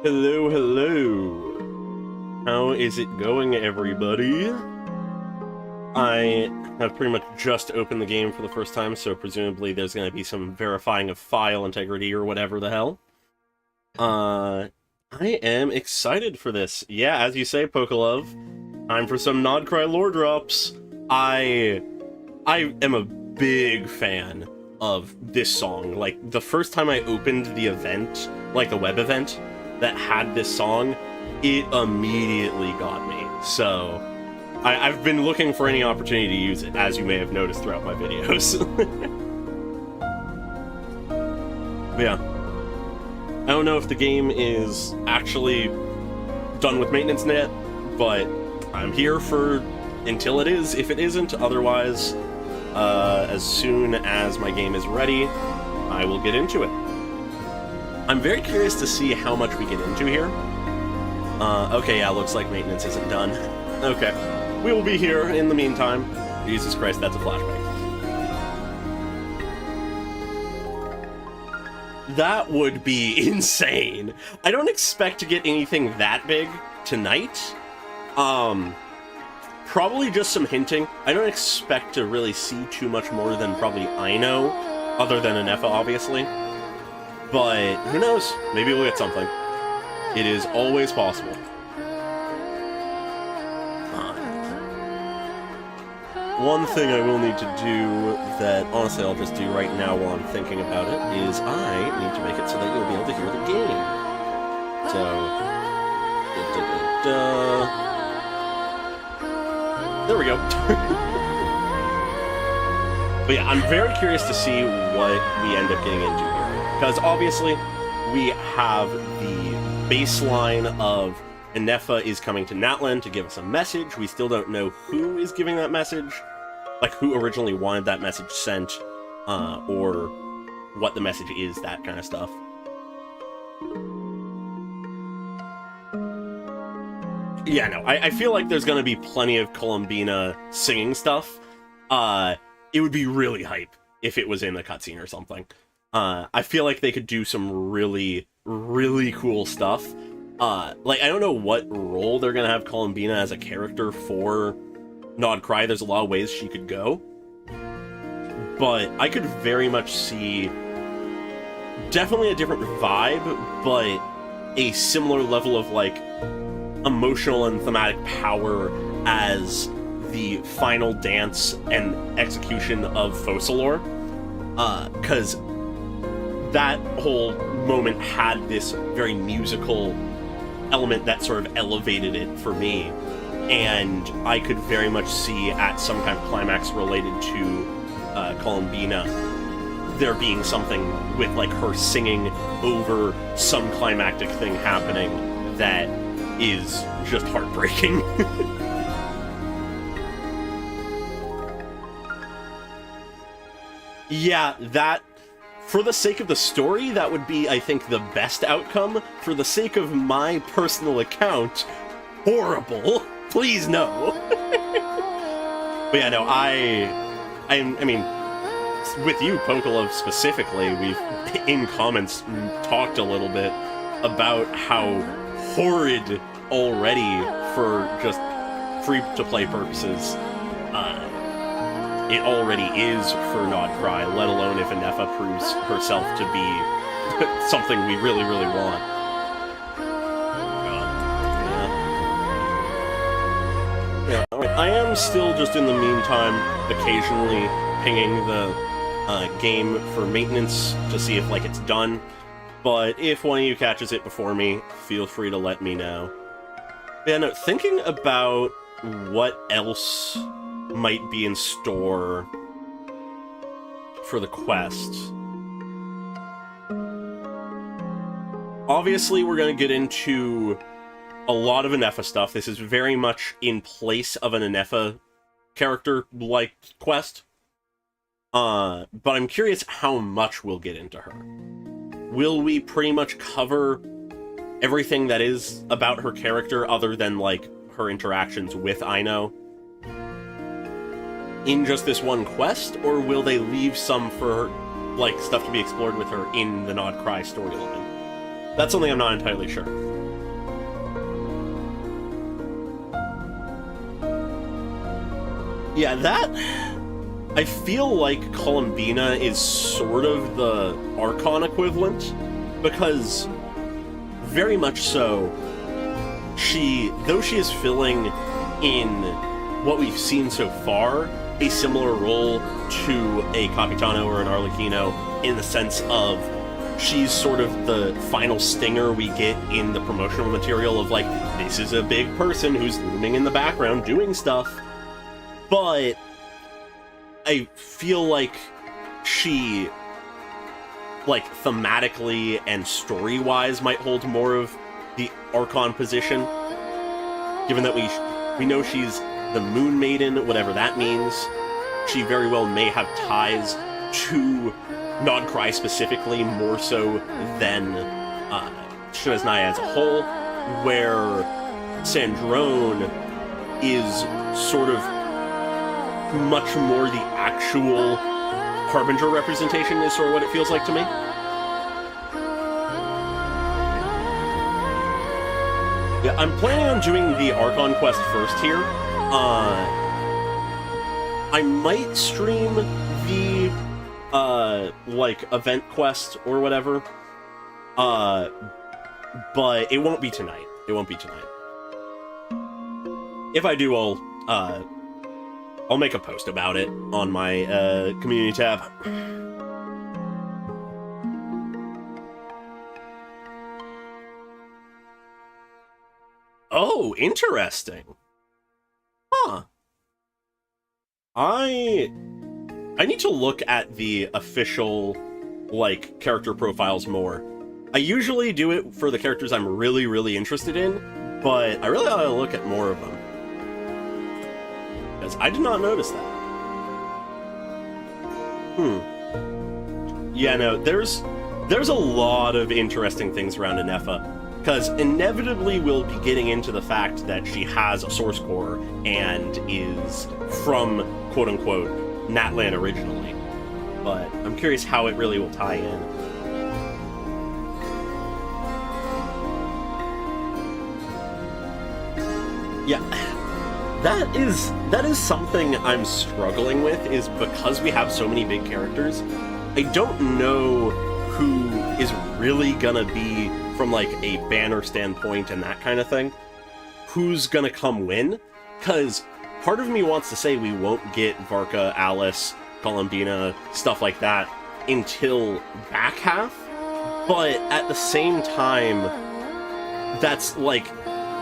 Hello, hello. How is it going, everybody? I have pretty much just opened the game for the first time, so presumably there's going to be some verifying of file integrity or whatever the hell. I am excited for this. Yeah, as you say, Pokelove, time for some Nod-Krai lore drops. I am a big fan of this song. Like, the first time I opened the event, like the web event, that had this song, it immediately got me. So, I've been looking for any opportunity to use it, as you may have noticed throughout my videos. But yeah. I don't know if the game is actually done with maintenance yet, but I'm here for until it is. If it isn't, otherwise, as soon as my game is ready, I will get into it. I'm very curious to see how much we get into here. Okay, yeah, looks like maintenance isn't done. Okay, we will be here in the meantime. Jesus Christ, that's a flashback. That would be insane. I don't expect to get anything that big tonight. Probably just some hinting. I don't expect to really see too much more than probably I know, other than Ineffa, obviously. But who knows? Maybe we'll get something. It is always possible. One thing I will need to do that, honestly, I'll just do right now while I'm thinking about it, is I need to make it so that you'll be able to hear the game. So... There we go. But yeah, I'm very curious to see what we end up getting into here. Because obviously, we have the baseline of Ineffa is coming to Natlan to give us a message. We still don't know who is giving that message, like who originally wanted that message sent, or what the message is, that kind of stuff. Yeah, no, I feel like there's going to be plenty of Colombina singing stuff. It would be really hype if it was in the cutscene or something. I feel like they could do some really, really cool stuff. Like, I don't know what role they're gonna have Colombina as a character for Nod-Krai. There's a lot of ways she could go. But I could very much see definitely a different vibe, but a similar level of, like, emotional and thematic power as the final dance and execution of Focalor. Because that whole moment had this very musical element that sort of elevated it for me, and I could very much see at some kind of climax related to Colombina there being something with, like, her singing over some climactic thing happening that is just heartbreaking. Yeah, that, for the sake of the story, that would be, I think, the best outcome. For the sake of my personal account, horrible. Please no. But yeah, no, I mean, with you, Pokolov, specifically, we've, in comments, talked a little bit about how horrid already, for just free-to-play purposes, it already is for Nod-Krai, let alone if Ineffa proves herself to be something we really, really want. Yeah, I am still just in the meantime occasionally pinging the game for maintenance to see if, like, it's done, but if one of you catches it before me, feel free to let me know. Yeah, no, thinking about what else might be in store for the quest. Obviously, we're going to get into a lot of Ineffa stuff. This is very much in place of an Ineffa character-like quest. But I'm curious how much we'll get into her. Will we pretty much cover everything that is about her character other than, like, her interactions with Aino in just this one quest, or will they leave some for, like, stuff to be explored with her in the Nod-Krai storyline? That's something I'm not entirely sure. Yeah, that... I feel like Colombina is sort of the Archon equivalent, because very much so, though she is filling in what we've seen so far, a similar role to a Capitano or an Arlecchino, in the sense of she's sort of the final stinger we get in the promotional material of, like, this is a big person who's looming in the background doing stuff. But I feel like she, like, thematically and story-wise might hold more of the Archon position, given that we know she's the Moon Maiden, whatever that means. She very well may have ties to Nod-Krai specifically, more so than Snezhnaya as a whole, where Sandrone is sort of much more the actual Harbinger representation, is sort of what it feels like to me. Yeah, I'm planning on doing the Archon quest first here. I might stream the, like, event quest or whatever. But it won't be tonight. It won't be tonight. If I do, I'll make a post about it on my, community tab. Oh, interesting. Huh. I need to look at the official, like, character profiles more. I usually do it for the characters I'm really, really interested in, but I really ought to look at more of them. Because I did not notice that. Yeah, no, there's a lot of interesting things around Ineffa. Because inevitably we'll be getting into the fact that she has a source core and is from, quote-unquote, Natlan originally. But I'm curious how it really will tie in. Yeah, that is something I'm struggling with, is because we have so many big characters, I don't know who is really gonna be, from like a banner standpoint and that kind of thing, who's gonna come win. Because part of me wants to say we won't get Varka, Alice, Colombina, stuff like that until back half, but at the same time, that's like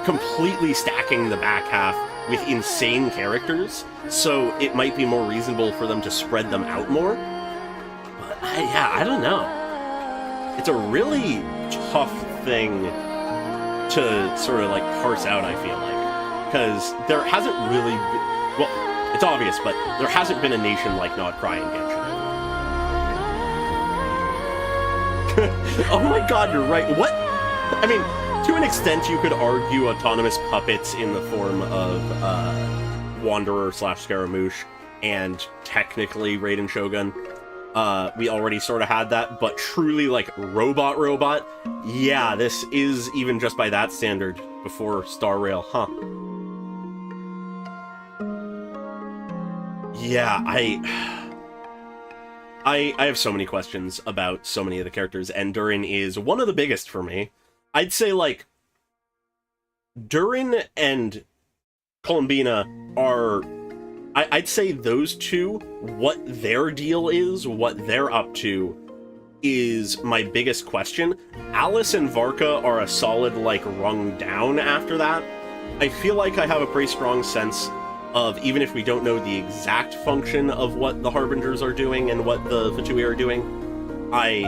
completely stacking the back half with insane characters, so it might be more reasonable for them to spread them out more. But I don't know. It's a really tough thing to sort of like parse out, I feel like, because there hasn't really been, well, it's obvious, but there hasn't been a nation like Nod-Krai and Genshin. Oh my god, you're right. What? I mean, to an extent, you could argue autonomous puppets in the form of Wanderer/Scaramouche and technically Raiden Shogun. We already sort of had that, but truly, like, robot, yeah, this is, even just by that standard, before Star Rail, huh? Yeah, I have so many questions about so many of the characters, and Durin is one of the biggest for me. I'd say, like, Durin and Colombina are... I'd say those two, what their deal is, what they're up to, is my biggest question. Alice and Varka are a solid, like, rung down after that. I feel like I have a pretty strong sense of, even if we don't know the exact function of what the Harbingers are doing and what the Fatui are doing, I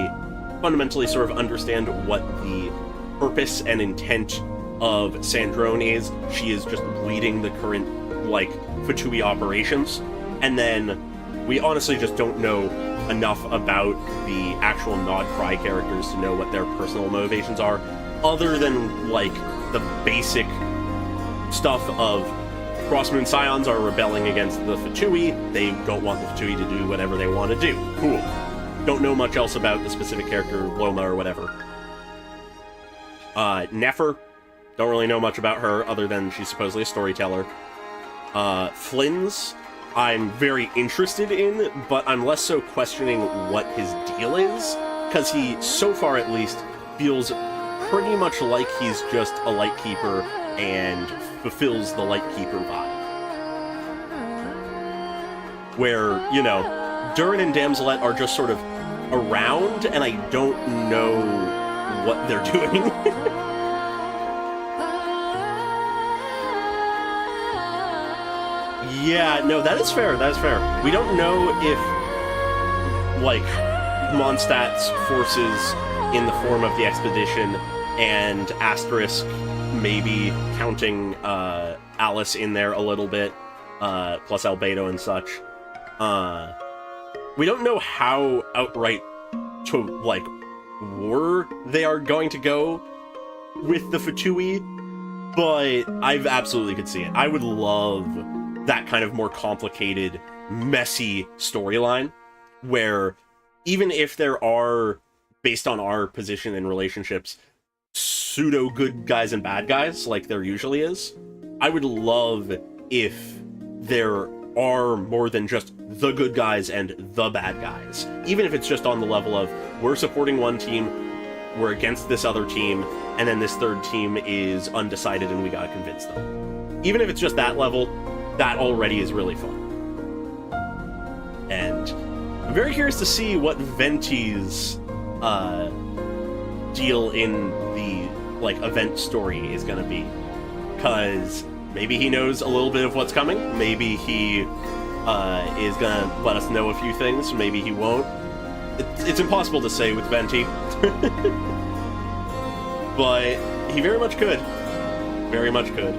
fundamentally sort of understand what the purpose and intent of Sandrone is. She is just leading the current, like, Fatui operations, and then we honestly just don't know enough about the actual Nod-Krai characters to know what their personal motivations are, other than, like, the basic stuff of Crossmoon Scions are rebelling against the Fatui. They don't want the Fatui to do whatever they want to do. Cool. Don't know much else about the specific character, Loma or whatever. Nefer, don't really know much about her, other than she's supposedly a storyteller. Flynn's, I'm very interested in, but I'm less so questioning what his deal is, because he, so far at least, feels pretty much like he's just a Lightkeeper and fulfills the Lightkeeper vibe. Where, you know, Durin and Damselet are just sort of around, and I don't know what they're doing. Yeah, no, that is fair, that is fair. We don't know if, like, Mondstadt's forces in the form of the Expedition and Asterisk, maybe counting Alice in there a little bit, plus Albedo and such. We don't know how outright to, like, war they are going to go with the Fatui, but I absolutely could see it. I would love that kind of more complicated, messy storyline, where even if there are, based on our position in relationships, pseudo good guys and bad guys, like there usually is, I would love if there are more than just the good guys and the bad guys. Even if it's just on the level of, we're supporting one team, we're against this other team, and then this third team is undecided and we gotta convince them. Even if it's just that level, that already is really fun. And I'm very curious to see what Venti's deal in the, like, event story is gonna be. Because maybe he knows a little bit of what's coming, maybe he is gonna let us know a few things, maybe he won't. It's impossible to say with Venti. But he very much could. Very much could.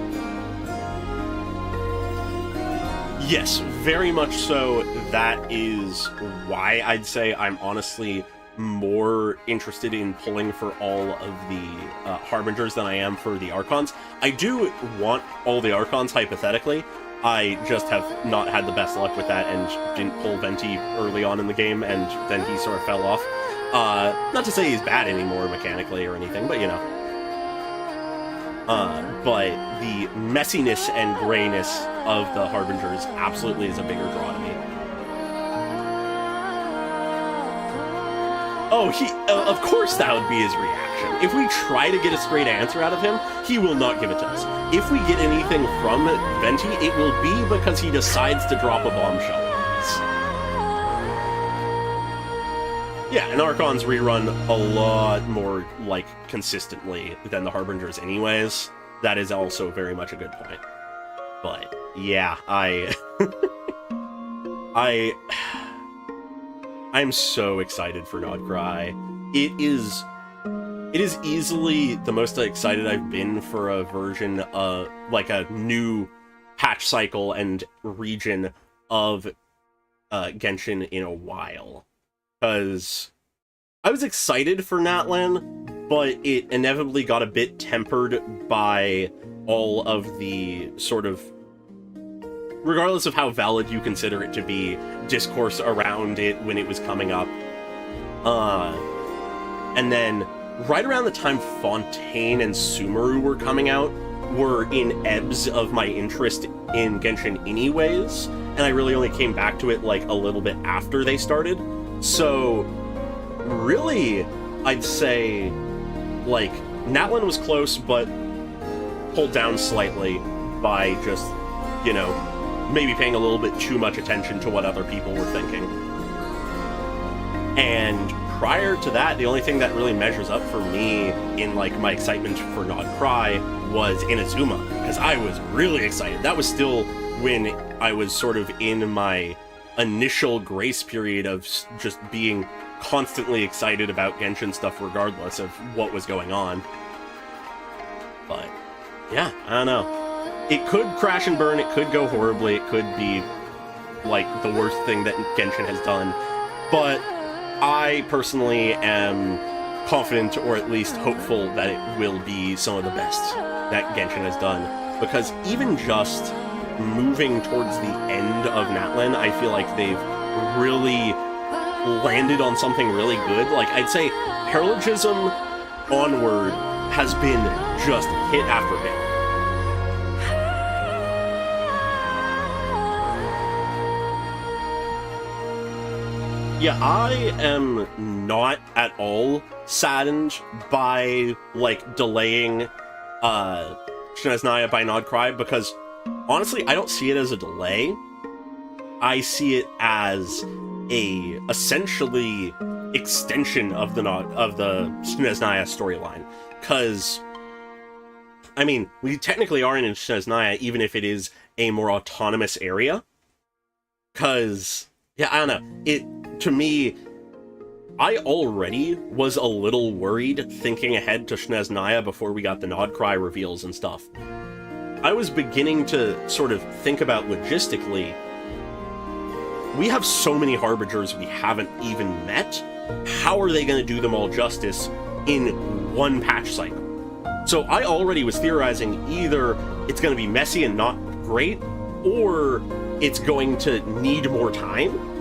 Yes, very much so. That is why I'd say I'm honestly more interested in pulling for all of the Harbingers than I am for the Archons. I do want all the Archons, hypothetically. I just have not had the best luck with that and didn't pull Venti early on in the game, and then he sort of fell off. Not to say he's bad anymore mechanically or anything, but you know. But the messiness and grayness of the Harbingers absolutely is a bigger draw to me. Oh, of course that would be his reaction. If we try to get a straight answer out of him, he will not give it to us. If we get anything from Venti, it will be because he decides to drop a bombshell on us. Yeah, and Archons rerun a lot more, like, consistently than the Harbingers anyways. That is also very much a good point. But, yeah, I'm so excited for Nod-Krai. It is easily the most excited I've been for a version of, like, a new patch cycle and region of Genshin in a while. Because I was excited for Natlan, but it inevitably got a bit tempered by all of the sort of, regardless of how valid you consider it to be, discourse around it when it was coming up. And then, right around the time Fontaine and Sumeru were coming out, were in ebbs of my interest in Genshin anyways, and I really only came back to it, like, a little bit after they started. So, really, I'd say, like, Natlan was close, but pulled down slightly by just, you know, maybe paying a little bit too much attention to what other people were thinking. And prior to that, the only thing that really measures up for me in, like, my excitement for Nod-Krai was Inazuma, because I was really excited. That was still when I was sort of in my initial grace period of just being constantly excited about Genshin stuff regardless of what was going on. But, yeah, I don't know. It could crash and burn, it could go horribly, it could be, like, the worst thing that Genshin has done, but I personally am confident, or at least hopeful, that it will be some of the best that Genshin has done, because even just moving towards the end of Natlan, I feel like they've really landed on something really good. Like, I'd say Paralogism onward has been just hit after hit. Yeah, I am not at all saddened by, like, delaying Snezhnaya by Nod-Krai, because, honestly, I don't see it as a delay. I see it as a, essentially, extension of the Snezhnaya storyline. Because, I mean, we technically are in Snezhnaya, even if it is a more autonomous area. Because, yeah, I don't know, to me, I already was a little worried thinking ahead to Snezhnaya before we got the Nod-Krai reveals and stuff. I was beginning to sort of think about logistically, we have so many Harbingers we haven't even met. How are they going to do them all justice in one patch cycle? So I already was theorizing either it's going to be messy and not great, or it's going to need more time.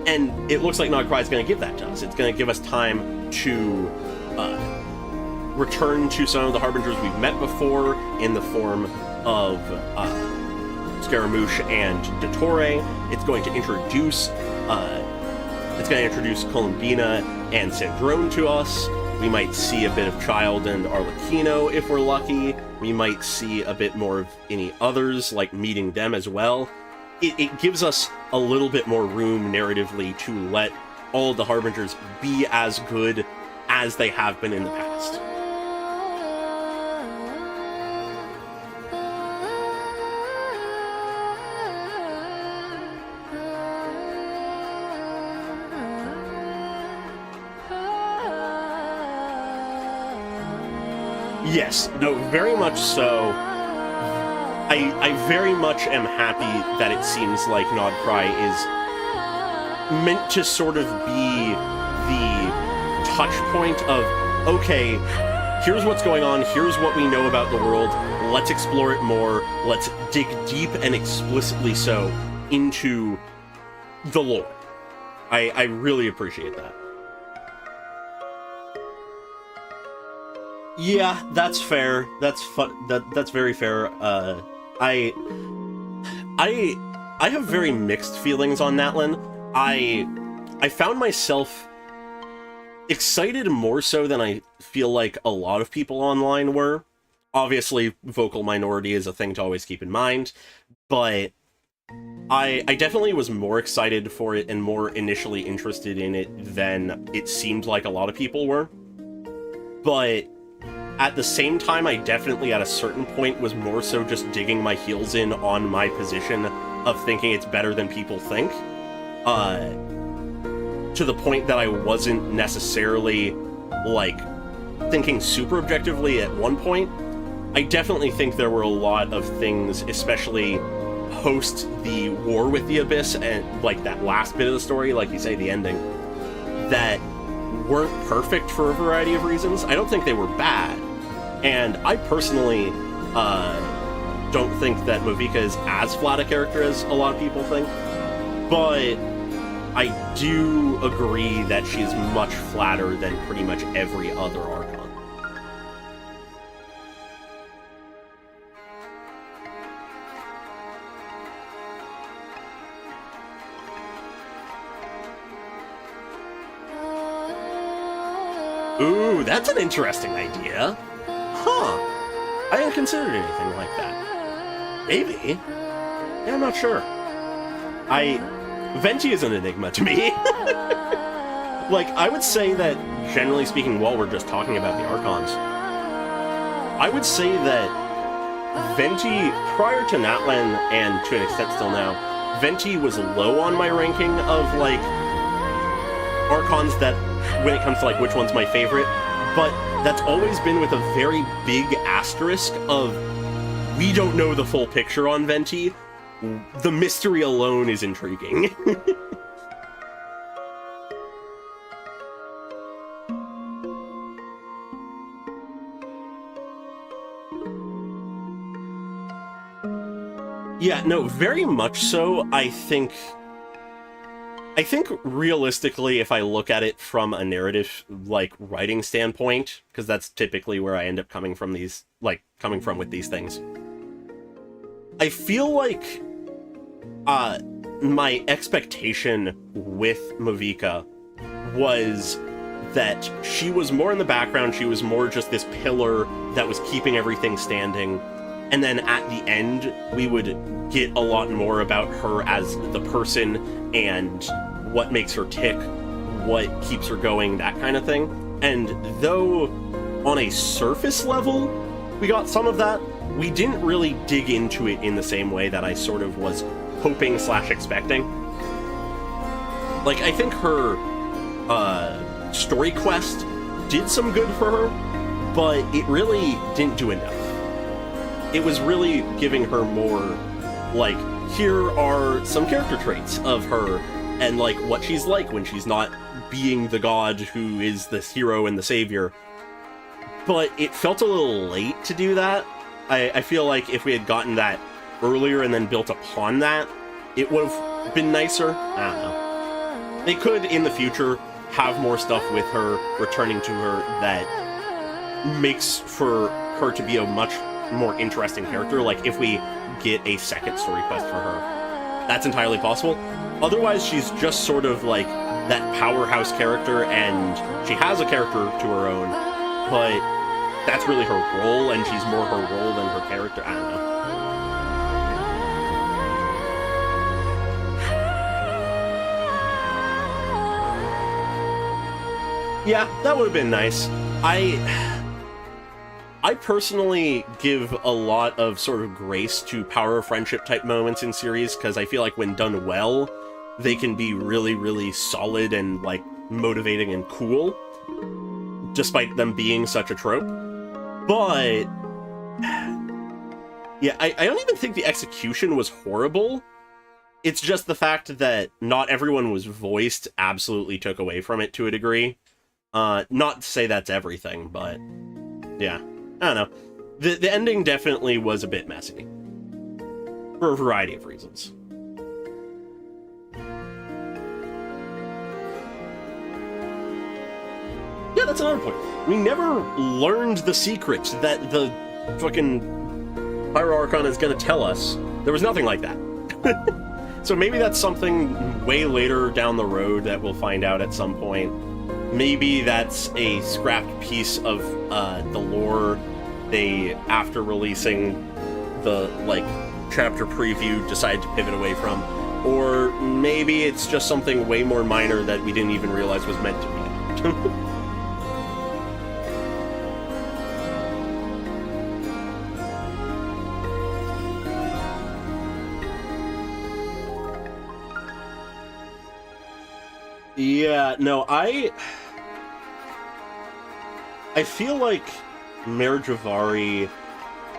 And it looks like Nod-Krai is going to give that to us. It's going to give us time to return to some of the Harbingers we've met before in the form of Scaramouche and Dottore. It's going to introduce Colombina and Sandrone to us. We might see a bit of Child and Arlecchino if we're lucky. We might see a bit more of any others, like meeting them as well. It gives us a little bit more room narratively to let all of the Harbingers be as good as they have been in the past. Yes, no, very much so. I very much am happy that it seems like Nod-Krai is meant to sort of be the touch point of, okay, here's what's going on, here's what we know about the world, let's explore it more, let's dig deep and explicitly so into the lore. I really appreciate that. Yeah, that's fair. That's very fair. I have very mixed feelings on Natlan. I found myself excited more so than I feel like a lot of people online were. Obviously, vocal minority is a thing to always keep in mind, but I definitely was more excited for it and more initially interested in it than it seemed like a lot of people were. But at the same time, I definitely at a certain point was more so just digging my heels in on my position of thinking it's better than people think. To the point that I wasn't necessarily, like, thinking super objectively at one point. I definitely think there were a lot of things, especially post the war with the Abyss and, like, that last bit of the story, like you say, the ending, that weren't perfect for a variety of reasons. I don't think they were bad. And I personally don't think that Movika is as flat a character as a lot of people think. But I do agree that she's much flatter than pretty much every other Archon. Ooh, that's an interesting idea. Huh. I hadn't considered anything like that. Maybe. Yeah, I'm not sure. Venti is an enigma to me. Like, I would say that, generally speaking, while we're just talking about the Archons, I would say that Venti, prior to Natlan, and to an extent still now, Venti was low on my ranking of, like, Archons that, when it comes to, like, which one's my favorite, but that's always been with a very big asterisk of, we don't know the full picture on Venti. The mystery alone is intriguing. Yeah, no, very much so. I think realistically, if I look at it from a narrative, like, writing standpoint, because that's typically where I end up coming from with these things, I feel like my expectation with Movika was that she was more in the background, she was more just this pillar that was keeping everything standing, and then at the end, we would get a lot more about her as the person and what makes her tick, what keeps her going, that kind of thing. And though on a surface level we got some of that, we didn't really dig into it in the same way that I sort of was hoping / expecting. Like, I think her story quest did some good for her, but it really didn't do enough. It was really giving her more, like, here are some character traits of her, and, like, what she's like when she's not being the god who is the hero and the savior. But it felt a little late to do that. I feel like if we had gotten that earlier and then built upon that, it would have been nicer. I don't know. They could, in the future, have more stuff with her, returning to her, that makes for her to be a much more interesting character. Like, if we get a second story quest for her, that's entirely possible. Otherwise, she's just sort of like that powerhouse character, and she has a character to her own, but that's really her role, and she's more her role than her character. I don't know. Yeah, that would have been nice. I personally give a lot of sort of grace to power of friendship type moments in series, because I feel like when done well, they can be really, really solid and, like, motivating and cool, despite them being such a trope. But yeah, I don't even think the execution was horrible. It's just the fact that not everyone was voiced absolutely took away from it to a degree. Not to say that's everything, but yeah, I don't know. The ending definitely was a bit messy, for a variety of reasons. Yeah, that's another point. We never learned the secret that the fucking Pyro Archon is gonna tell us. There was nothing like that. So maybe that's something way later down the road that we'll find out at some point. maybe that's a scrapped piece of the lore they, after releasing the, like, chapter preview, decided to pivot away from. Or maybe it's just something way more minor that we didn't even realize was meant to be. Yeah, no, I feel like Merijavari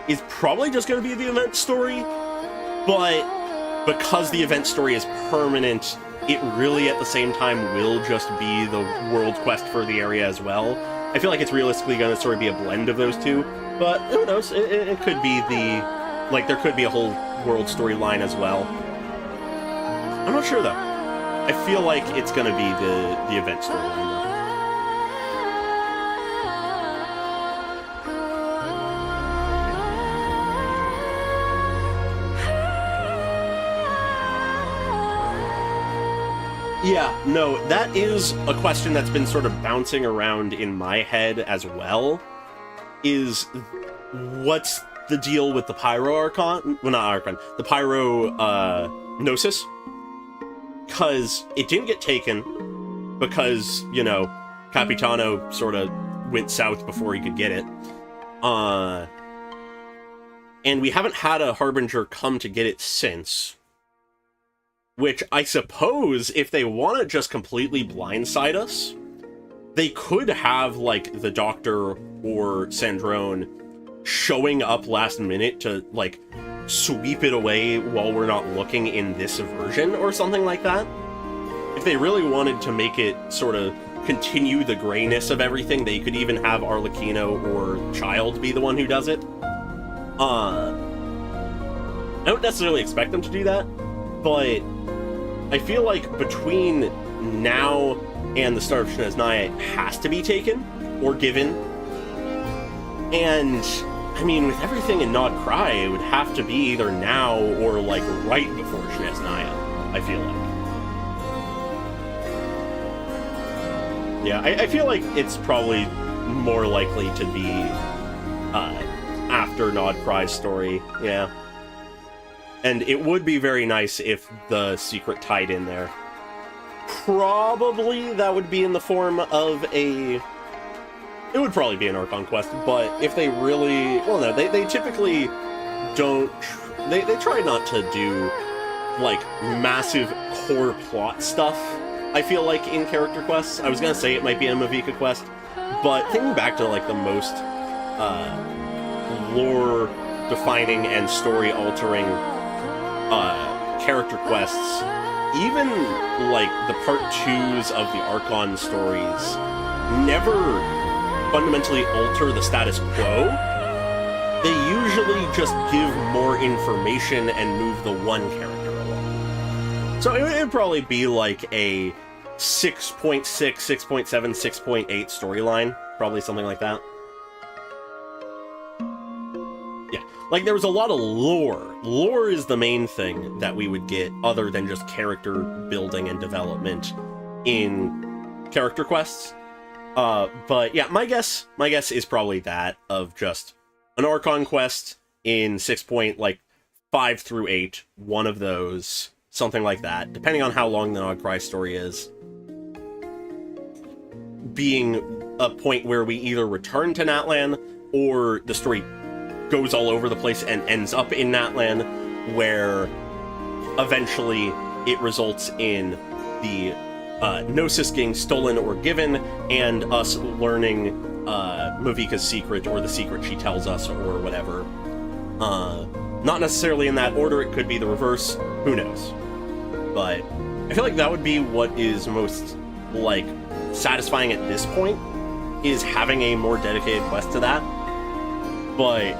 is probably just going to be the event story, but because the event story is permanent, it really at the same time will just be the world quest for the area as well. I feel like it's realistically going to sort of be a blend of those two, but who knows, it could be like, there could be a whole world storyline as well. I'm not sure though. I feel like it's going to be the event storyline, though. Yeah, no, that is a question that's been sort of bouncing around in my head as well, is what's the deal with the Pyro Archon? Well, not Archon. The Pyro, Gnosis? Because it didn't get taken, because, you know, Capitano sort of went south before he could get it. And we haven't had a Harbinger come to get it since. Which, I suppose, if they want to just completely blindside us, they could have, like, the Doctor or Sandrone showing up last minute to, like, sweep it away while we're not looking in this version or something like that. If they really wanted to make it sort of continue the grayness of everything, they could even have Arlecchino or Child be the one who does it. I don't necessarily expect them to do that, but I feel like between now and the start of Snezhnaya, it has to be taken or given. And I mean, with everything in Nod-Krai, it would have to be either now or, like, right before Snezhnaya, I feel like. Yeah, I feel like it's probably more likely to be after Nod-Krai's story, yeah. And it would be very nice if the secret tied in there. Probably that would be in the form of a... It would probably be an Archon quest, but if they really... Well, no, they typically don't... They try not to do, like, massive core plot stuff, I feel like, in character quests. I was gonna say it might be a Mavica quest, but thinking back to, like, the most lore-defining and story-altering character quests, even, like, the Part 2s of the Archon stories never fundamentally alter the status quo. They usually just give more information and move the one character along. So it would probably be like a 6.6, 6.7, 6.8 storyline. Probably something like that. Yeah, like there was a lot of lore. Lore is the main thing that we would get other than just character building and development in character quests. But yeah, my guess is probably that of just an Archon quest in 6.5 through 8, one of those, something like that, depending on how long the Nod-Krai story is, being a point where we either return to Natlan or the story goes all over the place and ends up in Natlan, where eventually it results in the Gnosis getting stolen or given, and us learning Mavica's secret, or the secret she tells us, or whatever. Not necessarily in that order, it could be the reverse, who knows. But I feel like that would be what is most, like, satisfying at this point, is having a more dedicated quest to that. But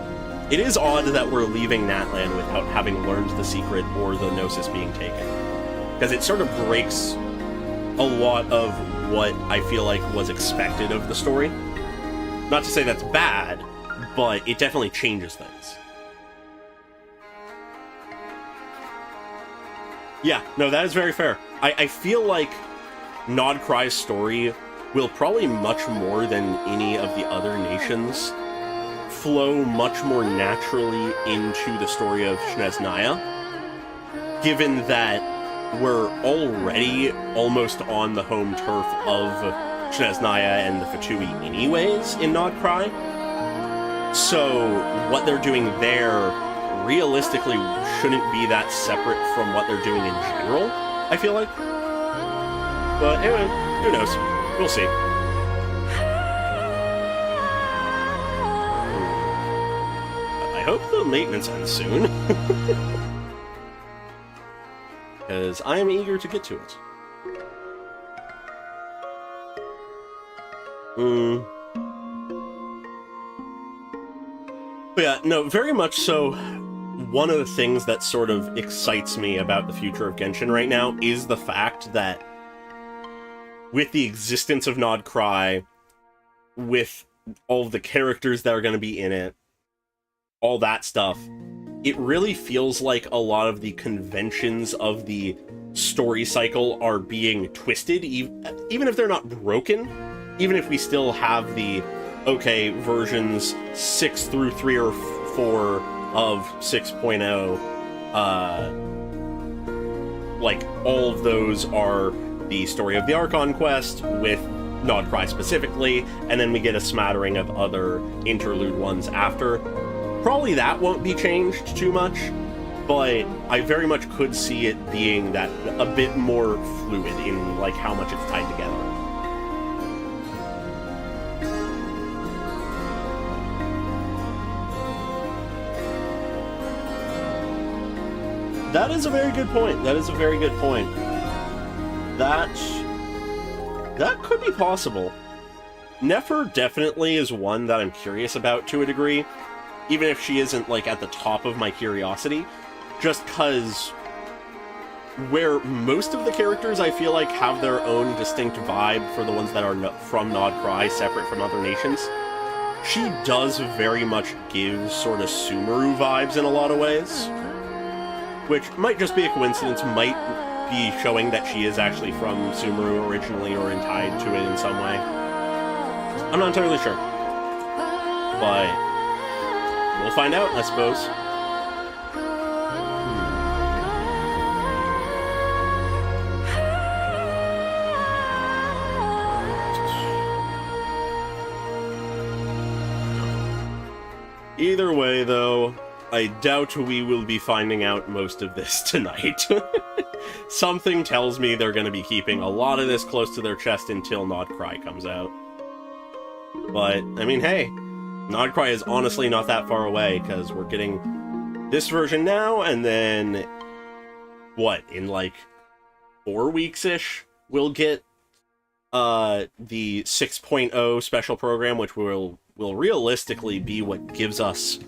it is odd that we're leaving Natlan without having learned the secret or the Gnosis being taken. Because it sort of breaks a lot of what I feel like was expected of the story. Not to say that's bad, but it definitely changes things. Yeah, no, that is very fair. I feel like Nod-Krai's story will probably much more than any of the other nations flow much more naturally into the story of Snezhnaya, given that we're already almost on the home turf of Snezhnaya and the Fatui anyways in Nod-Krai. So what they're doing there realistically shouldn't be that separate from what they're doing in general, I feel like. But anyway, who knows? We'll see. I hope the maintenance ends soon. Because I am eager to get to it. But yeah, no, very much so. One of the things that sort of excites me about the future of Genshin right now is the fact that with the existence of Nod-Krai, with all of the characters that are going to be in it, all that stuff, it really feels like a lot of the conventions of the story cycle are being twisted, even if they're not broken, even if we still have the, okay, versions 6 through 3 or 4 of 6.0, like, all of those are the story of the Archon quest, with Nod-Krai specifically, and then we get a smattering of other interlude ones after. Probably that won't be changed too much, but I very much could see it being that a bit more fluid in, like, how much it's tied together. That is a very good point. That is a very good point. That could be possible. Nefer definitely is one that I'm curious about to a degree, even if she isn't, like, at the top of my curiosity, just because where most of the characters I feel like have their own distinct vibe for the ones that are from Nod-Krai, separate from other nations, she does very much give sort of Sumeru vibes in a lot of ways, which might just be a coincidence, might be showing that she is actually from Sumeru originally or tied to it in some way. I'm not entirely sure, but we'll find out, I suppose. Either way, though, I doubt we will be finding out most of this tonight. Something tells me they're going to be keeping a lot of this close to their chest until Nod-Krai comes out. But, I mean, hey, Nod-Krai is honestly not that far away, because we're getting this version now, and then, what, in like 4 weeks-ish, we'll get the 6.0 special program, which will realistically be what gives us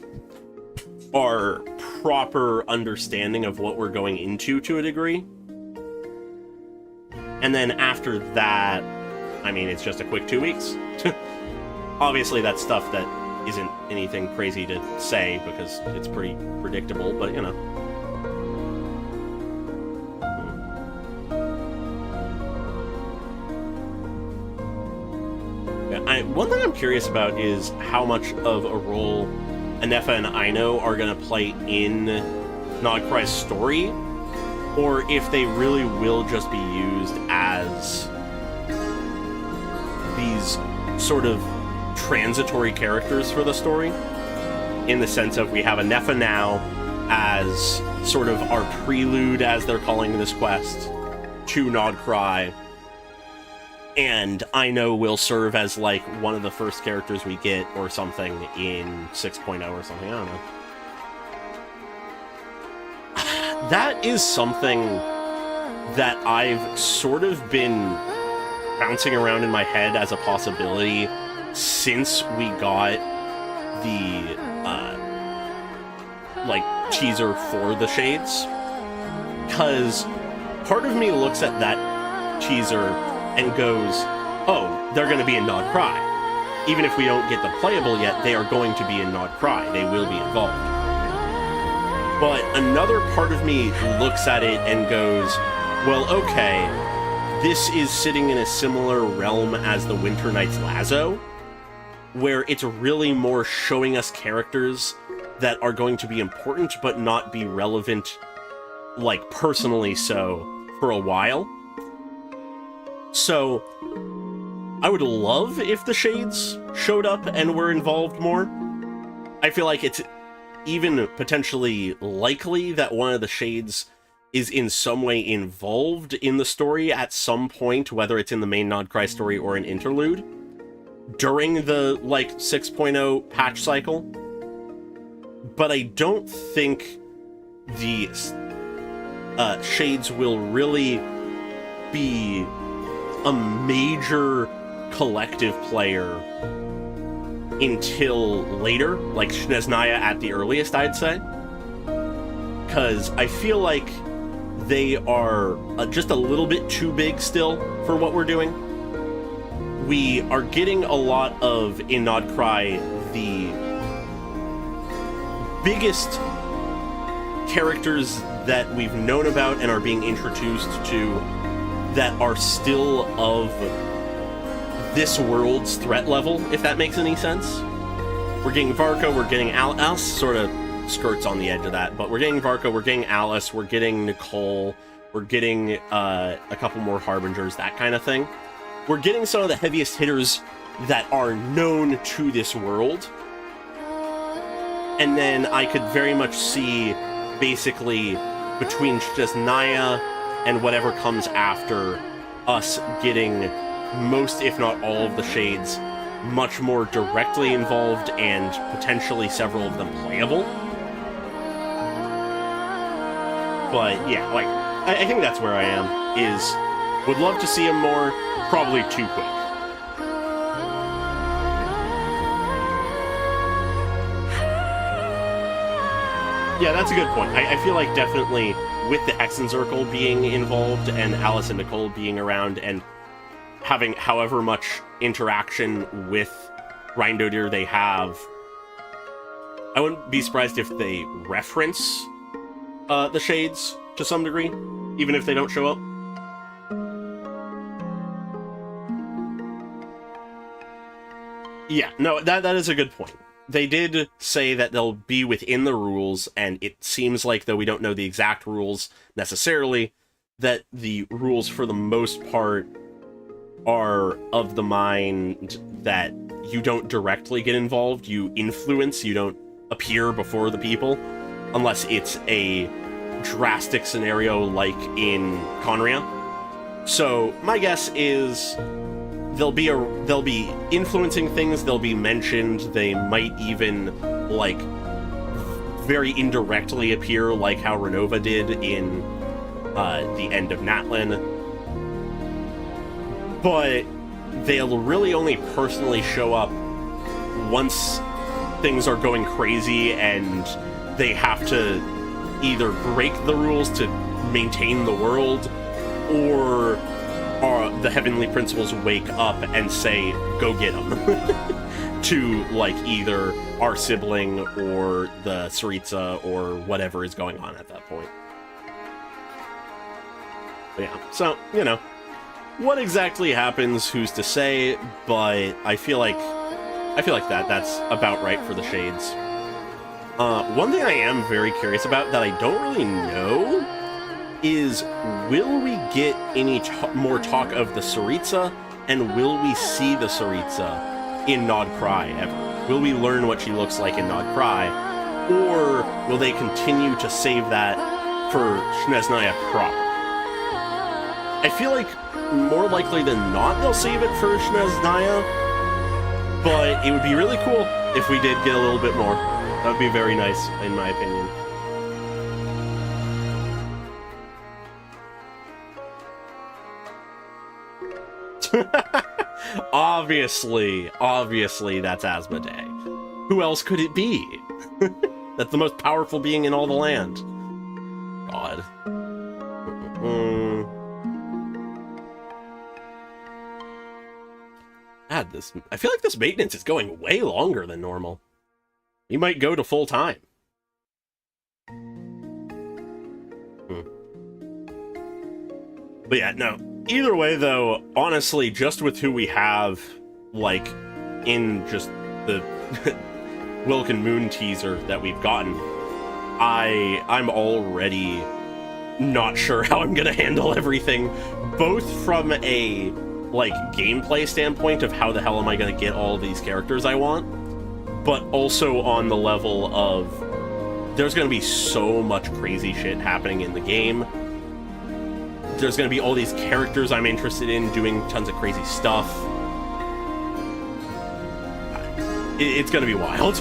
our proper understanding of what we're going into to a degree. And then after that, I mean, it's just a quick 2 weeks. Obviously, that's stuff that isn't anything crazy to say because it's pretty predictable, but you know. Yeah, one thing I'm curious about is how much of a role Ineffa and Aino are going to play in Nod-Krai's story, or if they really will just be used as these sort of transitory characters for the story, in the sense of we have Ineffa now as sort of our prelude, as they're calling this quest, to Nod-Krai, and Aino will serve as like one of the first characters we get or something in 6.0 or something, I don't know. That is something that I've sort of been bouncing around in my head as a possibility since we got the like teaser for the Shades, because part of me looks at that teaser and goes, oh, they're going to be in Nod-Krai. Even if we don't get the playable yet, they are going to be in Nod-Krai. They will be involved. But another part of me looks at it and goes, well, okay, this is sitting in a similar realm as the Winter Knight's Lazo, where it's really more showing us characters that are going to be important but not be relevant, like, personally so, for a while. So, I would love if the Shades showed up and were involved more. I feel like it's even potentially likely that one of the Shades is in some way involved in the story at some point, whether it's in the main Nod-Krai story or an interlude, during the, like, 6.0 patch cycle. But I don't think the Shades will really be a major collective player until later, like Snezhnaya at the earliest, I'd say. Because I feel like they are just a little bit too big still for what we're doing. We are getting a lot of, in Nod-Krai, the biggest characters that we've known about and are being introduced to that are still of this world's threat level, if that makes any sense. We're getting Varka, we're getting Alice, sort of skirts on the edge of that, but we're getting Varka, we're getting Alice, we're getting Nicole, we're getting a couple more Harbingers, that kind of thing. We're getting some of the heaviest hitters that are known to this world. And then I could very much see, basically, between Snezhnaya and whatever comes after, us getting most, if not all, of the Shades much more directly involved and potentially several of them playable. But yeah, like, I think that's where I am, is would love to see him more, probably too quick. Yeah, that's a good point. I feel like definitely with the Hexenzirkel being involved and Alice and Nicole being around and having however much interaction with Reindodir they have, I wouldn't be surprised if they reference the Shades to some degree, even if they don't show up. Yeah, no, that is a good point. They did say that they'll be within the rules, and it seems like, though we don't know the exact rules necessarily, that the rules for the most part are of the mind that you don't directly get involved, you influence, you don't appear before the people, unless it's a drastic scenario like in Conria. So my guess is they'll be influencing things, they'll be mentioned, they might even, like, very indirectly appear, like how Renova did in the end of Natlan. But they'll really only personally show up once things are going crazy and they have to either break the rules to maintain the world, or the Heavenly Principles wake up and say, go get them, to, like, either our sibling or the Tsaritsa or whatever is going on at that point. But yeah, so, you know, what exactly happens, who's to say, but I feel like that's about right for the Shades. One thing I am very curious about that I don't really know is, will we get any more talk of the Tsaritsa, and will we see the Tsaritsa in Nod-Krai ever? Will we learn what she looks like in Nod-Krai, or will they continue to save that for Snezhnaya proper? I feel like more likely than not they'll save it for Snezhnaya, but it would be really cool if we did get a little bit more. That would be very nice, in my opinion. Obviously that's Asmodee. Who else could it be? That's the most powerful being in all the land. God. God, I feel like this maintenance is going way longer than normal. You might go to full time. But yeah, no. Either way, though, honestly, just with who we have, like, in just the Wilk and Moon teaser that we've gotten, I'm already not sure how I'm gonna handle everything, both from a, like, gameplay standpoint of how the hell am I gonna get all these characters I want, but also on the level of there's gonna be so much crazy shit happening in the game. There's gonna be all these characters I'm interested in doing tons of crazy stuff. It's gonna be wild.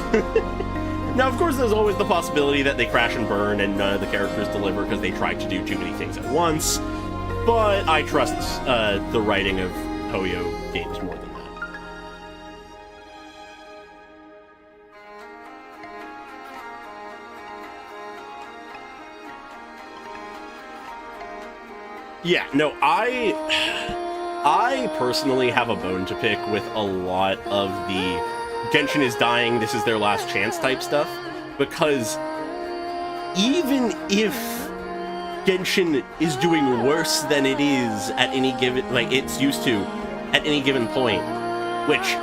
Now, of course, there's always the possibility that they crash and burn and none of the characters deliver because they tried to do too many things at once, but I trust the writing of Hoyo games more than that. Yeah, no, I personally have a bone to pick with a lot of the Genshin is dying, this is their last chance type stuff, because even if Genshin is doing worse than it is at any given, like, it's used to at any given point, which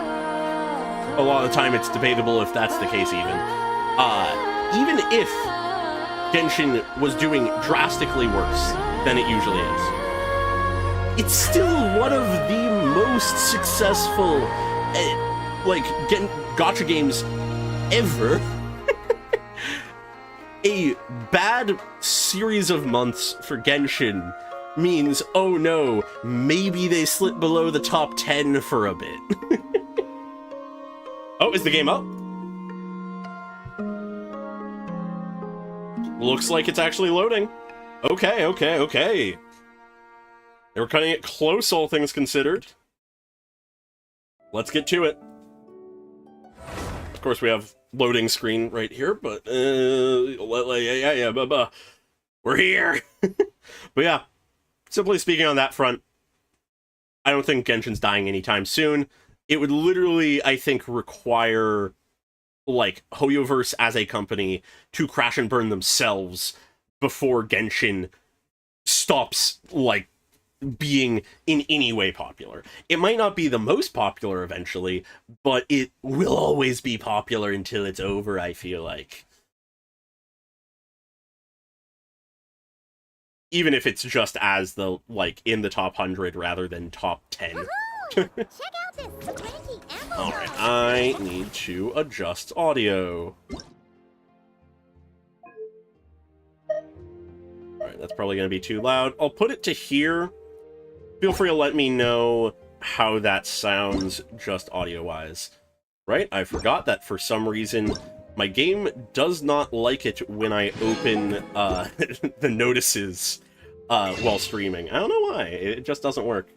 a lot of the time it's debatable if that's the case even if Genshin was doing drastically worse than it usually is, it's still one of the most successful gacha games ever. A bad series of months for Genshin means, oh no, maybe they slip below the top 10 for a bit. Oh, is the game up? Looks like it's actually loading. Okay. They were cutting it close, all things considered. Let's get to it. Of course, we have loading screen right here, but yeah, we're here. But yeah, simply speaking on that front, I don't think Genshin's dying anytime soon. It would literally, I think, require, like, Hoyoverse as a company to crash and burn themselves before Genshin stops, like, being in any way popular. It might not be the most popular eventually, but it will always be popular until it's over, I feel like. Even if it's just as the, like, in the top 100 rather than top 10. Check out this swanky ammo. Alright, I need to adjust audio. Alright, that's probably going to be too loud. I'll put it to here. Feel free to let me know how that sounds just audio-wise. Right, I forgot that for some reason my game does not like it when I open the notices while streaming. I don't know why, it just doesn't work.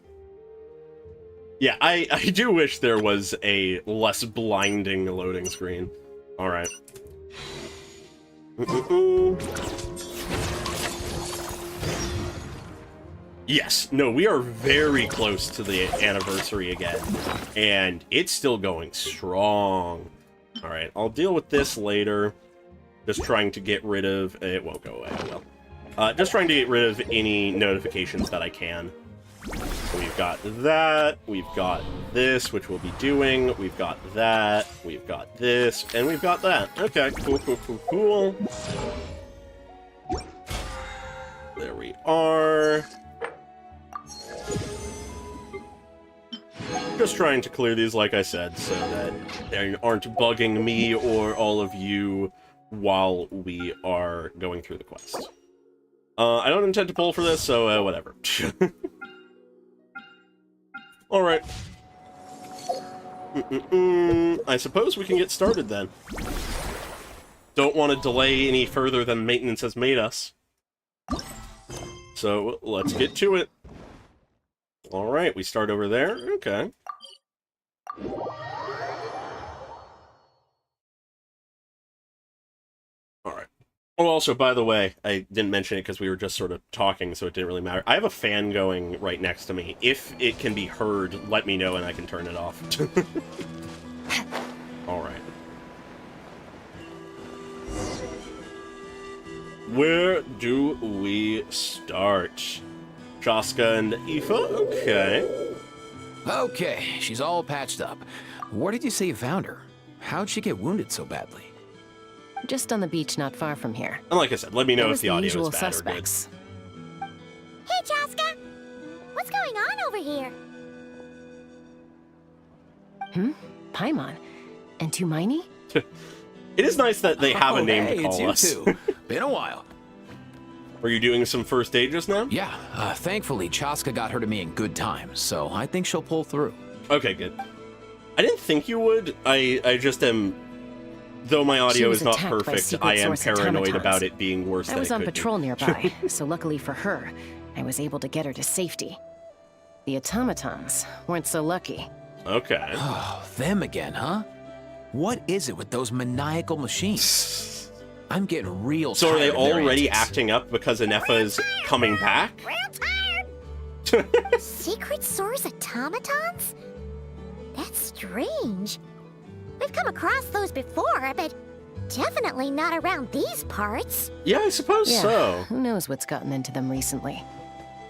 Yeah, I do wish there was a less blinding loading screen. Alright. Yes, no, we are very close to the anniversary again, and it's still going strong. Alright, I'll deal with this later. Just trying to get rid of... It won't go away, oh well. Just trying to get rid of any notifications that I can. We've got that, we've got this, which we'll be doing, we've got that, we've got this, and we've got that. Okay, cool. There we are. Just trying to clear these, like I said, so that they aren't bugging me or all of you while we are going through the quest. I don't intend to pull for this, so whatever. Alright. I suppose we can get started then. Don't want to delay any further than maintenance has made us. So, let's get to it. Alright, we start over there. Okay. Alright. Oh, also, by the way, I didn't mention it because we were just sort of talking, so it didn't really matter. I have a fan going right next to me. If it can be heard, let me know and I can turn it off. Alright. Where do we start? Joska and Aoife? Okay. Okay, she's all patched up. Where did you say you found her? How'd she get wounded so badly? Just on the beach not far from here. And like I said, let me know It if was the audio is usual bad or good. suspects. Hey, Joska! What's going on over here? Paimon. And Tumaini? It is nice that they have a name hey, to call it's us. you two. Been a while. Were you doing some first aid just now? Yeah, thankfully Chaska got her to me in good time, so I think she'll pull through. Okay, good. I didn't think you would. I just am... Though my She audio was is not attacked by perfect, secret I am source paranoid automatons. about it being worse I than was it on could patrol be. nearby, so luckily for her, I was able to get her to safety. The automatons weren't so lucky. Okay. Oh, them again, huh? What is it with those maniacal machines? I'm getting real So are they tired of their already antics. acting up because Ineffa is coming back? Real tired! Secret source automatons? That's strange. We've come across those before, but definitely not around these parts. Yeah, I suppose Yeah, so. who knows what's gotten into them recently.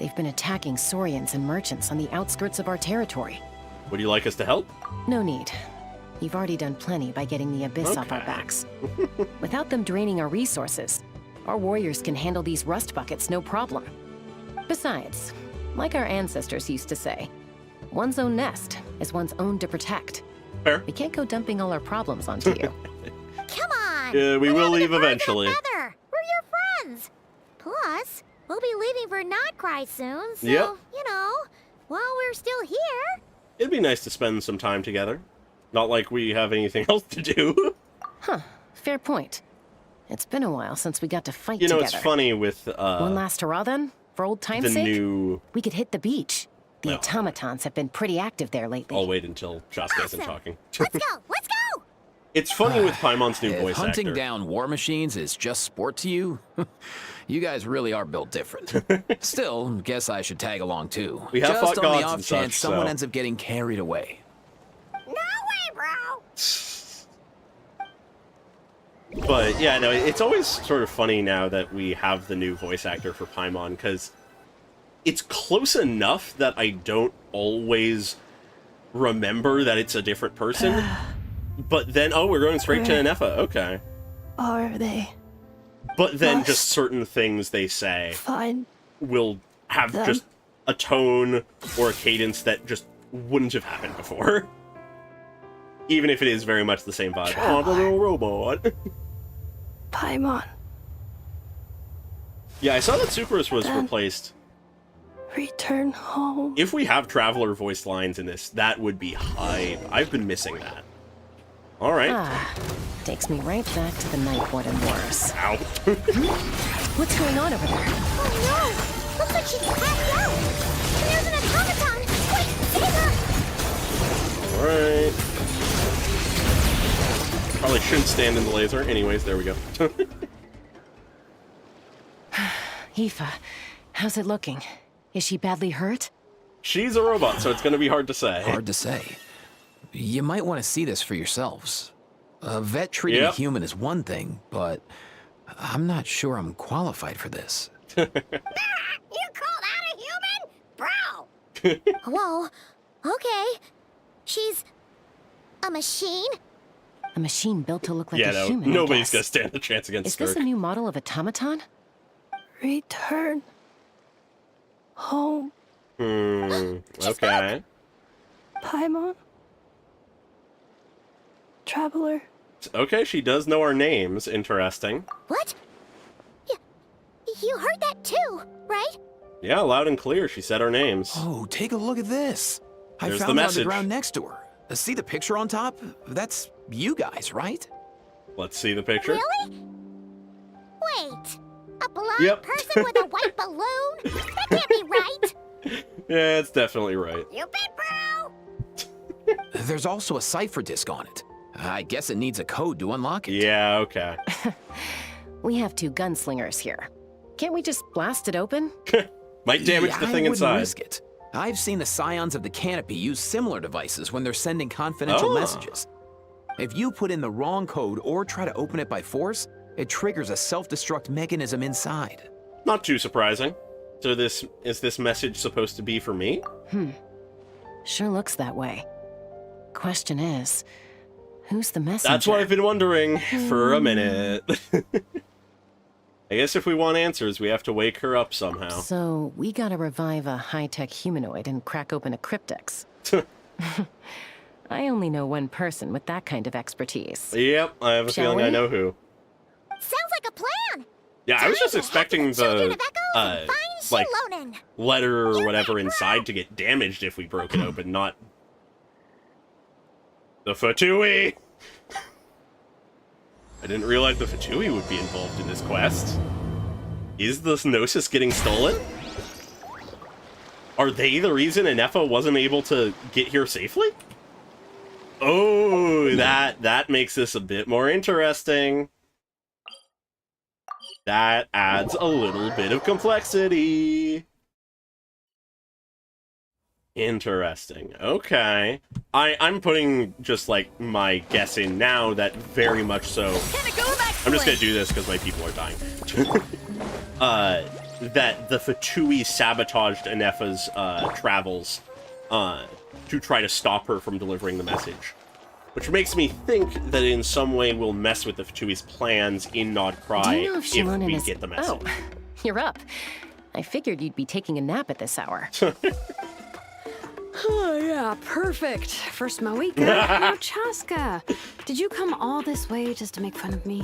They've been attacking Saurians and merchants on the outskirts of our territory. Would you like us to help? No need. You've already done plenty by getting the Abyss off our Okay. backs. Without them draining our resources, our warriors can handle these rust buckets no problem. Besides, like our ancestors used to say, one's own nest is one's own to protect. Fair. We can't go dumping all our problems onto you. Come on! We We're will having leave a birds of a eventually. feather. We're your friends. Plus, we'll be leaving for Nod-Krai soon, so, Yep. you know, while we're still here. It'd be nice to spend some time together. Not like we have anything else to do. Huh, fair point. It's been a while since we got to fight You know, together. it's funny with One last hurrah then? For old time's the sake? new... We could hit the beach. The No. automatons have been pretty active there lately. I'll wait until Joska isn't Awesome. talking. Let's go! Let's go! It's funny with Paimon's new If voice hunting actor. down war machines is just sport to you, you guys really are built different. Still, guess I should tag along too. We have just fought on gods the off and chance such, someone so- ends up getting carried away. No way, bro! But yeah, no, it's always sort of funny now that we have the new voice actor for Paimon, because it's close enough that I don't always remember that it's a different person. But then, oh, we're going straight to Ineffa, okay. Are they But then just Must certain things they say fine? will have Them. just a tone or a cadence that just wouldn't have happened before. Even if it is very much the same vibe. Oh, the little robot. Paimon, Yeah, I saw that Sucrose was Them. replaced. return home. If we have Traveler voiced lines in this, that would be hype. I've been missing that. Alright. Ah, takes me right back to the Night Warden Wars. Ow. What's going on over there? Oh no! Looks like she's passed out! There's an automaton! Wait, save her! Alright. Probably shouldn't stand in the laser. Anyways, there we go. Aoife, how's it looking? Is she badly hurt? She's a robot, so it's gonna be hard to say. Hard to say. You might want to see this for yourselves. A vet treating Yep. a human is one thing, but I'm not sure I'm qualified for this. You call that a human? Bro! Whoa. Okay. She's... a machine? A machine built to look like Yeah, a no, human, I nobody's guess. gonna stand a chance against Is this Skirk. a new model of automaton? Return home. Okay. Paimon. Traveler. Okay, she does know our names. Interesting. What? You heard that too, right? Yeah, loud and clear. She said our names. Oh, take a look at this. I There's the found it on message. the ground next to her. See the picture on top? That's you guys, right? Let's see the picture. Really? Wait. A blonde Yep. person with a white balloon? That can't be right. Yeah, it's definitely right. You bet, bro! There's also a cipher disk on it. I guess it needs a code to unlock it. Yeah, okay. We have two gunslingers here. Can't we just blast it open? Might damage Yeah, the thing I wouldn't inside. risk it. I've seen the Scions of the Canopy use similar devices when they're sending confidential Oh. messages. If you put in the wrong code or try to open it by force, it triggers a self-destruct mechanism inside. Not too surprising. So is this message supposed to be for me? Sure looks that way. Question is, who's the messenger? That's what I've been wondering for a minute. I guess if we want answers, we have to wake her up somehow. So, we gotta revive a high-tech humanoid and crack open a cryptex. I only know one person with that kind of expertise. Yep, I have a Shall feeling I we? know who. Sounds like a plan. Yeah, I was just Time to head to expecting Children the, of Echoes and find like, Shilonen. letter or You whatever bet, inside to get damaged if we broke it open, not... The Fatui! I didn't realize the Fatui would be involved in this quest. Is the Gnosis getting stolen? Are they the reason Ineffa wasn't able to get here safely? Oh, that makes this a bit more interesting. That adds a little bit of complexity. Interesting. Okay. I'm putting just, like, my guess in now that very much so... I'm just gonna do this because my people are dying. That the Fatui sabotaged Ineffa's travels to try to stop her from delivering the message. Which makes me think that in some way we'll mess with the Fatui's plans in Nod-Krai Do you know if if Shilonen we is... get the message. Oh, you're up. I figured you'd be taking a nap at this hour. Oh, yeah, perfect. First Moika, now Chaska. Did you come all this way just to make fun of me?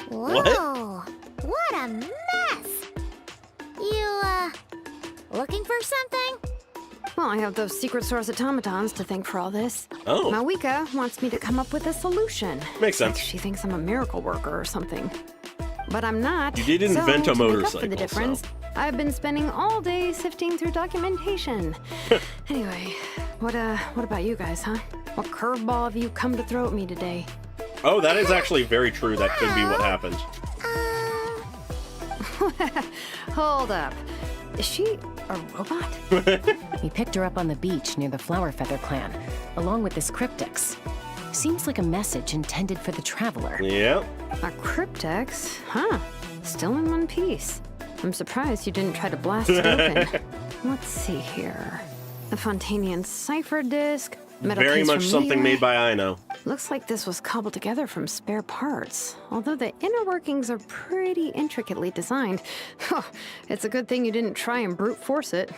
Whoa, what a mess. You, looking for something? Well, I have those secret source automatons to thank for all this. Oh. Mawika wants me to come up with a solution. Makes sense. She thinks I'm a miracle worker or something. But I'm not. You did invent a to make up motorcycle, for the difference, so. I've been spending all day sifting through documentation. Anyway, what about you guys, huh? What curveball have you come to throw at me today? Oh, that is actually very true. That could be what happened. Hold up. Is she a robot? We picked her up on the beach near the Flower Feather clan, along with this cryptex. Seems like a message intended for the traveler. Yep. A cryptex? Huh. Still in one piece. I'm surprised you didn't try to blast it open. Let's see here. The Fontanian cipher disc. Metal Very case much from something Leeway. made by Ino. Looks like this was cobbled together from spare parts. Although the inner workings are pretty intricately designed. It's a good thing you didn't try and brute force it.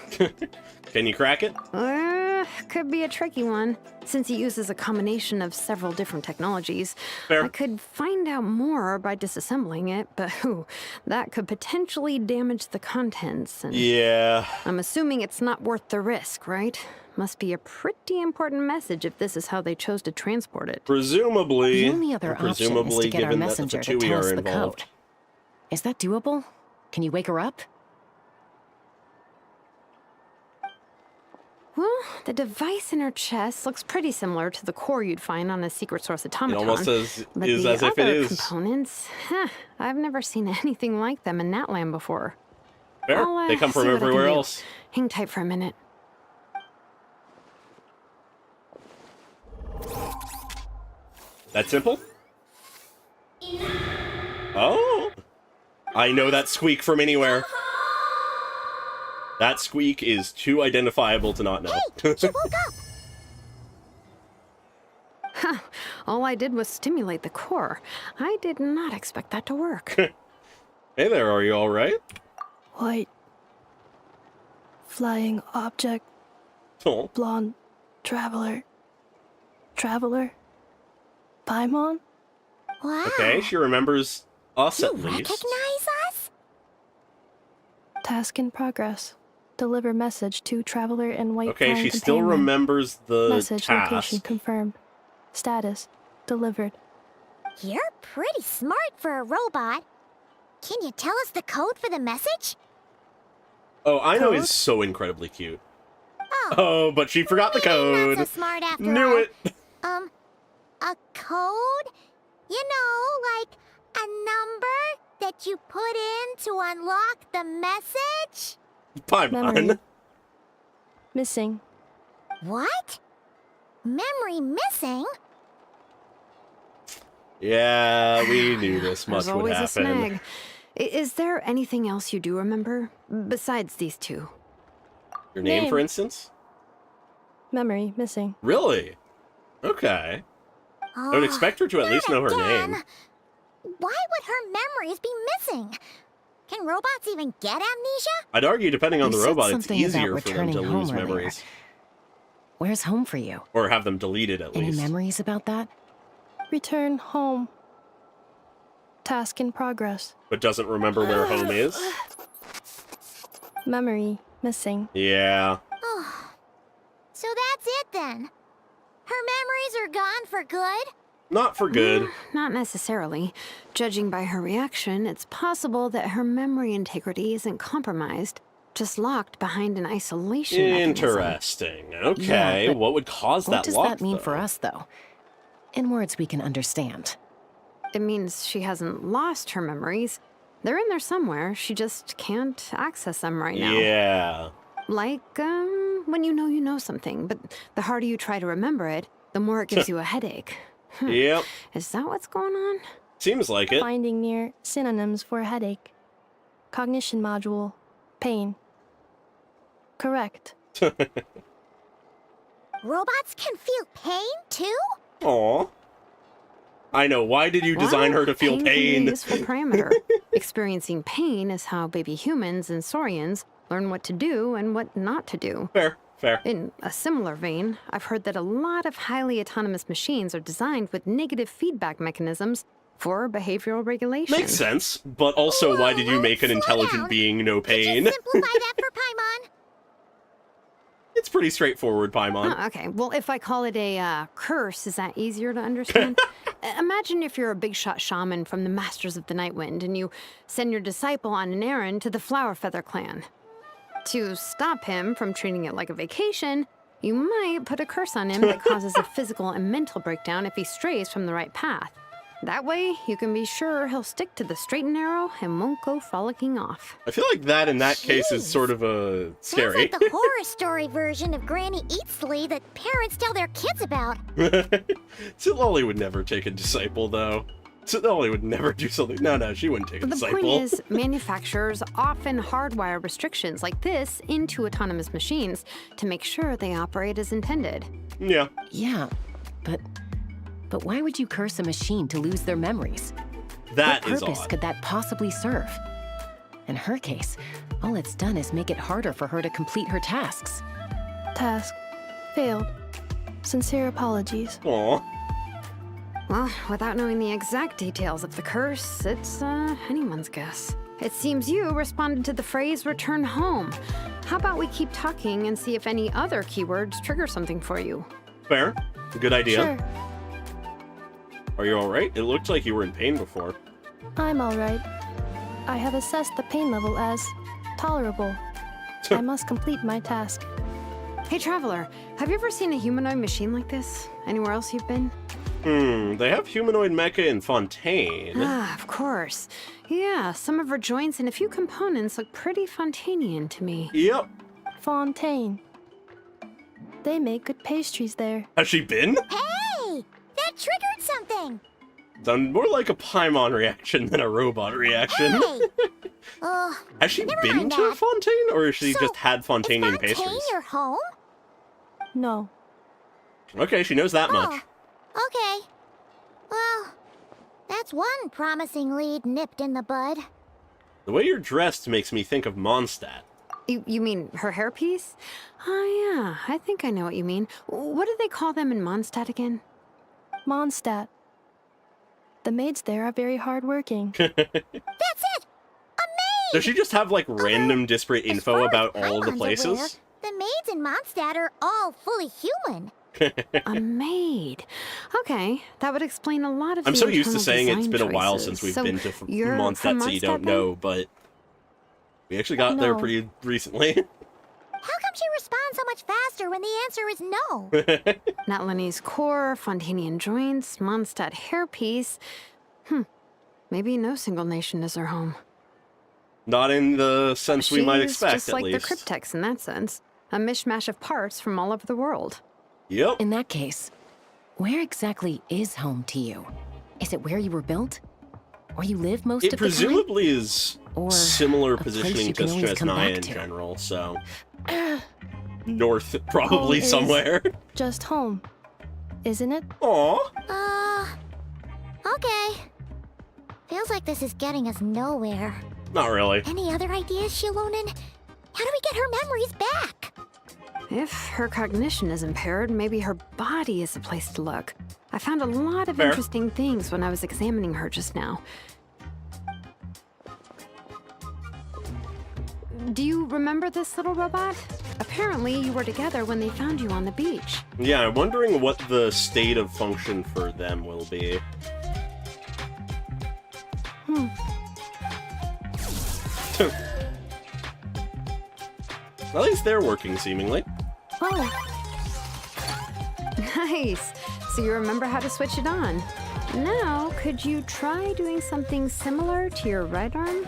Can you crack it? Could be a tricky one, since it uses a combination of several different technologies. Fair. I could find out more by disassembling it, but that could potentially damage the contents. And Yeah. I'm assuming it's not worth the risk, right? Must be a pretty important message if this is how they chose to transport it. Presumably. The only other and option is presumably to get our given that the messenger to Fatui tell us are the involved. code. Is that doable? Can you wake her up? Well, the device in her chest looks pretty similar to the core you'd find on a secret source automaton. almost is but as the if it other is. components, I've never seen anything like them in Natlan before. Fair. I'll, They come from see what I can everywhere do. else. Hang tight for a minute. That simple? Oh! I know that squeak from anywhere. That squeak is too identifiable to not know. She woke up. All I did was stimulate the core. I did not expect that to work. Hey there, are you alright? White. Flying object. Oh. Blonde. Traveler. Traveler. Paimon? Wow. Okay, she remembers us You at least. recognize us? Task in progress. Deliver message to traveler and white Okay, flying she still companion. remembers the Message location task. confirmed. Status. Delivered. You're pretty smart for a robot. Can you tell us the code for the message? Oh, Ino Code? is so incredibly cute. Oh, Oh, but she forgot the maybe code. not so smart after Knew all. it. A code? You know, like a number that you put in to unlock the message? Paimon. Memory. Missing. What? Memory missing? Yeah, we knew this much There's would always a happen. snag. Is there anything else you do remember besides these two? Your name, Name. for instance? Memory missing. Really? Okay. I would expect her to at least know her again. name. Why would her memories be missing? Can robots even get amnesia? I'd argue, depending on You the said robot, it's something about easier for them to returning lose home earlier. memories. Where's home for you? Or have them deleted, at Any least. memories about that? Return home. Task in progress. But doesn't remember where home is? Memory missing. Yeah. Oh, so that's it then. Her memories are gone for good? Not for good. Not necessarily. Judging by her reaction, it's possible that her memory integrity isn't compromised, just locked behind an isolation mechanism. Interesting. Okay, Yeah, but what would cause What that does lock, that mean though? for us, though? In words we can understand. It means she hasn't lost her memories. They're in there somewhere. She just can't access them right now. Yeah. Like, when you know something, but the harder you try to remember it, the more it gives you a headache. Yep. Is that what's going on? Seems like it. Finding near synonyms for headache. Cognition module. Pain. Correct. Robots can feel pain too? Aw. I know. Why did you design Well, her to feel Can be a pain? useful parameter. Experiencing pain is how baby humans and saurians learn what to do and what not to do. Fair. Fair. In a similar vein, I've heard that a lot of highly autonomous machines are designed with negative feedback mechanisms for behavioral regulation. Makes sense. But also, why did you make an slow intelligent down. being no Could you pain? simplify that for Paimon? It's pretty straightforward, Paimon. Oh, okay. Well, if I call it a curse, is that easier to understand? Imagine if you're a big shot shaman from the Masters of the Nightwind and you send your disciple on an errand to the Flower Feather clan. To stop him from treating it like a vacation, you might put a curse on him that causes a physical and mental breakdown if he strays from the right path. That way, you can be sure he'll stick to the straight and narrow and won't go frolicking off. I feel like that in that case is Jeez. sort of Sounds scary. like the horror story version of Granny Eatsley that parents tell their kids about. Lolly would never take a disciple, though. Lolly would never do something. No, she wouldn't take a The disciple. point is, manufacturers often hardwire restrictions like this into autonomous machines to make sure they operate as intended. Yeah. Yeah, but why would you curse a machine to lose their memories? That What is purpose odd. could that possibly serve? In her case, all it's done is make it harder for her to complete her tasks. Task. Failed. Sincere apologies. Aw. Well, without knowing the exact details of the curse, it's anyone's guess. It seems you responded to the phrase return home. How about we keep talking and see if any other keywords trigger something for you? Fair. Good idea. Sure. Are you alright? It looked like you were in pain before. I'm alright. I have assessed the pain level as tolerable. I must complete my task. Hey, Traveler, have you ever seen a humanoid machine like this? Anywhere else you've been? They have humanoid mecha in Fontaine. Ah, of course. Yeah, some of her joints and a few components look pretty Fontanian to me. Yep. Fontaine. They make good pastries there. Has she been? Hey! That triggered something! Done more like a Paimon reaction than a robot reaction. Hey! Has she never been mind to that. Fontaine, or has she So, just had is Fontanian Fontaine pastries? your home? No. Okay, she knows that much. Oh, okay. Well, that's one promising lead nipped in the bud. The way you're dressed makes me think of Mondstadt. You mean her hairpiece? Oh, yeah, I think I know what you mean. What do they call them in Mondstadt again? Mondstadt. The maids there are very hardworking. That's it! A maid! Does she just have, like, random disparate As info far as about all the Paimon's places? aware, the maids in Mondstadt are all fully human. A maid. Okay, that would explain a lot of I'm the so used to internal saying it's design been a while choices. since we've So been to you're from Mondstadt, so you don't Mondstadt, then? know, but we actually got there No. pretty recently. How come she responds so much faster when the answer is no? Natlanese core, Fontanian joints, Mondstadt hairpiece. Maybe no single nation is her home. Not in the sense we might She's expect, just at like least. the cryptex in that sense. A mishmash of parts from all over the world. Yep. In that case, where exactly is home to you? Is it where you were built? Or you live most It of the time? presumably is Or similar a place positioning you to can always come Snezhnaya back in to. general, so... North, probably Home is- somewhere. Just home, isn't it? Aw. Okay. Feels like this is getting us nowhere. Not really. Any other ideas, Shilonen? How do we get her memories back? If her cognition is impaired, maybe her body is the place to look. I found a lot of Fair. interesting things when I was examining her just now. Do you remember this little robot? Apparently, you were together when they found you on the beach. Yeah, I'm wondering what the state of function for them will be. At least they're working, seemingly. Oh, Nice. So you remember how to switch it on. Now, could you try doing something similar to your right arm?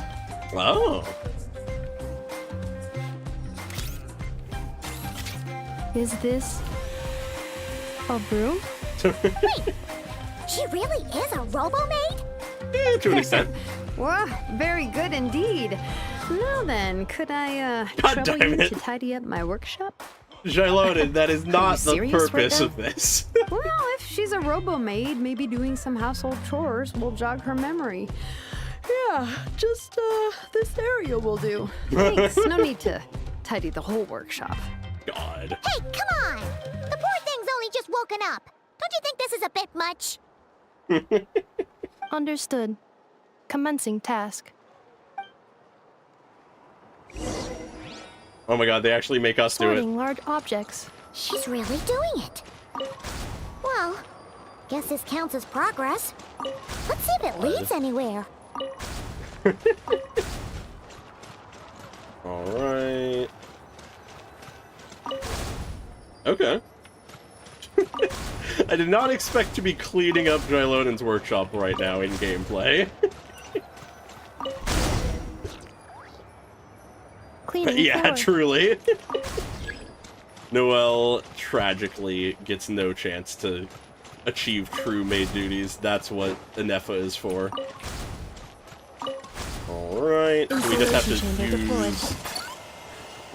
Oh. is this a broom? She really is a robo-maid? To an extent. Whoa, very good indeed. Now then, could I God trouble damn you it. to tidy up my workshop? Shilonen, that is not the serious right purpose now? of this. Well, if she's a robo-maid, maybe doing some household chores will jog her memory. Yeah, just this area will do. Thanks. No need to tidy the whole workshop. God. Hey, come on! The poor thing's only just woken up. Don't you think this is a bit much? Understood. Commencing task. Oh my god, they actually make us do it. Sorting large objects. She's really doing it. Well, guess this counts as progress. Let's see if it leads anywhere. Alright. Okay. I did not expect to be cleaning up Shilonen's workshop right now in gameplay. Cleaning Yeah, floor. truly. Noelle tragically gets no chance to achieve true maid duties. That's what Ineffa is for. Alright, we just have to Installation chamber deployed. use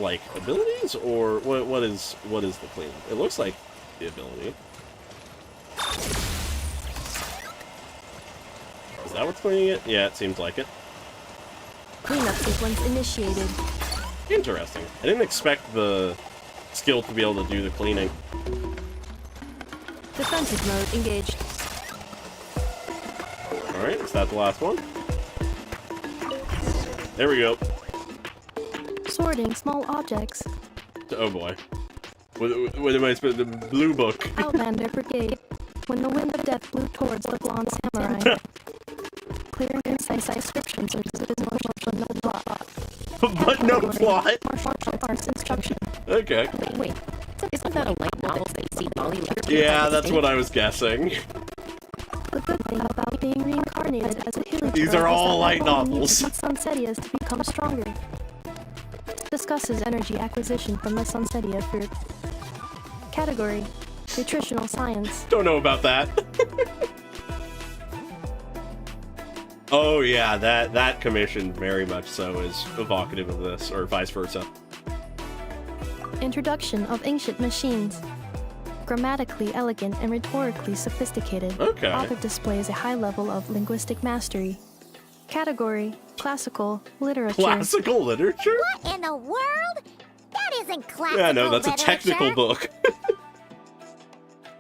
like abilities, or what is the clean? It looks like the ability. Is that what's cleaning it? Yeah, it seems like it. Cleanup sequence initiated. Interesting. I didn't expect the skill to be able to do the cleaning. Defensive mode engaged. Alright, is that the last one? There we go. Sorting small objects. Oh boy. What am I supposed to... The blue book. Outlander Brigade. When the wind of death blew towards the blonde samurai. Clear and concise descriptions of no plot. But no plot. Martial arts instruction. Okay. Wait, isn't that a light novel that you see Molly like? Yeah, that's what I was guessing. The good thing about being reincarnated as a healing These trope are is all that light not only novels. needs Sunsettias to become stronger. Discusses energy acquisition from the Sunsettia fruit. Category: Nutritional Science. Don't know about that. Oh yeah, that commission very much so is evocative of this, or vice versa. Introduction of Ancient Machines. Grammatically elegant and rhetorically sophisticated. Okay. Author displays a high level of linguistic mastery. Category: Classical Literature. Classical literature? What in the world? That isn't classical Yeah, no, that's a literature. technical book.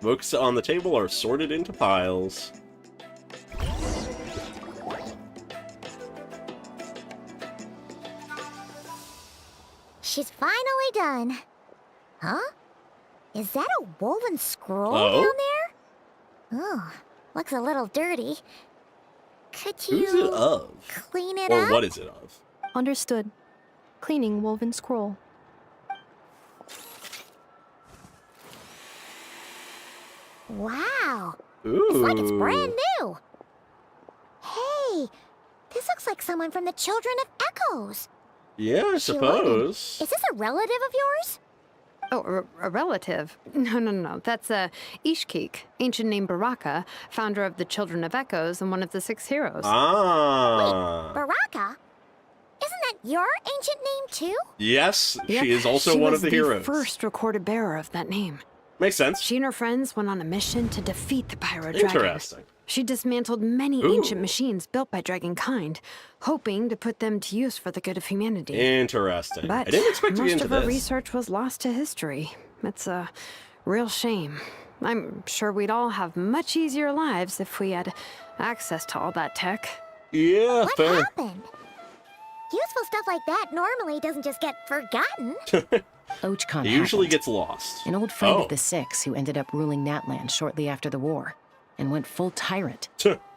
Books on the table are sorted into piles. She's finally done. Huh? Is that a woven scroll Oh? down there? Oh, looks a little dirty. Could you Who's it of? clean it Or up? what is it of? Understood. Cleaning woven scroll. Wow, Ooh. it's like it's brand new. Hey, this looks like someone from the Children of Echoes. Yeah, I Shilonen, suppose. Is this a relative of yours? Oh, a relative? No. That's Ishkik, ancient name Baraka, founder of the Children of Echoes and one of the 6 heroes. Ah. Baraka? Isn't that your ancient name too? Yes, Yep, she is also she one was of the heroes. First recorded bearer of that name. Makes sense. She and her friends went on a mission to defeat the Pyro Dragon. Interesting. She dismantled many Ooh. ancient machines built by Dragonkind, hoping to put them to use for the good of humanity. Interesting. But I didn't expect to get most into of her this. research was lost to history. It's a real shame. I'm sure we'd all have much easier lives if we had access to all that tech. Yeah, What fair. happened? Useful stuff like that normally doesn't just get forgotten. Ochkon It usually happened. gets lost. An old friend Oh. of the 6 who ended up ruling Natlan shortly after the war and went full tyrant.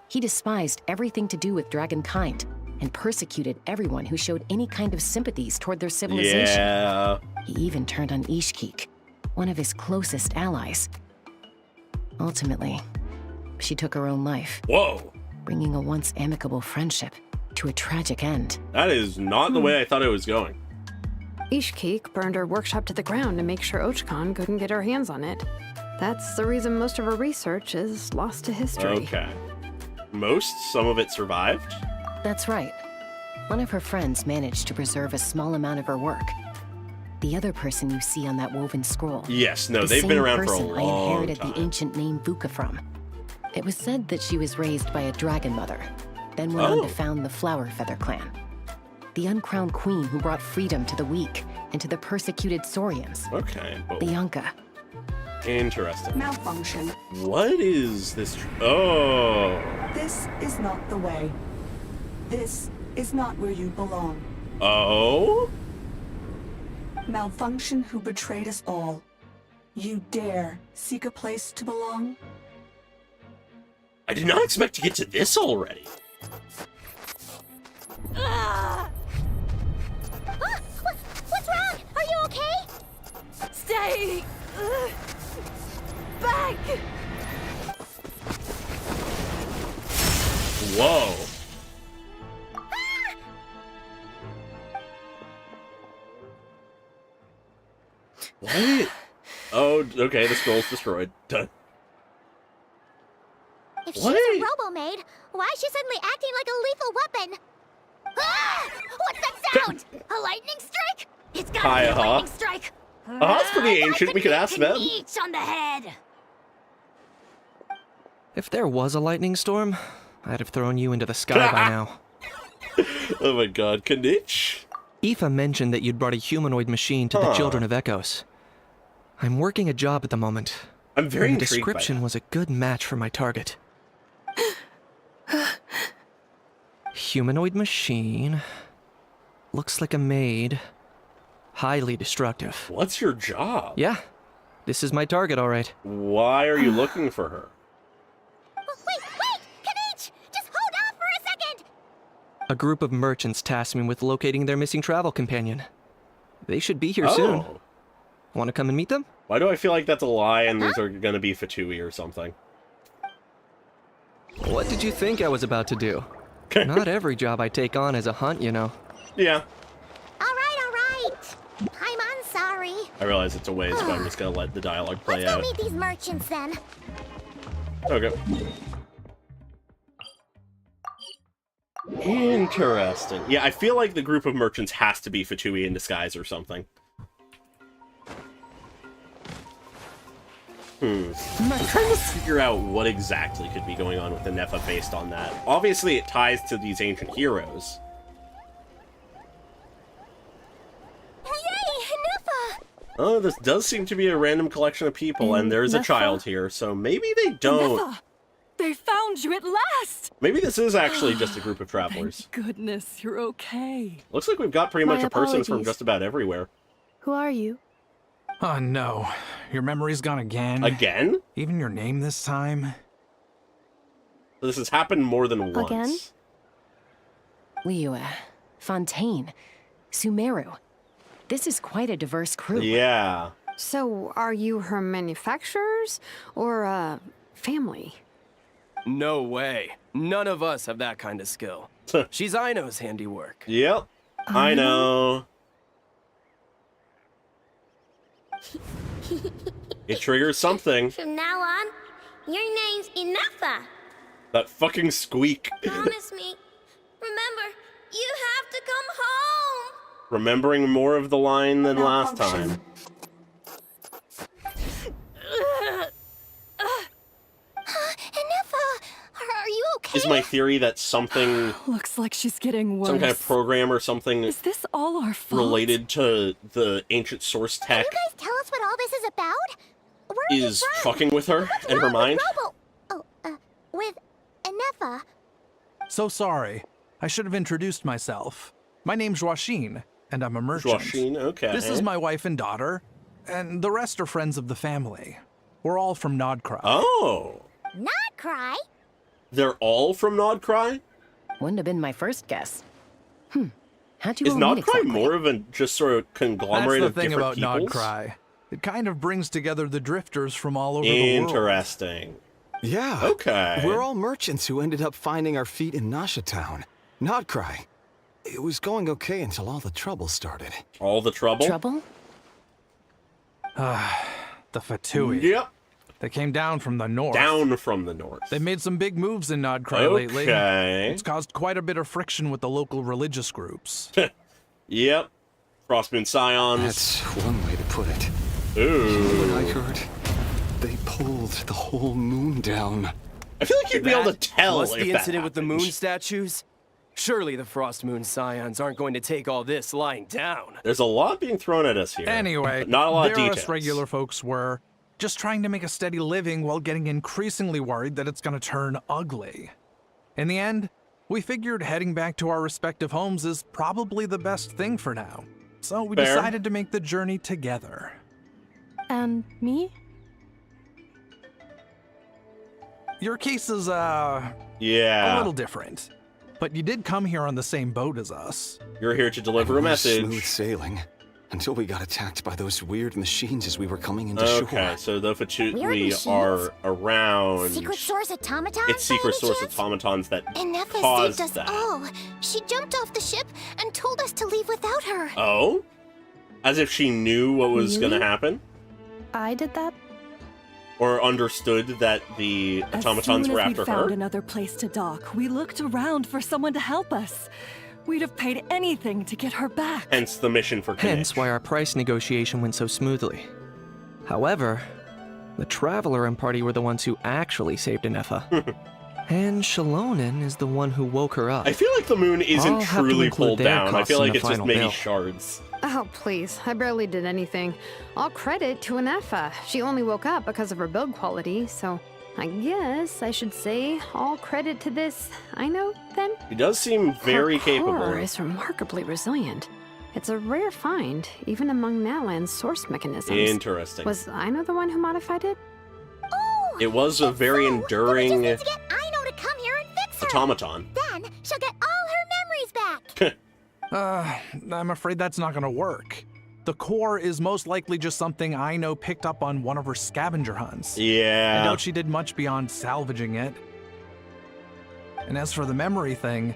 He despised everything to do with Dragonkind and persecuted everyone who showed any kind of sympathies toward their civilization. Yeah. He even turned on Ishkik, one of his closest allies. Ultimately, she took her own life, Whoa. bringing a once amicable friendship to a tragic end. That is not the way I thought it was going. Ishkik burned her workshop to the ground to make sure Ochkon couldn't get her hands on it. That's the reason most of her research is lost to history. Okay. Some of it survived? That's right. One of her friends managed to preserve a small amount of her work. The other person you see on that woven scroll. Yes, no, the they've same been around for a person I long inherited time. the ancient name Vuka from. It was said that she was raised by a dragon mother, then went on Oh. to found the Flower Feather clan. The uncrowned queen who brought freedom to the weak and to the persecuted Saurians. Okay. The Yunka. Interesting. Malfunction. What is this? Oh. This is not the way. This is not where you belong. Oh? Malfunction who betrayed us all. You dare seek a place to belong? I did not expect to get to this already. What's wrong? Are you okay? Stay back! Whoa. What? Oh, okay, the scroll's destroyed. Done. If What? she's a robo-maid, why is she suddenly acting like a lethal weapon? Ah! What's that sound? A lightning strike? It's gotta be a Hi-ha. lightning strike. Oh, that's pretty Why ancient. We couldn't could ask them. Each on the head. If there was a lightning storm, I'd have thrown you into the sky by now. Oh my god, Kanich? Aoife mentioned that you'd brought a humanoid machine to the Huh. Children of Echoes. I'm working a job at the moment. I'm very and the intrigued by description that. was a good match for my target. Humanoid machine. Looks like a maid. Highly destructive. What's your job? Yeah, this is my target, all right. Why are you looking for her? Wait! Kanich! Just hold off for a second! A group of merchants tasked me with locating their missing travel companion. They should be here soon. Oh. Want to come and meet them? Why do I feel like that's a lie and these are gonna be Fatui or something? What did you think I was about to do? Not every job I take on is a hunt, you know. Yeah, All right. I'm sorry. I realize it's a ways, but I'm just gonna let the dialogue play Let's go out. meet these merchants then. Okay. Interesting. Yeah, I feel like the group of merchants has to be Fatui in disguise or something. I'm trying to figure out what exactly could be going on with Ineffa based on that. Obviously, it ties to these ancient heroes. Yay, Ineffa! Oh, this does seem to be a random collection of people, and there's a Ineffa? child here, so maybe they don't. Ineffa, they found you at last! Maybe this is actually just a group of travelers. Thank goodness you're okay. Looks like we've got pretty much My a person from apologies. just about everywhere. Who are you? Oh no, your memory's gone again? Again? Even your name this time? This has happened more than once. Again? Liua, Fontaine, Sumeru. This is quite a diverse crew. Yeah. So, are you her manufacturers or family? No way. None of us have that kind of skill. She's Aino's handiwork. Yep. I know. It triggers something. From now on, your name's Ineffa. That fucking squeak. Promise me. Remember, you have to come home. Remembering more of the line than last time. Ineffa, are you okay? Is my theory that something... Looks like she's getting worse. Some kind of program or something... Is this all our fault? ...related to the ancient source tech... Can you guys tell us what all this is about? Where are is you from? fucking with her What's and her wrong mind? with Ineffa? So sorry. I should have introduced myself. My name's Joachine, and I'm a merchant. Joachine, okay. This is my wife and daughter, and the rest are friends of the family. We're all from Nod-Krai. Oh! Nod-Krai? They're all from Nod-Krai? Wouldn't have been my first guess. How'd you Is all meet Nod-Krai exactly? more of a just sort of conglomerate That's of the thing different about peoples? Nod-Krai. It kind of brings together the drifters from all over the world. Interesting. Yeah. Okay. We're all merchants who ended up finding our feet in Nasha Town. Nod-Krai. It was going okay until all the trouble started. All the trouble? Trouble? The Fatui. Yep. They came down from the north. Down from the north. They made some big moves in Nod-Krai lately. Okay. It's caused quite a bit of friction with the local religious groups. Yep. Frostmoon Scions. That's one way to put it. Ooh. What I heard, they pulled the whole moon down. I feel like you'd be able to tell Plus if the that incident with the moon happened. statues? Surely the Frost Moon Scions aren't going to take all this lying down. There's a lot being thrown at us here. Anyway, but not a lot of there details. us regular folks were just trying to make a steady living while getting increasingly worried that it's going to turn ugly. In the end, we figured heading back to our respective homes is probably the best thing for now. So we Fair. decided to make the journey together. And me? Your case is, Yeah. a little different. But you did come here on the same boat as us. You're here to deliver a message. Smooth sailing until we got attacked by those weird machines as we were coming into Okay, shore. so the Weird Fatui machines? are around. Secret source automatons? It's secret source automatons that Ineffa caused saved us that. all. She jumped off the ship and told us to leave without her. Oh? As if she knew what was going to Really? happen? I did that? Or understood that the automatons were after As soon as we found her? another place to dock, we looked around for someone to help us. We'd have paid anything to get her back. Hence the mission for Hence Kinnick. why our price negotiation went so smoothly. However, the Traveler and party were the ones who actually saved Ineffa. And Shalonen is the one who woke her up. I feel like the moon isn't I'll have to truly include pulled their down. I costs feel in like the it's just final maybe bill. shards. Oh, please. I barely did anything. All credit to Ineffa. She only woke up because of her build quality, so I guess I should say all credit to this, I know, then? He does seem very Her capable. core is remarkably resilient. It's a rare find, even among Natlan's source mechanisms. Interesting. Was Aino the one who modified it? Oh! It was a very So, then we enduring just need to get Aino to come here and fix her. automaton. Then she'll get all her memories back. I'm afraid that's not gonna work. The core is most likely just something Aino picked up on one of her scavenger hunts. I Yeah. doubt she did much beyond salvaging it. And as for the memory thing,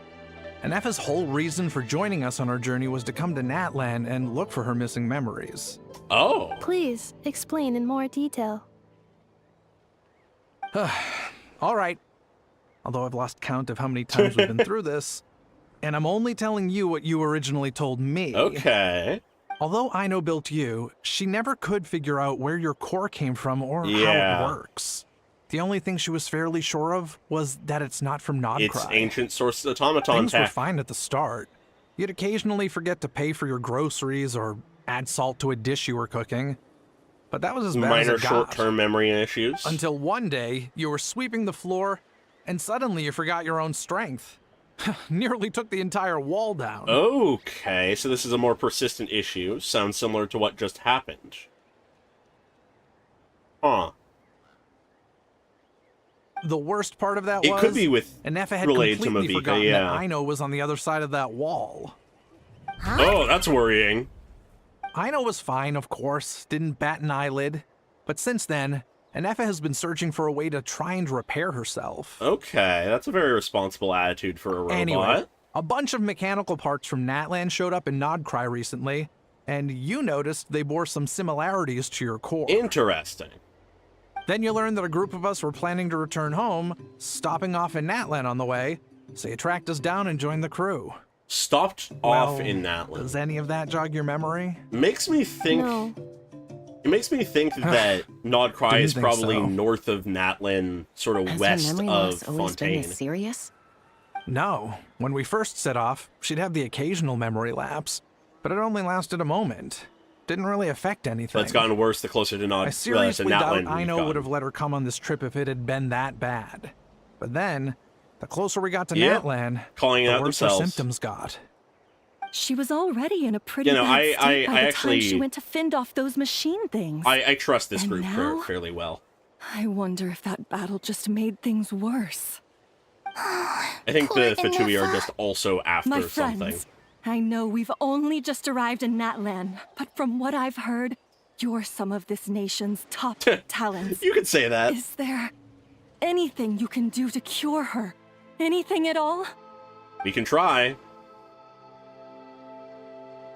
Ineffa's whole reason for joining us on our journey was to come to Natlan and look for her missing memories. Oh. Please explain in more detail. All right. Although I've lost count of how many times we've been through this, and I'm only telling you what you originally told me. Okay. Although Aino built you, she never could figure out where your core came from or how Yeah. it works. The only thing she was fairly sure of was that it's not from Nod-Krai. It's ancient source automaton Things were tech. fine at the start. You'd occasionally forget to pay for your groceries or add salt to a dish you were cooking. But that was as bad Minor as it got. short-term memory issues. Until one day, you were sweeping the floor, and suddenly you forgot your own strength. Nearly took the entire wall down. Okay, so this is a more persistent issue. Sounds similar to what just happened. Huh. The worst part of that It was could be with Ineffa had related to completely Mavika, forgotten yeah. that Aino was on the other side of that wall. Oh, that's worrying. Aino was fine, of course, didn't bat an eyelid. But since then, Ineffa has been searching for a way to try and repair herself. Okay, that's a very responsible attitude for a robot. Anyway, a bunch of mechanical parts from Natlan showed up in Nod-Krai recently, and you noticed they bore some similarities to your core. Interesting. Then you learned that a group of us were planning to return home, stopping off in Natlan on the way, so you tracked us down and joined the crew. Stopped off in Natlan. Does any of that jog your memory? Makes me think... No. It makes me think that Nod-Krai is probably so. north of Natlan, sort of Has west her memory of loss always been Fontaine. this serious? No. When we first set off, she'd have the occasional memory lapse, but it only lasted a moment. Didn't really affect anything. But it's gotten worse the closer to I seriously doubt Natlan Ino we've would have gotten. let her come on this trip if it had been that bad. But then, the closer we got to Yep. Natlan, Calling the out worse her themselves. symptoms got. She was already in a pretty You know, bad state I by the actually- time she went to fend off those machine things. I trust this And group now? fairly well. I wonder if that battle just made things worse. I think Poor the Fatui are Ineffa. just also after My something. friends, I know we've only just arrived in Natlan, but from what I've heard, you're some of this nation's top talents. You could say that. Is there anything you can do to cure her? Anything at all? We can try.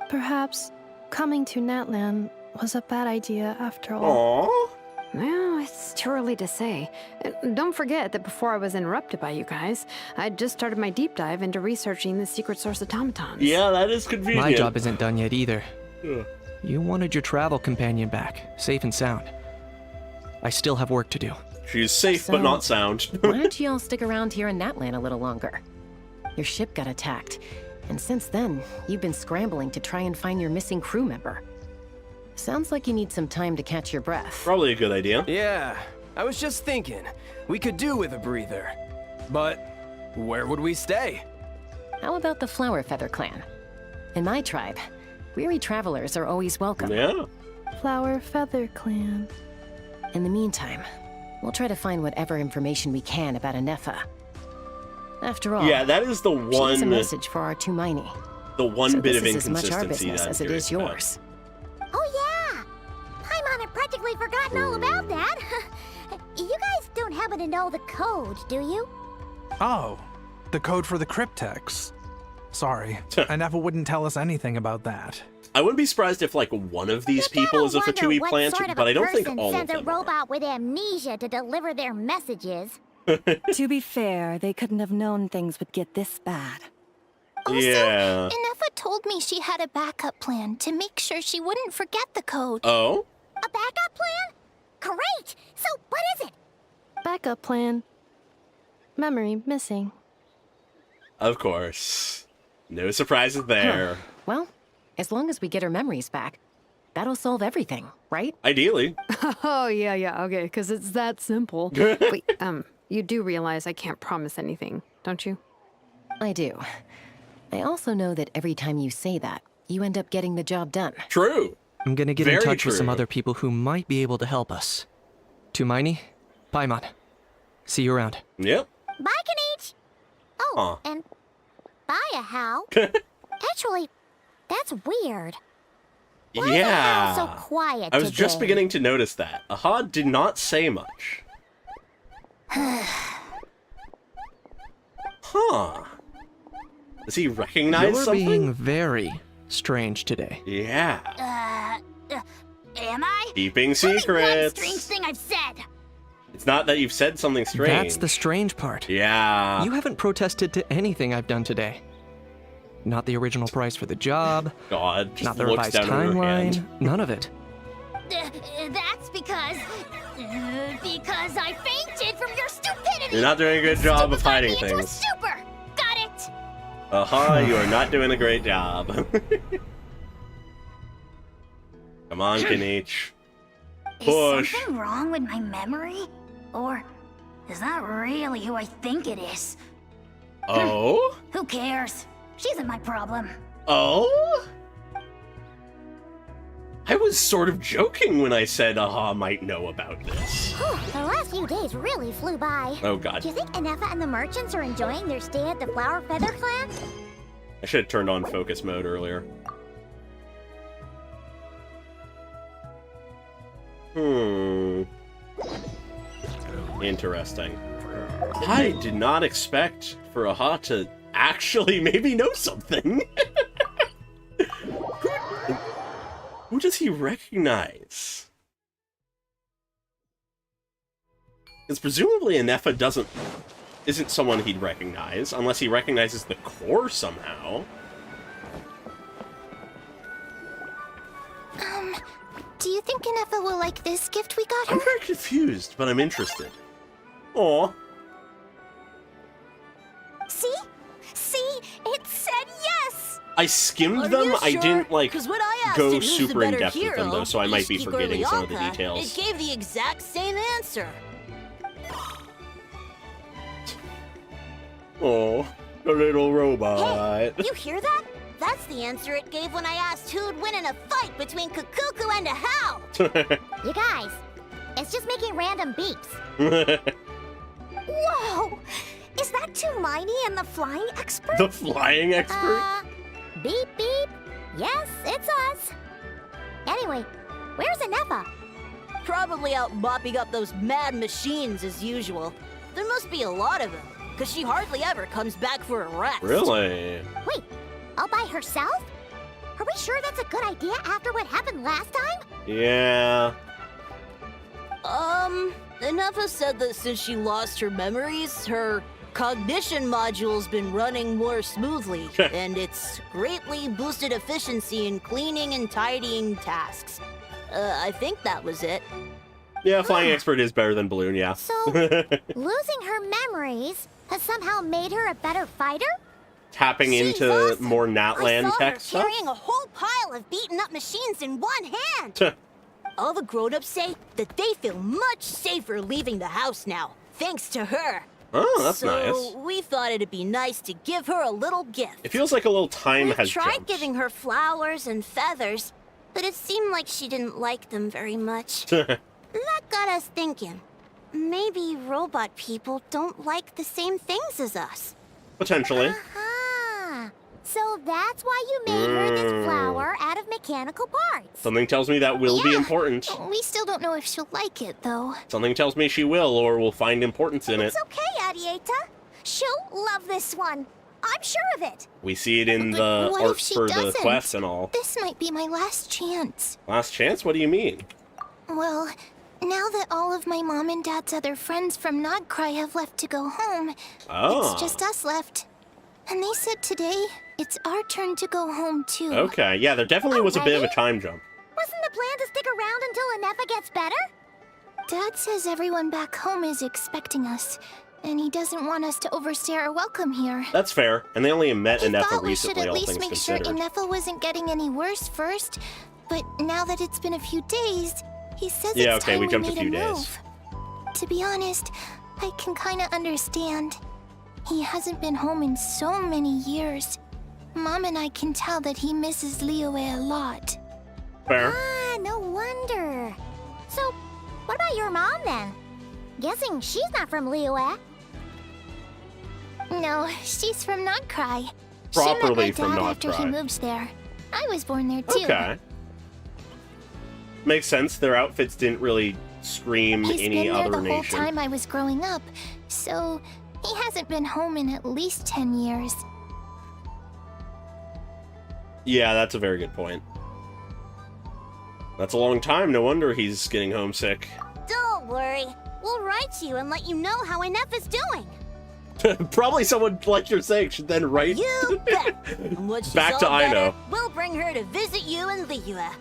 Perhaps coming to Natlan was a bad idea after all. Aww. Well, it's too early to say. Don't forget that before I was interrupted by you guys, I'd just started my deep dive into researching the secret source automatons. Yeah, that is convenient. My job isn't done yet either. Ugh. You wanted your travel companion back, safe and sound. I still have work to do. She's safe So- but not sound. Why don't you all stick around here in Natlan a little longer? Your ship got attacked, and since then, you've been scrambling to try and find your missing crew member. Sounds like you need some time to catch your breath. Probably a good idea. Yeah, I was just thinking, we could do with a breather. But where would we stay? How about the Flower Feather Clan? In my tribe, weary travelers are always welcome. Yeah. Flower Feather Clan. In the meantime, we'll try to find whatever information we can about Ineffa. After all, Yeah, that is the she has a one message for our Tumaini. bit This of is as much our inconsistency business that I'm as it curious is about. yours. Oh yeah! Paimon had practically forgotten all about that. You guys don't happen to know the code, do you? Oh, the code for the cryptex. Sorry, Ineffa wouldn't tell us anything about that. I wouldn't be surprised if, like, one of these people is a Fatui plant, sort of but a I don't think person all of sends them a robot with amnesia to deliver their messages. To be fair, they couldn't have known things would get this bad. are. Yeah. Ineffa told me she had a backup plan to make sure she wouldn't forget the code. Oh? A backup plan? Great! So what is it? Backup plan. Memory missing. Of course. No surprises there. Well, as long as we get her memories back, that'll solve everything, right? Ideally. Oh, yeah, okay, because it's that simple. Wait, you do realize I can't promise anything, don't you? I do. I also know that every time you say that, you end up getting the job done. True. I'm gonna get in Very touch with some true. other people who might be able to help us. Tumaini, Paimon. See you around. Yep. Bye, Kanich! Oh, Aw. and bye, Hal. Actually, that's weird. Why is Yeah. Hal so quiet I was just today? beginning to notice that. Aha did not say much. Huh. Does he recognize You're something? being very strange today. Yeah. Am I? Keeping One secrets. strange thing I've said. It's not that you've said something strange. That's the strange part. Yeah. You haven't protested to anything I've done today. Not the original price for the job, God. Just not the looks revised down at her hand. timeline, none of it. That's because I fainted from your stupidity. You're not doing a good job of hiding Stupefied me into a things. stupor. Got it. Aha, you are not doing a great job. Come on, Kanich. Push. Is something wrong with my memory? Or is that really who I think it is? Oh? Who cares? She isn't my problem. Oh? I was sort of joking when I said Aha might know about this. The last few days really flew by. Oh god. Do you think Ineffa and the merchants are enjoying their stay at the Flower Feather Clan? I should have turned on focus mode earlier. Interesting. I did not expect for Aha to actually maybe know something. Who does he recognize? Because presumably Ineffa isn't someone he'd recognize, unless he recognizes the core somehow. Do you think Ineffa will like this gift we got her? I'm very confused, but I'm interested. Aw. See? See? It said yes! I skimmed them. Sure? I didn't, like, 'Cause when I asked go it who's the super better in-depth with them, though, so I might be Ishiki forgetting some of the Gorliaka, details. It gave the exact same answer. Oh, a little robot. Hey, you hear that? That's the answer it gave when I asked who'd win in a fight between Kukuku and a How. You guys, it's just making random beeps. Whoa! Is that Tumaini and the flying expert? The flying expert? Beep beep. Yes, it's us. Anyway, where's Ineffa? Probably out mopping up those mad machines as usual. There must be a lot of them, because she hardly ever comes back for a rest. Really? Wait, all by herself? Are we sure that's a good idea after what happened last time? Yeah. Ineffa said that since she lost her memories, her cognition module's been running more smoothly, and it's greatly boosted efficiency in cleaning and tidying tasks. I think that was it. Yeah, flying expert is better than balloon, yeah. So, losing her memories has somehow made her a better fighter? Tapping into Jesus. more I Natlan saw tech her stuff? carrying a whole pile of beaten up machines in one hand! All the grown-ups say that they feel much safer leaving the house now, thanks to her. Oh, that's nice. So we thought it'd be nice to give her a little gift. It feels like a little time We've has tried jumped. giving her flowers and feathers, but it seemed like she didn't like them very much. That got us thinking. Maybe robot people don't like the same things as us. Potentially. Ah, so that's why you made her this flower out of mechanical parts. Something tells me that will be important. We still don't know if she'll like it, though. Something tells me she will, or will find importance in it. It's okay, Arieta. She'll love this one. I'm sure of it. We see it in But the what art if she for the doesn't? quest and all. This might be my last chance. Last chance? What do you mean? Well, now that all of my mom and dad's other friends from Nod-Krai have left to go home, Oh. it's just us left. And they said today it's our turn to go home, too. Okay, yeah, there definitely was a bit of a time jump. Wasn't the plan to stick around until Ineffa gets better? Dad says everyone back home is expecting us, and he doesn't want us to overstay our welcome here. That's fair, and they only met He Ineffa thought we should recently, at all least things make sure considered. Ineffa wasn't getting any worse first, but now that it's been a few days, he says Yeah, it's okay, time we we jumped a made few a days. move. To be honest, I can kinda understand. He hasn't been home in so many years. Mom and I can tell that he misses Liyue a lot. Fair. Ah, no wonder. So, what about your mom then? Guessing she's not from Liyue. No, she's from Nod-Krai. Properly she met from my dad after he Nod-Krai. moved there. I was born there too. Okay. Makes sense, their outfits didn't really scream He's any been there other the whole nation. time I was growing up, so he hasn't been home in at least 10 years. Yeah, that's a very good point. That's a long time, no wonder he's getting homesick. Don't worry. We'll write to you and let you know how Ineffa's doing. Probably someone like you're saying should then write You bet. And when she's back to all better, Aino. we'll bring her to visit you in Liyue.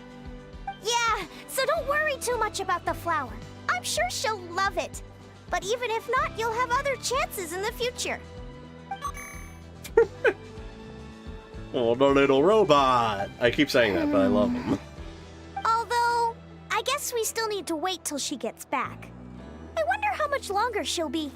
Yeah, so don't worry too much about the flower. I'm sure she'll love it. But even if not, you'll have other chances in the future. Oh, the little robot! I keep saying that, but I love him. Although, I guess we still need to wait till she gets back. I wonder how much longer she'll be.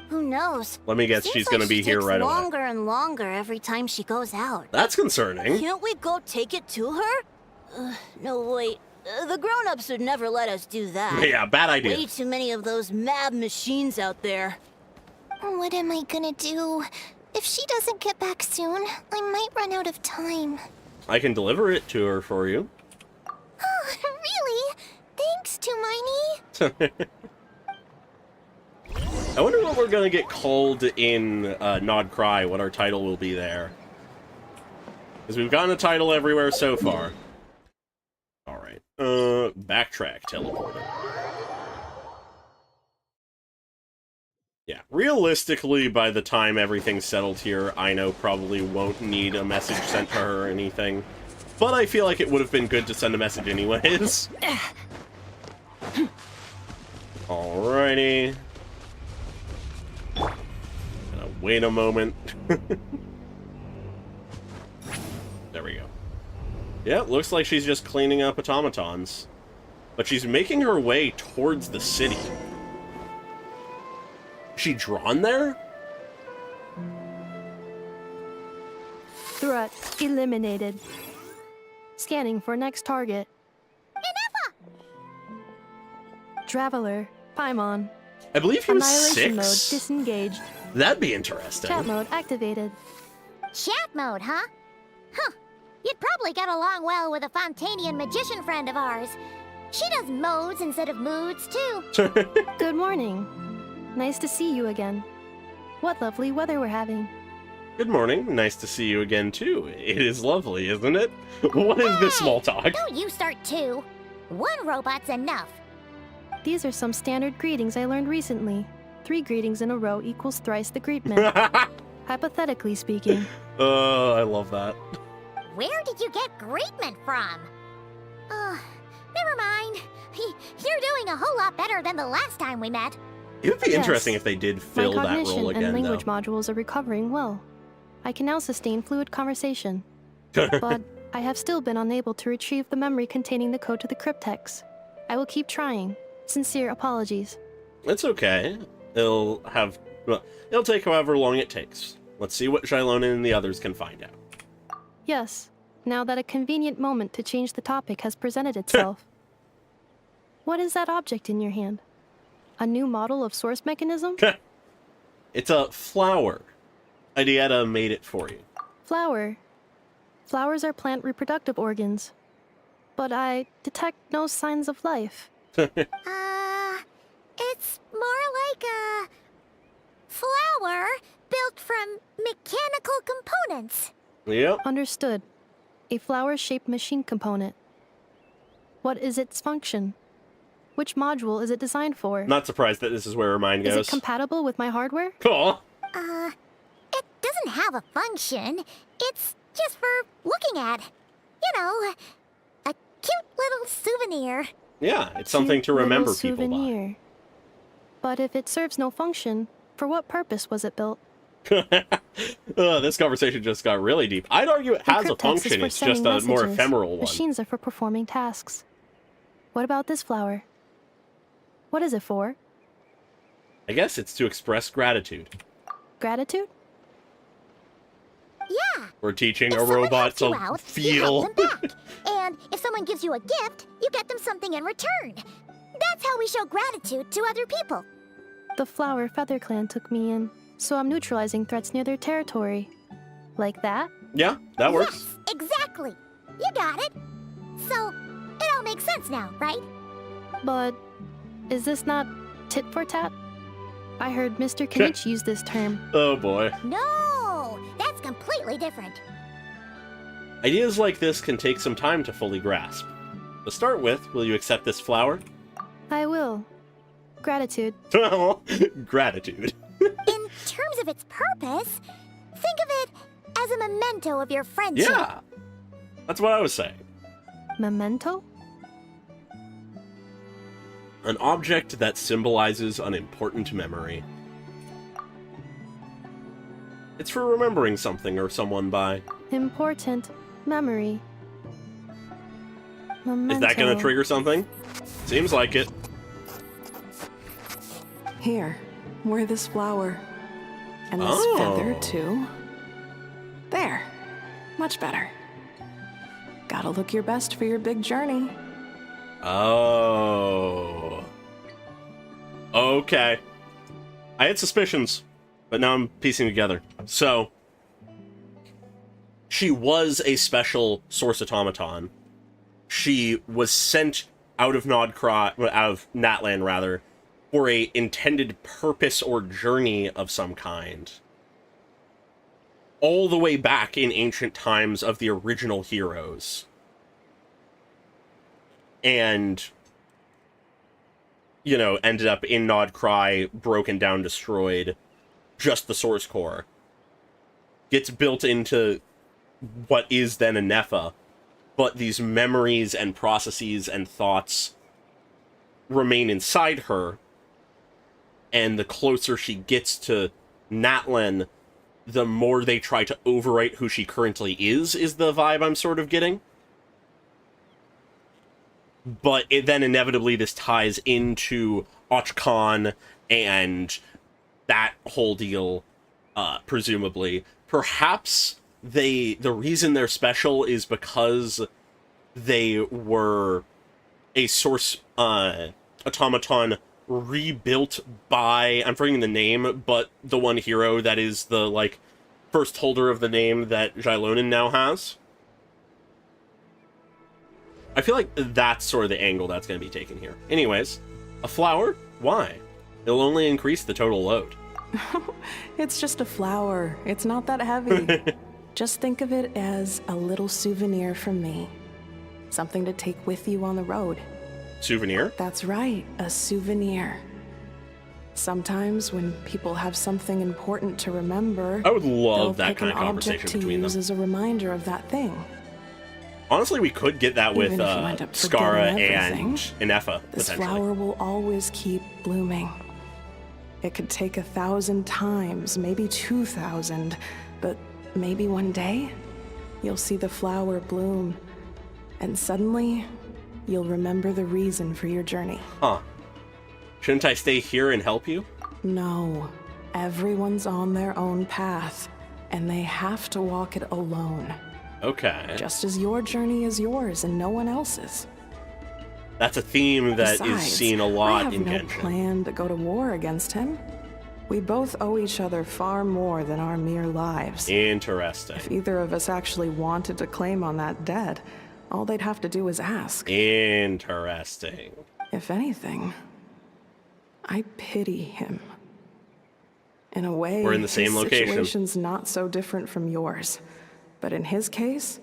Who knows? Let me guess, Seems she's like gonna be she here takes right away. longer and longer every time she goes out. That's concerning. Can't we go take it to her? No, wait. The grown-ups would never let us do that. Yeah, bad idea. Way too many of those mad machines out there. What am I gonna do? If she doesn't get back soon, I might run out of time. I can deliver it to her for you. Oh, really? Thanks, Tumaini. I wonder what we're gonna get called in Nod-Krai, what our title will be there. Because we've gotten a title everywhere so far. Backtrack, teleporter. Yeah, realistically, by the time everything's settled here, Aino probably won't need a message sent to her or anything. But I feel like it would have been good to send a message anyways. Alrighty. Gonna wait a moment. There we go. Yeah, looks like she's just cleaning up automatons. But she's making her way towards the city. Is she drawn there? Threat eliminated. Scanning for next target. Ineffa! Traveler, Paimon. I believe he was Annihilation 6. mode disengaged. That'd be interesting. Chat mode activated. Chat mode, huh? Huh. You'd probably get along well with a Fontanian magician friend of ours. She does modes instead of moods, too. Good morning. Nice to see you again. What lovely weather we're having. Good morning. Nice to see you again, too. It is lovely, isn't it? What is this small talk? Don't you start two. One robot's enough. These are some standard greetings I learned recently. 3 greetings in a row equals thrice the greetment. Hypothetically speaking. Oh, I love that. Where did you get greetment from? Never mind. You're doing a whole lot better than the last time we met. It would be interesting if they did My fill that cognition role again, and language though. modules are recovering well. I can now sustain fluid conversation. But I have still been unable to retrieve the memory containing the code to the cryptex. I will keep trying. Sincere apologies. It's okay. It'll take however long it takes. Let's see what Shilonen and the others can find out. Yes, now that a convenient moment to change the topic has presented itself. What is that object in your hand? A new model of source mechanism? It's a flower. Idiota made it for you. Flower. Flowers are plant reproductive organs. But I detect no signs of life. It's more like a flower built from mechanical components. Yep. Understood. A flower-shaped machine component. What is its function? Which module is it designed for? Not surprised that this is where her mind goes. Is it compatible with my hardware? Cool. It doesn't have a function. It's just for looking at. You know, a cute little souvenir. Yeah, it's something to Cute remember little people by. souvenir. But if it serves no function, for what purpose was it built? This conversation just got really deep. I'd argue it has a Cryptex is function, for it's just a sending more messages. ephemeral one. Machines are for performing tasks. What about this flower? What is it for? I guess it's to express gratitude. Gratitude? Yeah. We're teaching If a someone robot helps you to out, you feel. help them back. And if someone gives you a gift, you get them something in return. That's how we show gratitude to other people. The Flower Feather Clan took me in, so I'm neutralizing threats near their territory. Like that? Yeah, that works. Yes, exactly. You got it. So, it all makes sense now, right? But is this not tit for tat? I heard Mr. Kenichi use this term. Oh boy. No, that's completely different. Ideas like this can take some time to fully grasp. To start with, will you accept this flower? I will. Gratitude. Gratitude. In terms of its purpose, think of it as a memento of your friendship. Yeah, that's what I was saying. Memento? An object that symbolizes an important memory. It's for remembering something or someone by. Important memory. Memento. Is that going to trigger something? Seems like it. Here, wear this flower. And this Oh. feather, too. There. Much better. Gotta look your best for your big journey. Oh. Okay. I had suspicions, but now I'm piecing together. So, she was a special source automaton. She was sent out of Nod-Krai, out of Natlan, rather, for a intended purpose or journey of some kind. All the way back in ancient times of the original heroes. and, you know, ended up in Nod-Krai, broken down, destroyed, just the source core, gets built into what is then Ineffa, but these memories and processes and thoughts remain inside her, and the closer she gets to Natlan, the more they try to overwrite who she currently is the vibe I'm sort of getting. But then inevitably this ties into Archon and that whole deal, presumably. Perhaps the reason they're special is because they were a source automaton rebuilt by, I'm forgetting the name, but the one hero that is the, like, first holder of the name that Xilonen now has. I feel like that's sort of the angle that's going to be taken here. Anyways, a flower? Why? It'll only increase the total load. It's just a flower. It's not that heavy. Just think of it as a little souvenir from me. Something to take with you on the road. Souvenir? That's right, a souvenir. Sometimes when people have something important to remember, I would love they'll that pick kind an of conversation object to between use them. as a reminder of that thing. Honestly, we could get that with Even if you end up Skara forgetting and Ineffa, This potentially. flower will always keep blooming. It could take 1,000 times, maybe 2,000, but maybe one day you'll see the flower bloom, and suddenly you'll remember the reason for your journey. Huh. Shouldn't I stay here and help you? No, everyone's on their own path, and they have to walk it alone. Okay. Just as your journey is yours and no one else's. That's a theme that is Besides, seen a lot in I have no Genshin. plan to go to war against him. We both owe each other far more than our mere lives. Interesting. If either of us actually wanted to claim on that debt, all they'd have to do is ask. Interesting. If anything, I pity him. In a way, We're in the same his location. situation's not so different from yours. But in his case,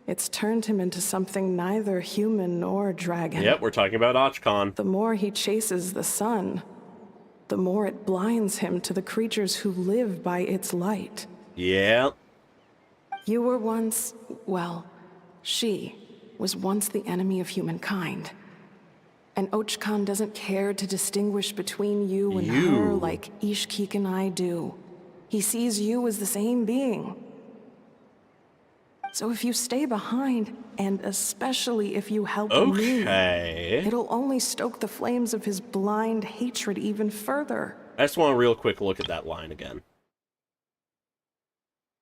it's turned him into something neither human nor dragon. Yep, we're talking about Archon. The more he chases the sun, the more it blinds him to the creatures who live by its light. Yep. You were once, well, she was once the enemy of humankind. And Ochkan doesn't care to distinguish between you and her like Ishkik and I do. He sees you as the same being. So if you stay behind, and especially if you help me, it'll only stoke the flames of his blind hatred even further. I just want a real quick look at that line again.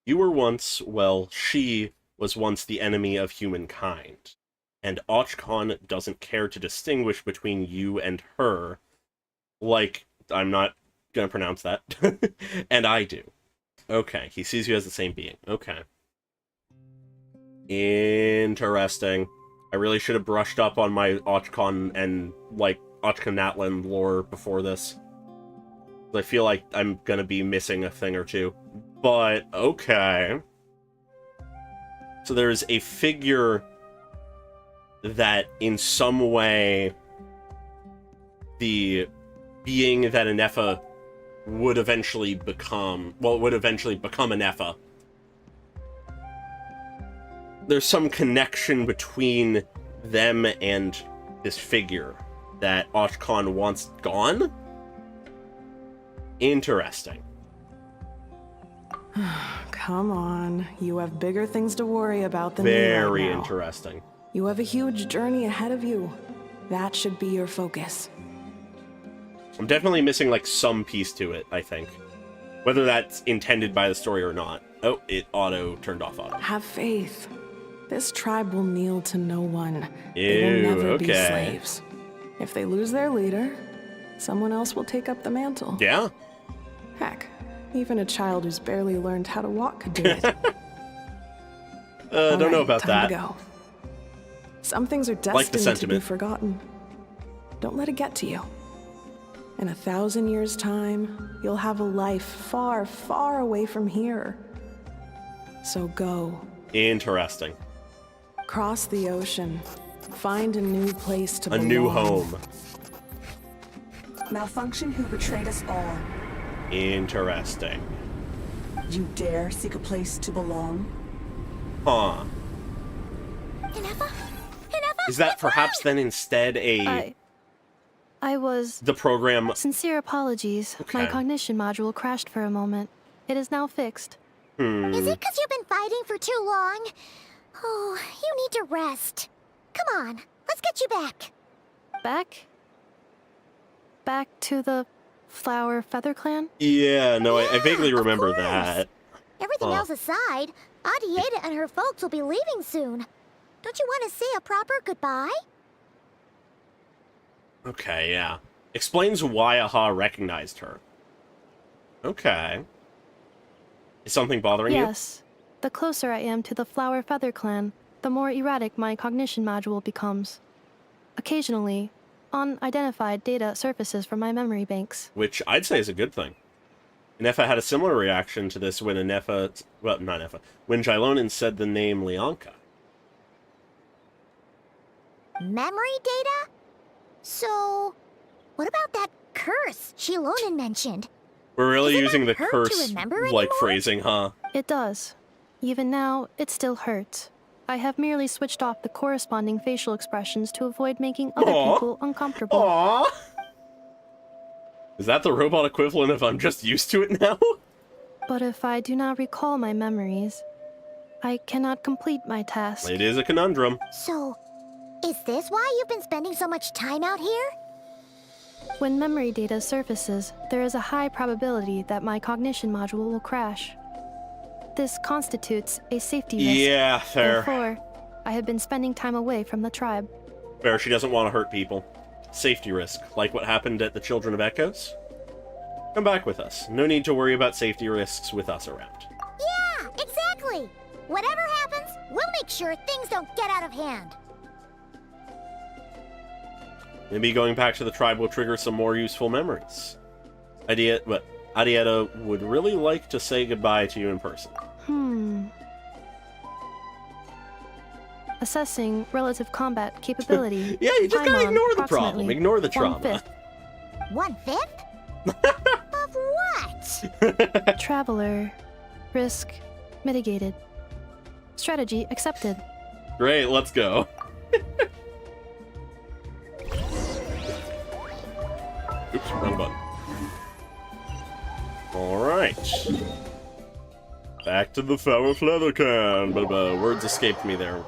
You were once, well, she was once the enemy of humankind. And Ochkan doesn't care to distinguish between you and her, like, I'm not gonna pronounce that, and I do. Okay, he sees you as the same being. Okay. Interesting. I really should have brushed up on my Ochkan and, like, Ochkan Natlan lore before this. I feel like I'm gonna be missing a thing or two. But, okay. So there's a figure that, in some way, the being that Ineffa would eventually become... Well, would eventually become Ineffa. There's some connection between them and this figure that Ochkan wants gone? Interesting. Come on, you have bigger things to worry about than me right Very now. interesting. You have a huge journey ahead of you. That should be your focus. I'm definitely missing, like, some piece to it, I think. Whether that's intended by the story or not. Oh, it turned off auto. Have faith. This tribe will kneel to no one. Ew, They will never be okay. slaves. If they lose their leader, someone else will take up the mantle. Yeah? Heck, even a child who's barely learned how to walk could do it. Don't know about time that. To go. Some things are Like the destined to be sentiment. forgotten. Don't let it get to you. In 1,000 years' time, you'll have a life far, far away from here. So go. Interesting. Cross the ocean. Find a new place to A belong. new home. Malfunction who betrayed us all. Interesting. You dare seek a place to belong? Huh. Ineffa? Is that perhaps then instead I was... the program? Sincere apologies. Okay. My cognition module crashed for a moment. It is now fixed. Is it because you've been fighting for too long? Oh, you need to rest. Come on, let's get you back. Back? Back to the Flower Feather Clan? Yeah, no, I vaguely of remember course. that. Everything Huh. else aside, Adieta and her folks will be leaving soon. Don't you want to say a proper goodbye? Okay, yeah. Explains why Aha recognized her. Okay. Is something bothering you? Yes. The closer I am to the Flower Feather Clan, the more erratic my cognition module becomes. Occasionally, unidentified data surfaces from my memory banks. Which I'd say is a good thing. Ineffa had a similar reaction to this when Ineffa... Well, not Ineffa. When Jilonin said the name Leonka. Memory data? So, what about that curse Jilonin mentioned? We're really Does it using the not hurt to curse, remember like, anymore? phrasing, huh? It does. Even now, it still hurts. I have merely switched off the corresponding facial expressions to avoid making other Aw. people uncomfortable. Aww! Is that the robot equivalent of I'm just used to it now? But if I do not recall my memories, I cannot complete my task. It is a conundrum. So, is this why you've been spending so much time out here? When memory data surfaces, there is a high probability that my cognition module will crash. This constitutes a safety risk. Yeah, fair. Therefore, I have been spending time away from the tribe. Fair, she doesn't want to hurt people. Safety risk, like what happened at the Children of Echoes. Come back with us. No need to worry about safety risks with us around. Yeah, exactly! Whatever happens, we'll make sure things don't get out of hand. Maybe going back to the tribe will trigger some more useful memories. Adieta would really like to say goodbye to you in person. Assessing relative combat capability. Yeah, you just gotta Paimon, ignore the problem. approximately Ignore the trauma. 1/5? Of what? Traveler. Risk mitigated. Strategy accepted. Great, let's go. Oops, wrong button. Alright. Back to the Flower Feather Clan. But words escaped me there.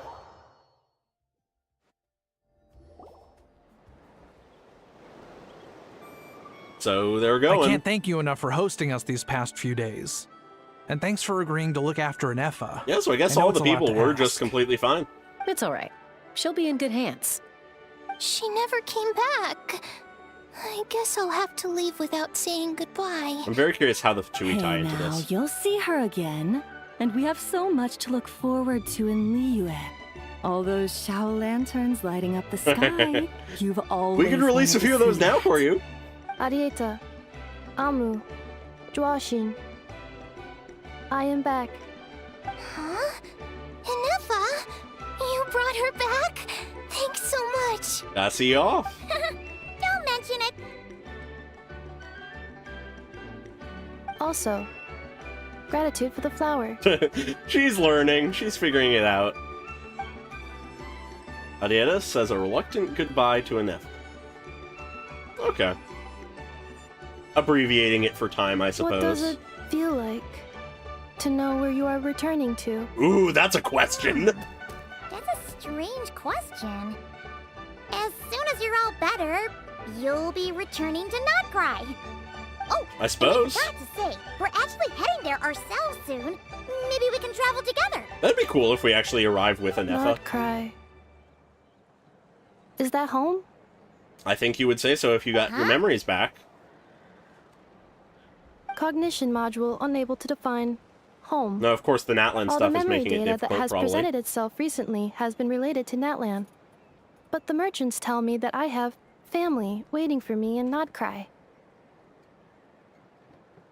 So they're going. I can't thank you enough for hosting us these past few days. And thanks for agreeing to look after Ineffa. Yeah, so I guess know all it's the a lot people to were ask. just completely fine. It's all right. She'll be in good hands. She never came back. I guess I'll have to leave without saying goodbye. I'm very curious how the Fatui tie Hey into now, this. you'll see her again. And we have so much to look forward to in Liyue. All those Shao lanterns lighting up the sky. You've always We can release a wanted few of to those see now it. for you. Arieta. Amu. Joashin. I am back. Huh? Ineffa? You brought her back? Thanks so much. That's you off. Don't mention it. Also, gratitude for the flower. She's learning. She's figuring it out. Adieta says a reluctant goodbye to Ineffa. Okay. Abbreviating it for time, I suppose. What does it feel like to know where you are returning to? Ooh, that's a question. That's a strange question. As soon as you're all better, you'll be returning to Nod-Krai. Oh, I suppose. I forgot to say, we're actually heading there ourselves soon. Maybe we can travel together. That'd be cool if we actually arrived with Ineffa. Nod-Krai. Is that home? I think you would say so if you got your memories back. Cognition module unable to define home. No, of course the Natlan All stuff the is memory making it data that difficult, has probably. presented itself recently has been related to Natlan. But the merchants tell me that I have family waiting for me in Nod-Krai.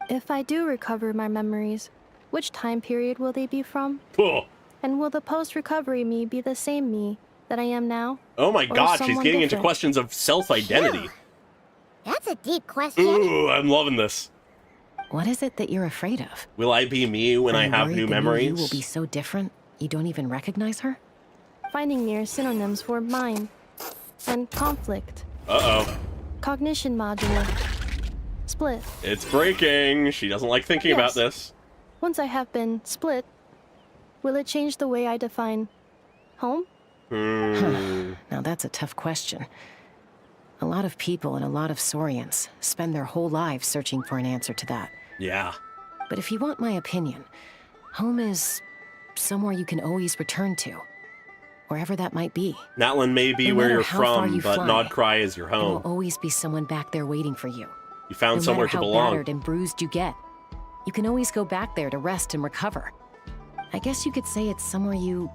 If I do recover my memories, which time period will they be from? Oh. And will the post-recovery me be the same me that I am now? Oh my Or god, she's someone getting into different? questions of self-identity. That's a deep question. Ooh, I'm loving this. What is it that you're afraid of? Will I be me when Are I you have worried new the memories? You will be so different, you don't even recognize her? Finding near synonyms for mine and conflict. Uh-oh. Cognition module. Split. It's breaking. She doesn't like thinking about Yes. this. Once I have been split, will it change the way I define home? Now that's a tough question. A lot of people and a lot of Saurians spend their whole lives searching for an answer to that. Yeah. But if you want my opinion, home is somewhere you can always return to. Wherever that might be. Natlan may be No where matter you're how far from, you but fly, Nod-Krai is your There will home. always be someone back there waiting for you. You found No somewhere matter to how belong. battered and bruised you get, you can always go back there to rest and recover. I guess you could say it's somewhere you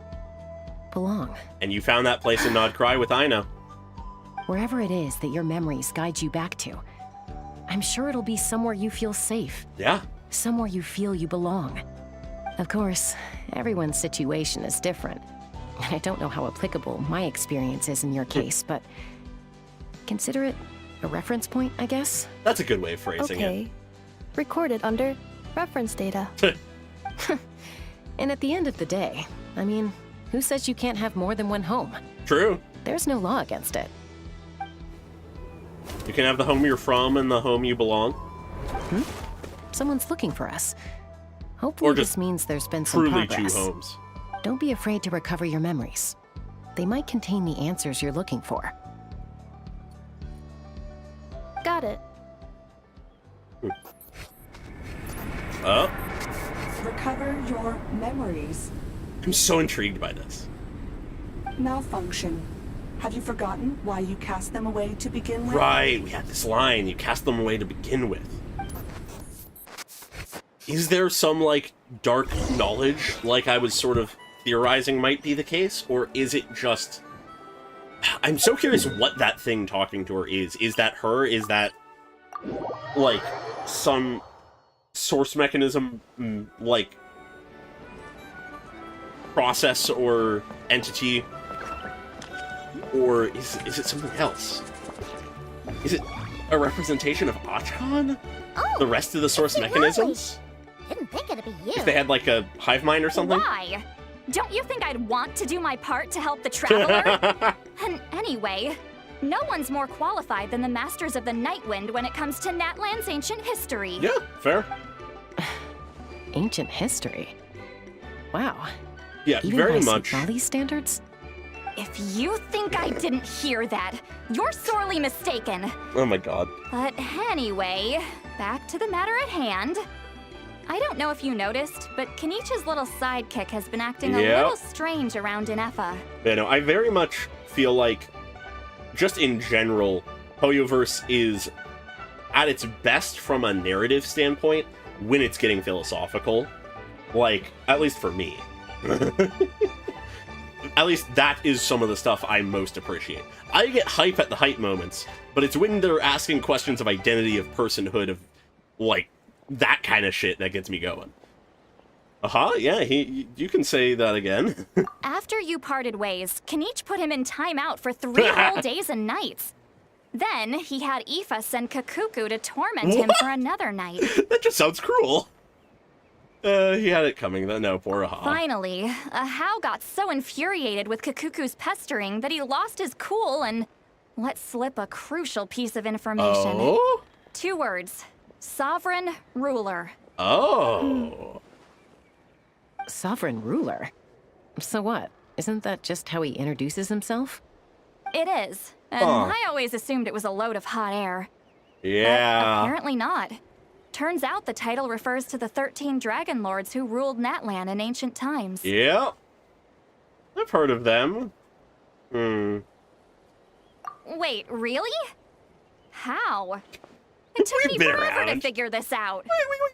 belong. And you found that place in Nod-Krai with Aina. Wherever it is that your memories guide you back to, I'm sure it'll be somewhere you feel safe. Yeah. Somewhere you feel you belong. Of course, everyone's situation is different. I don't know how applicable my experience is in your case, but consider it a reference point, I guess? That's a good way of phrasing Okay. Recorded under reference data. it. And at the end of the day, I mean, who says you can't have more than one home? True. There's no law against it. You can have the home you're from and the home you belong. Someone's looking for us. Hopefully Or just this means there's been some Truly progress. two homes. Don't be afraid to recover your memories. They might contain the answers you're looking for. Got it. Oh, Recover your memories. I'm so intrigued by this. Malfunction. Have you forgotten why you cast them away to begin with? Right, we had this line. You cast them away to begin with. Is there some, like, dark knowledge, like I was sort of theorizing might be the case? Or is it just... I'm so curious what that thing talking to her is. Is that her? Is that, like, some source mechanism, like, process or entity? Or is it something else? Is it a representation of Archon? Oh, The rest of the source it's mechanisms? didn't think it'd be you. If they had, like, a hive mind or something? Why? Don't you think I'd want to do my part to help the Traveler? And anyway, no one's more qualified than the Masters of the Nightwind when it comes to Natlan's ancient history. Yeah, fair. Ancient history? Wow. Yeah, Even very by much. Sigmali's standards? If you think I didn't hear that, you're sorely mistaken. Oh my god. But anyway, back to the matter at hand. I don't know if you noticed, but Kenichi's little sidekick has been acting a Yep. little strange around Ineffa. Yeah, no, I very much feel like, just in general, Hoyoverse is at its best from a narrative standpoint when it's getting philosophical. Like, at least for me. At least that is some of the stuff I most appreciate. I get hype at the hype moments, but it's when they're asking questions of identity, of personhood, of, like, that kind of shit that gets me going. Yeah, you can say that again. After you parted ways, Kenichi put him in timeout for 3 whole days and nights. Then he had Aoife send Kakuku to torment him for another night. That just sounds cruel. He had it coming. No, poor Aha. Finally, Ahau got so infuriated with Kakuku's pestering that he lost his cool and let slip a crucial piece of information. Oh? 2 words. Sovereign ruler. Oh. Sovereign ruler? So what? Isn't that just how he introduces himself? It is. And I always assumed it was a load of hot air. Yeah. But apparently not. Turns out the title refers to the 13 dragon lords who ruled Natlan in ancient times. Yeah. I've heard of them. Wait, really? How? It took me been forever to around. figure this out.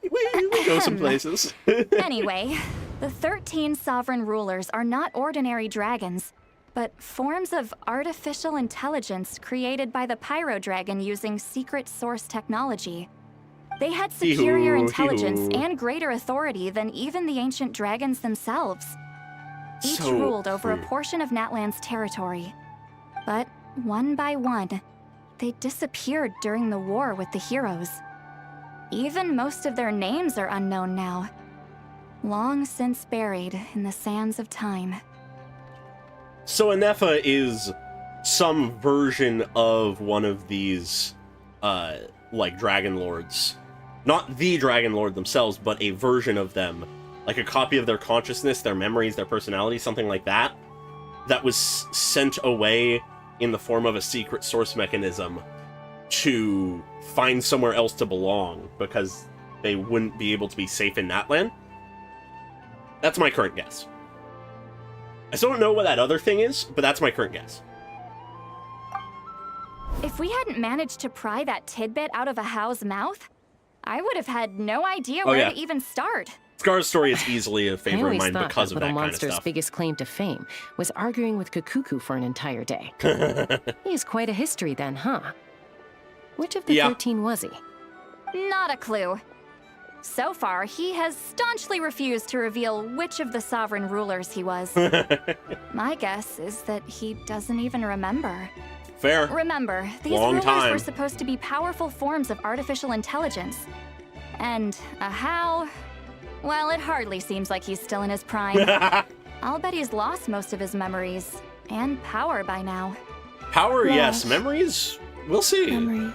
We go some places. Anyway, the 13 sovereign rulers are not ordinary dragons, but forms of artificial intelligence created by the Pyro Dragon using secret source technology. They had superior intelligence and greater authority than even the ancient dragons themselves. Each ruled over a portion of Natlan's territory. But one by one, they disappeared during the war with the heroes. Even most of their names are unknown now. Long since buried in the sands of time. So Ineffa is some version of one of these, like, Dragon Lords. Not the Dragon Lord themselves, but a version of them. Like a copy of their consciousness, their memories, their personality, something like that. That was sent away in the form of a secret source mechanism to find somewhere else to belong, because they wouldn't be able to be safe in Natlan. That's my current guess. I still don't know what that other thing is, but that's my current guess. If we hadn't managed to pry that tidbit out of a How's mouth, I would have had no idea where to even start. Scar's story is easily a favorite of mine thought because of that Little kind of Monster's stuff. biggest claim to fame was arguing with Kukuku for an entire day. He has quite a history then, huh? Which of the 13 was he? Not a clue. So far, he has staunchly refused to reveal which of the sovereign rulers he was. My guess is that he doesn't even remember. Fair. Remember, these rulers were supposed to be powerful forms of artificial intelligence. And a How? Well, it hardly seems like he's still in his prime. I'll bet he's lost most of his memories and power by now. Power, yes. Memories, we'll see.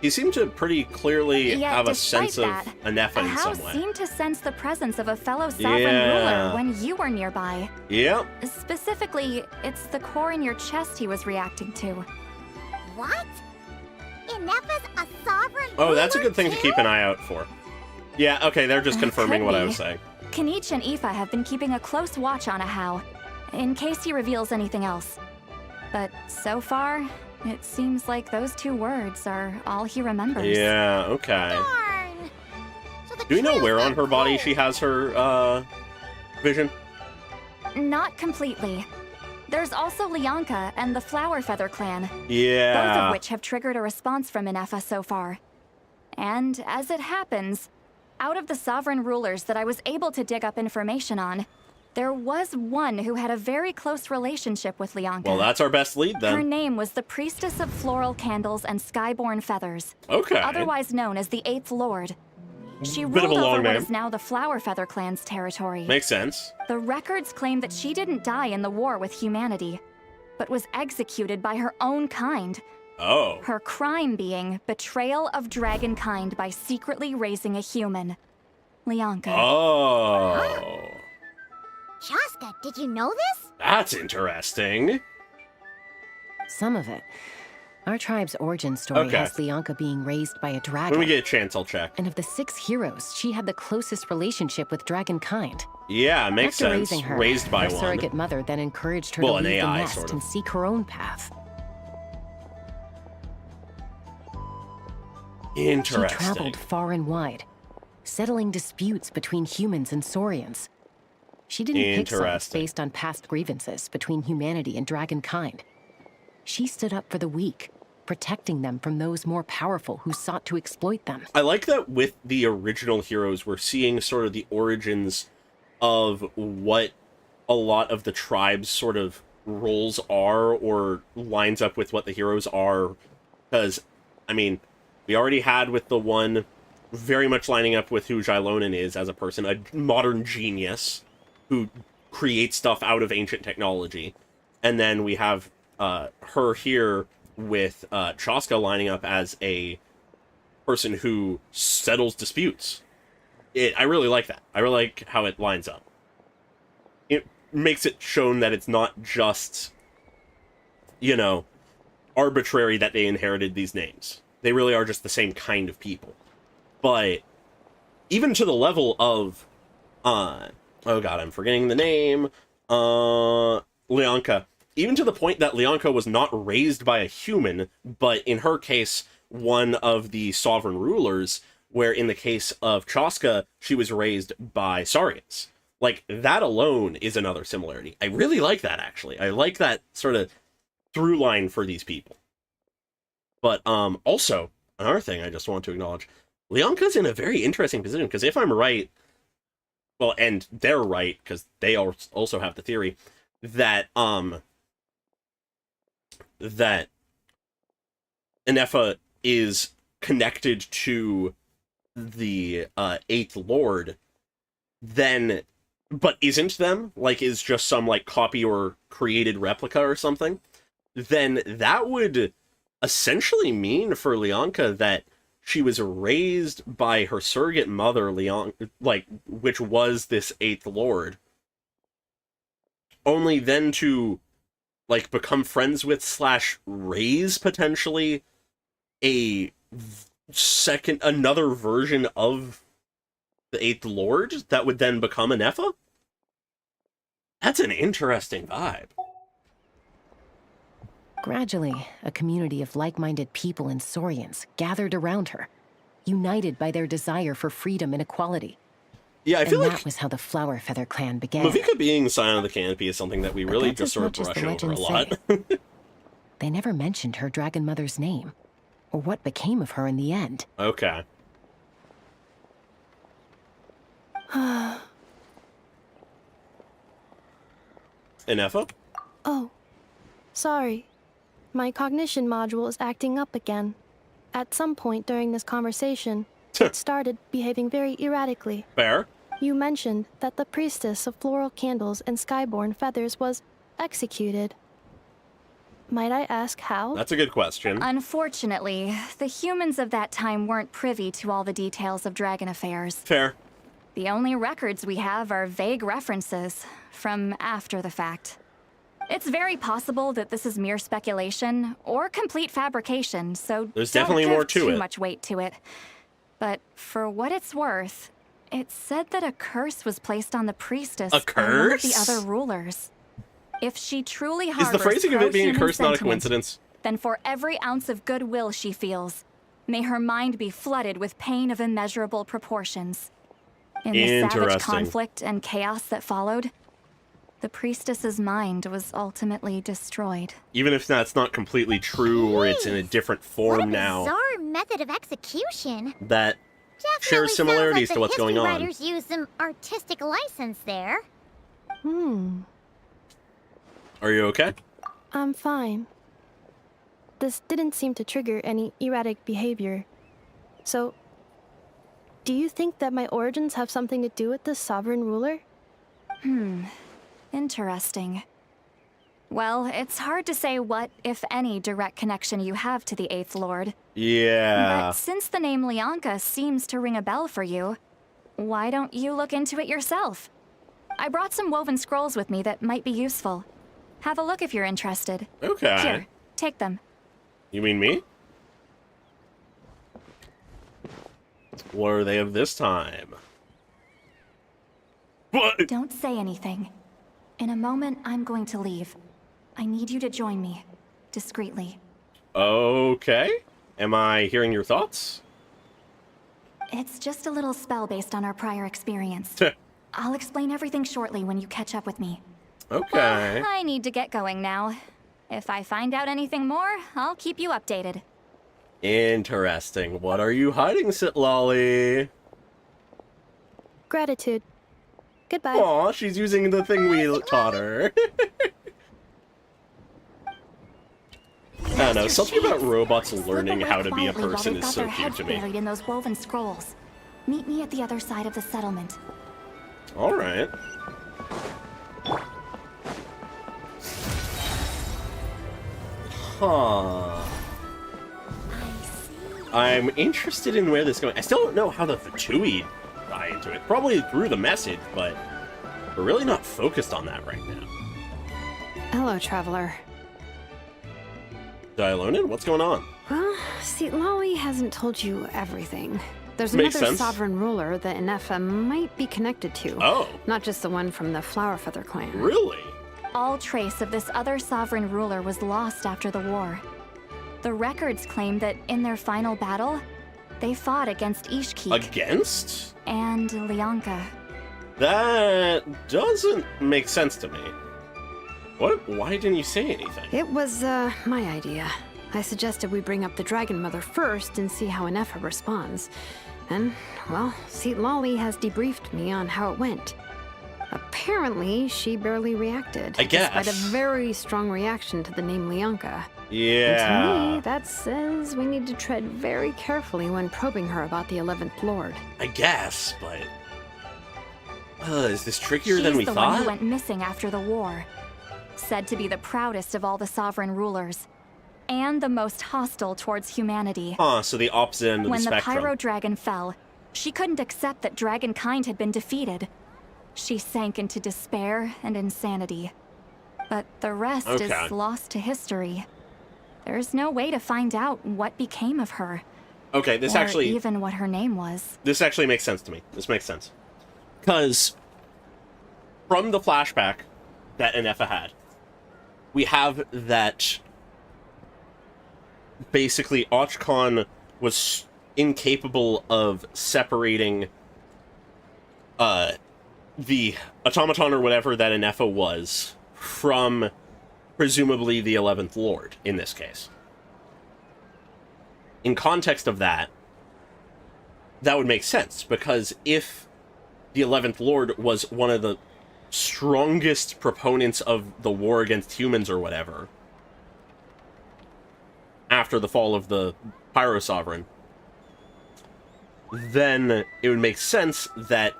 He seemed to pretty clearly have a sense of Ineffa in some way. Seemed to sense the presence of a fellow sovereign ruler when you were nearby. Yep. Specifically, it's the core in your chest he was reacting to. What? Ineffa's a sovereign Oh, that's a good thing too? to keep an eye out for. Yeah, okay, they're just confirming what I was saying. Kanich and Aoife have been keeping a close watch on a How, in case he reveals anything else. But so far, it seems like those two words are all he remembers. Yeah, okay. Darn. So Do we know where on her body she has her, vision? Not completely. There's also Lianka and the Flower Feather clan. Yeah. Both of which have triggered a response from Ineffa so far. And as it happens, out of the sovereign rulers that I was able to dig up information on, there was one who had a very close relationship with Lianka. Well, that's our best lead then. Her name was the Priestess of Floral Candles and Skyborn Feathers. Okay. Otherwise known as the Eighth Lord. She Bit of ruled a long over what name. is now the Flower Feather clan's territory. Makes sense. The records claim that she didn't die in the war with humanity, but was executed by her own kind. Oh. Her crime being betrayal of dragonkind by secretly raising a human. Lianka. Oh. Shaska, did you know this? That's interesting. Some of it. Our tribe's origin story has Lianka being raised by a dragon. When we get a chance, I'll check. And of the 6 heroes, she had the closest relationship with dragonkind. Yeah, makes After sense. raising her, Raised by her one. surrogate mother then encouraged her Well, to an leave the AI, nest sort of. and seek her own path. Interesting. She traveled far and wide, settling disputes between humans and Saurians. She didn't pick sides based on past grievances between humanity and dragonkind. She stood up for the weak, protecting them from those more powerful who sought to exploit them. I like that with the original heroes, we're seeing sort of the origins of what a lot of the tribe's sort of roles are, or lines up with what the heroes are. Because, I mean, we already had with the one very much lining up with who Xilonen is as a person, a modern genius who creates stuff out of ancient technology. And then we have her here with Chaska lining up as a person who settles disputes. I really like that. I really like how it lines up. It makes it shown that it's not just, you know, arbitrary that they inherited these names. They really are just the same kind of people. But even to the level of, oh god, I'm forgetting the name, Lianka. Even to the point that Lianka was not raised by a human, but in her case, one of the sovereign rulers, where in the case of Chaska, she was raised by Saurians. Like, that alone is another similarity. I really like that, actually. I like that sort of through line for these people. But also, another thing I just want to acknowledge, Lianka's in a very interesting position, because if I'm right, well, and they're right, because they also have the theory that, that Ineffa is connected to the, 8th Lord, then, but isn't them, like, is just some, like, copy or created replica or something, then that would essentially mean for Leonka that she was raised by her surrogate mother, which was this 8th Lord, only then to, like, become friends with / raise, potentially, another version of the 8th Lord that would then become Ineffa? That's an interesting vibe. Gradually, a community of like-minded people and Saurians gathered around her, united by their desire for freedom and equality. Yeah, I feel like that was how the Flower Feather clan began. Mavika being Scion of the Canopy is something that we really that's just as sort of much as brush the over a legends lot. They never mentioned her dragon mother's name, or what became of her in the end. Okay. Ineffa? Oh, sorry. My cognition module is acting up again. At some point during this conversation, it started behaving very erratically. Fair. You mentioned that the priestess of floral candles and skyborn feathers was executed. Might I ask how? That's a good question. Unfortunately, the humans of that time weren't privy to all the details of dragon affairs. Fair. The only records we have are vague references from after the fact. It's very possible that this is mere speculation or complete fabrication, so there's definitely more to don't give it. Too much weight to it. But for what it's worth, it said that a curse was placed on the priestess a by one of the curse? other rulers. If she truly Is harbors the phrasing of it being a pro-human curse not a sentiment, coincidence? then for every ounce of goodwill she feels, may her mind be flooded with pain of immeasurable proportions. In the savage conflict and chaos that followed, the priestess's mind was ultimately destroyed. Even if that's not completely true, or it's in a different form now. Bizarre method of execution. That Definitely shares similarities sounds like to what's going the on. history writers use some artistic license there. Are you okay? I'm fine. This didn't seem to trigger any erratic behavior. So, do you think that my origins have something to do with this sovereign ruler? Interesting. Well, it's hard to say what, if any, direct connection you have to the 8th Lord. Yeah. But since the name Leonka seems to ring a bell for you, why don't you look into it yourself? I brought some woven scrolls with me that might be useful. Have a look if you're interested. Okay. Here, take them. You mean me? What are they of this time? What? Don't say anything. In a moment, I'm going to leave. I need you to join me, discreetly. Okay. Am I hearing your thoughts? It's just a little spell based on our prior experience. I'll explain everything shortly when you catch up with me. Okay. Well, I need to get going now. If I find out anything more, I'll keep you updated. Interesting. What are you hiding, Sitlolly? Gratitude. Goodbye. Aw, she's using the thing we taught her. I don't know, something about robots learning how to be a person is so cute to me. Buried in those woven scrolls. Meet me at the other side of the settlement. All right. Huh. I'm interested in where this is going. I still don't know how the Fatui tie into it. Probably through the message, but we're really not focused on that right now. Hello, traveler. Dialonin, what's going on? Well, see, Lolly hasn't told you everything. There's Makes another sense. sovereign ruler that Ineffa might be connected to. Oh. Not just the one from the Flower Feather clan. Really? All trace of this other sovereign ruler was lost after the war. The records claim that in their final battle, they fought against Ishkeek. Against? And Leonka. That doesn't make sense to me. What? Why didn't you say anything? It was, my idea. I suggested we bring up the Dragon Mother first and see how Ineffa responds. And, well, Seat Lolly has debriefed me on how it went. Apparently, she barely reacted. I guess. Despite a very strong reaction to the name Leonka. Yeah. And to me, that says we need to tread very carefully when probing her about the 11th Lord. I guess, but... is this trickier than we She's the thought? one who went missing after the war. Said to be the proudest of all the sovereign rulers. And the most hostile towards humanity. So the opposite end of When the the spectrum. Pyro Dragon fell, she couldn't accept that dragonkind had been defeated. She sank into despair and insanity. But the rest is lost to history. There's no way to find out what became of her. Okay, this or actually... even what her name was. This actually makes sense to me. This makes sense. Because from the flashback that Ineffa had, we have that basically Archon was incapable of separating the automaton or whatever that Ineffa was from presumably the 11th Lord in this case. In context of that, that would make sense, because if the 11th Lord was one of the strongest proponents of the war against humans or whatever, after the fall of the Pyro Sovereign, then it would make sense that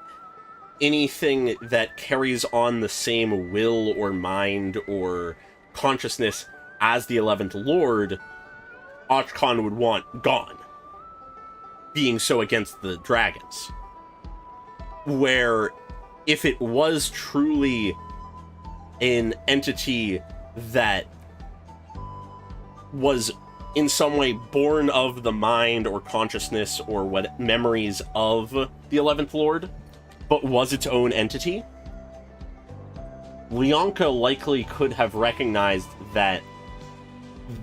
anything that carries on the same will or mind or consciousness as the 11th Lord, Archon would want gone, being so against the dragons. Where if it was truly an entity that was in some way born of the mind or consciousness or what memories of the 11th Lord, but was its own entity, Leonka likely could have recognized that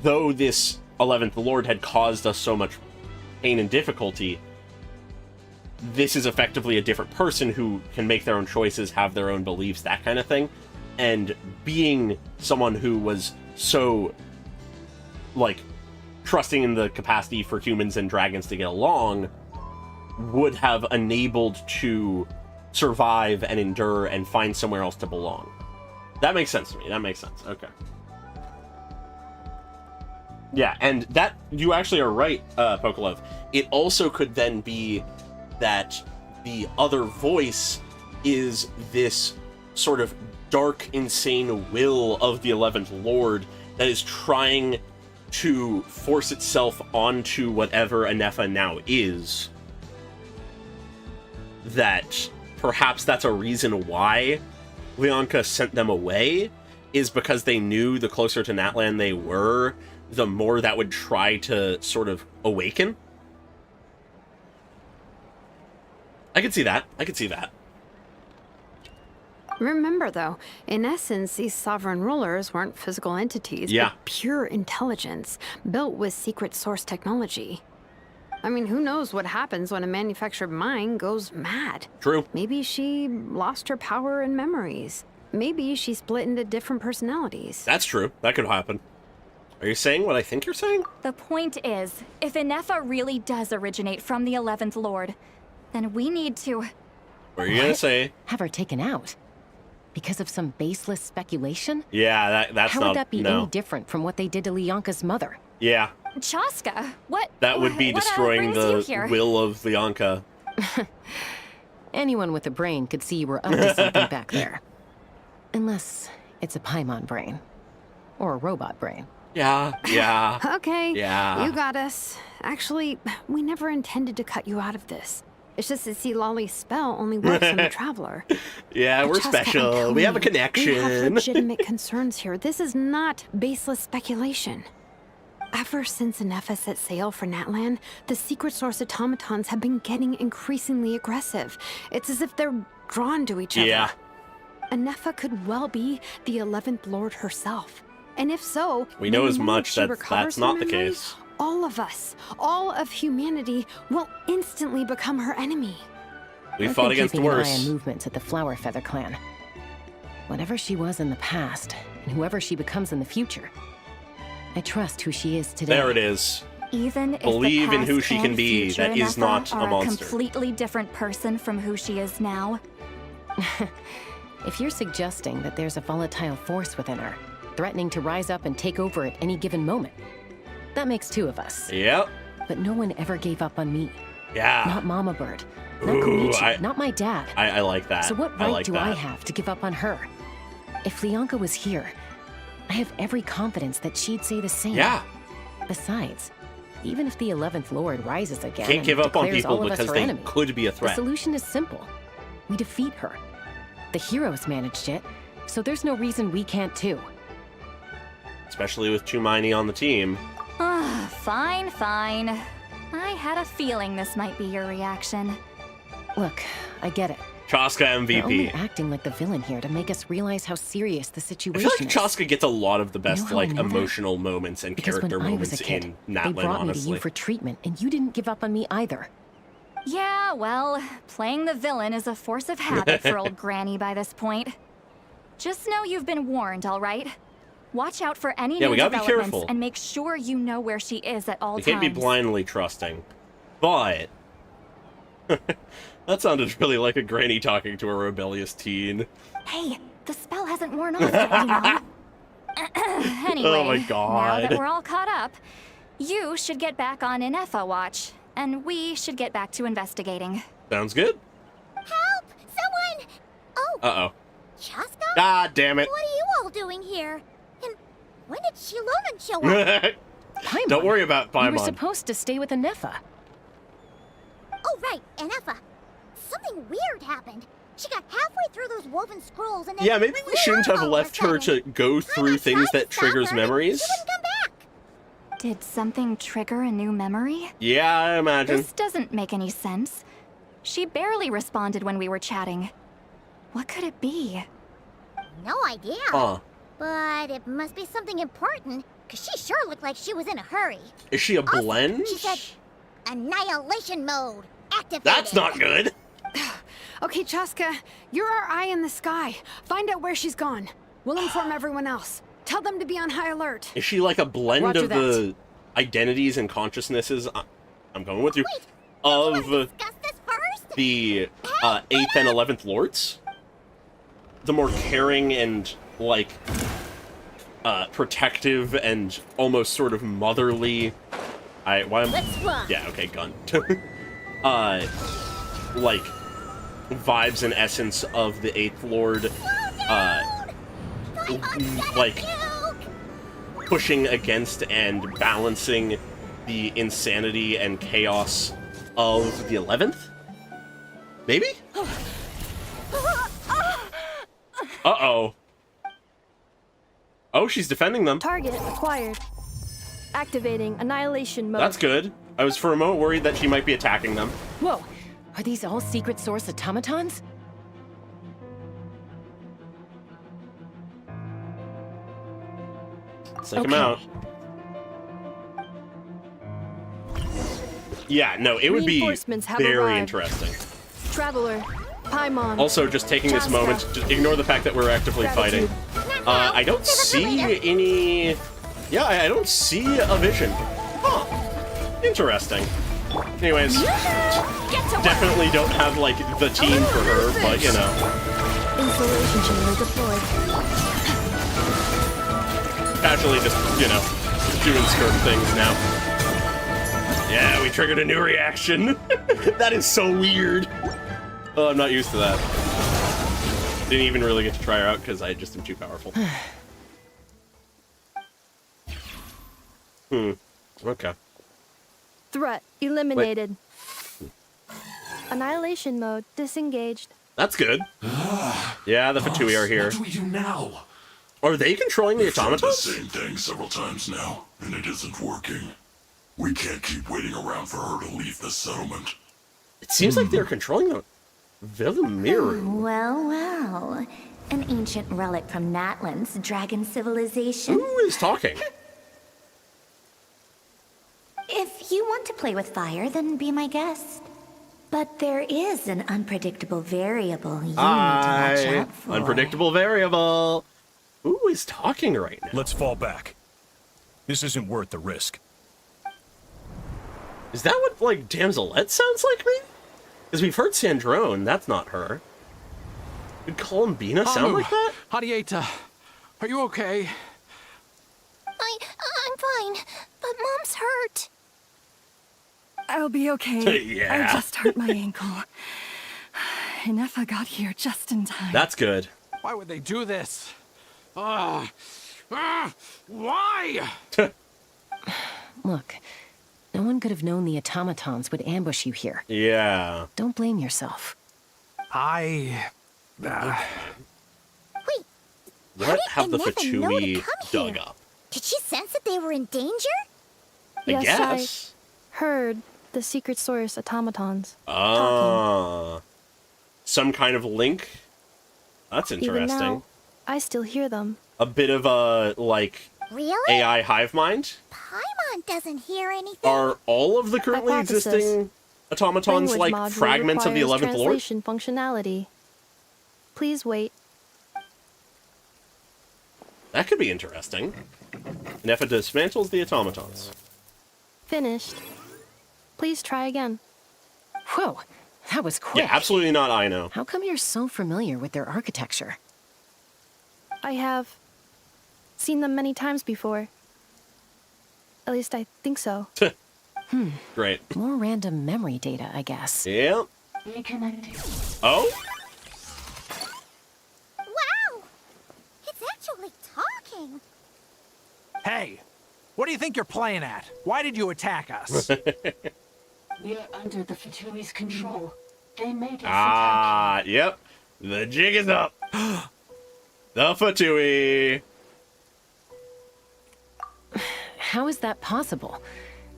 though this 11th Lord had caused us so much pain and difficulty, this is effectively a different person who can make their own choices, have their own beliefs, that kind of thing. And being someone who was so, like, trusting in the capacity for humans and dragons to get along would have enabled to survive and endure and find somewhere else to belong. That makes sense to me. That makes sense. Okay. Yeah, and that, you actually are right, Pokolov. It also could then be that the other voice is this sort of dark, insane will of the 11th Lord that is trying to force itself onto whatever Ineffa now is. That perhaps that's a reason why Leonka sent them away, is because they knew the closer to Natlan they were, the more that would try to sort of awaken. I could see that. I could see that. Remember, though, in essence, these sovereign rulers weren't physical entities, but pure intelligence, built with secret source technology. I mean, who knows what happens when a manufactured mind goes mad? True. Maybe she lost her power and memories. Maybe she split into different personalities. That's true. That could happen. Are you saying what I think you're saying? The point is, if Ineffa really does originate from the 11th Lord, then we need to... What are you gonna say? Have her taken out? Because of some baseless speculation? Yeah, that's How not... would that be no. any different from what they did to Leonka's mother? Yeah. Chaska, what? That would be destroying the will of Leonka. Anyone with a brain could see you were up to something back there. Unless it's a Paimon brain. Or a robot brain. Yeah, yeah. Okay, yeah. You got us. Actually, we never intended to cut you out of this. It's just that see, Lolly's spell only works on the Traveler. Yeah, we're Chaska, special. We have a connection. We have legitimate concerns here. This is not baseless speculation. Ever since Ineffa set sail for Natlan, the secret source automatons have been getting increasingly aggressive. It's as if they're drawn to each other. Yeah. Ineffa could well be the 11th Lord herself. And if so, we know the as moment much she that recovers that's not her the memory, case. all of us, all of humanity, will instantly become her enemy. We I've fought been against keeping an eye worse. on movements at the Flower Feather clan. Whatever she was in the past, and whoever she becomes in the future, I trust who she is today. There it is. Even if Believe the in who past she can and be. future That is Ineffa not a are monster. completely different person from who she is now. If you're suggesting that there's a volatile force within her, threatening to rise up and take over at any given moment, that makes two of us. Yep. But no one ever gave up on me. Yeah. Not Mama Bird. Not Ooh, Koichi. Not my dad. I like that. So what I right like do that. I have to give up on her? If Leonka was here, I have every confidence that she'd say the same. Yeah. Besides, even if the 11th Lord rises again Can't and give up on declares people all of us because her they enemy, could be a the threat. solution is simple. We defeat her. The heroes managed it, so there's no reason we can't too. Especially with Chumani on the team. Fine, fine. I had a feeling this might be your reaction. Look, I get it. Chaska You're only MVP. acting like the villain here to make us realize how serious the I situation feel like is. Chaska gets a lot of the best how I like know that? emotional moments and Because character when I was moments a kid, in they Natlan, brought me to honestly. you for treatment, and you didn't give up on me either. Yeah, well, playing the villain is a force of habit for old Granny by this point. Just know you've been warned, all right? Watch out for any Yeah, new we gotta be developments careful. and make sure you know where she is at all You times. can't be blindly trusting. But that sounded really like a granny talking to a rebellious teen. Hey, the spell hasn't worn off yet, you know. Anyway, Oh my now God. that we're all caught up, you should get back on Ineffa watch, and we should get back to investigating. Sounds good. Help! Someone! Oh, Uh-oh. Chaska? God damn it. What are you all doing here? And when did Shilonen show up? Paimon, Don't worry about we were Paimon. supposed to stay with Ineffa. Oh, right, Ineffa. Something weird happened. She got halfway through those woven scrolls and then Yeah, maybe we flew shouldn't out have all of a left her sudden. to go through things that triggers memories. She wouldn't come back. Did something trigger a new memory? Yeah, I imagine. This doesn't make any sense. She barely responded when we were chatting. What could it be? No idea. Huh. But it must be something important, because she sure looked like she was in a hurry. Is she a Also, blend? She said, annihilation mode activated. That's not good. Okay, Chaska, you're our eye in the sky. Find out where she's gone. We'll inform everyone else. Tell them to be on high alert. Is she like a blend Roger of the identities and consciousnesses? I'm going with you. Wait, Of discuss this first? the 8th and 11th lords? The more caring and, like, protective and almost sort of motherly... Let's fly. Yeah, okay, gun. Like, vibes and essence of the 8th lord, like, pushing against and balancing the insanity and chaos of the 11th? Maybe? Uh-oh. Oh, she's defending them. Target acquired. Activating annihilation mode. That's good. I was for a moment worried that she might be attacking them. Whoa, are these all secret source automatons? Let's take him out. Yeah, no, it would be Reinforcements have very arrived. interesting. Traveler, Paimon. Also, just taking this Chaska. moment, just ignore the fact that we're actively fighting. Gratitude. I don't see any... Yeah, I don't see a vision. Huh. Interesting. Anyways, definitely don't have, like, the team for her, but, you know. Insulation chamber deployed. Casually just, you know, doing skirt things now. Yeah, we triggered a new reaction. That is so weird. Oh, I'm not used to that. Didn't even really get to try her out because I just am too powerful. Okay. Threat eliminated. Annihilation mode disengaged. That's good. Yeah, the Fatui are here. What do we do now? Are they controlling the We've tried the automatons? same thing several times now, and it isn't working. We can't keep waiting around for her to leave the settlement. It seems like they're controlling the Villamiru. Well, well. An ancient relic from Natlan's dragon civilization. Who is talking? If you want to play with fire, then be my guest. But there is an unpredictable variable you need to watch out for. Unpredictable variable. Who is talking right now? Let's fall back. This isn't worth the risk. Is that what, like, Damselette sounds like me? Because we've heard Sandrone, that's not her. Did Colombina sound like that? Hadieta, are you okay? I'm fine, but Mom's hurt. I'll be okay. Yeah. I just hurt my ankle. Ineffa got here just in time. That's good. Why would they do this? Why? Look, no one could have known the automatons would ambush you here. Yeah. Don't blame yourself. Wait. What have the Ineffa know to Fatui come dug here? up? Did she sense that they were in danger? Yes, guess. I heard the secret source automatons. Ah. Some kind of link? That's interesting. Even now, I still hear them. A bit of a, like, Really? AI hive mind? Paimon doesn't hear anything. Are all of the currently Hypothesis. existing automatons Language like module fragments of the requires 11th Lord? translation functionality. Please wait. That could be interesting. Ineffa dismantles the automatons. Finished. Please try again. Whoa, that was quick. Yeah, absolutely not I know. How come you're so familiar with their architecture? I have seen them many times before. At least I think so. Great. More random memory data, I guess. Yeah. Reconnecting. Oh? Wow! It's actually talking. Hey, what do you think you're playing at? Why did you attack us? We are under the Fatui's control. They made us Ah, yep. The jig is up. The Fatui. How is that possible?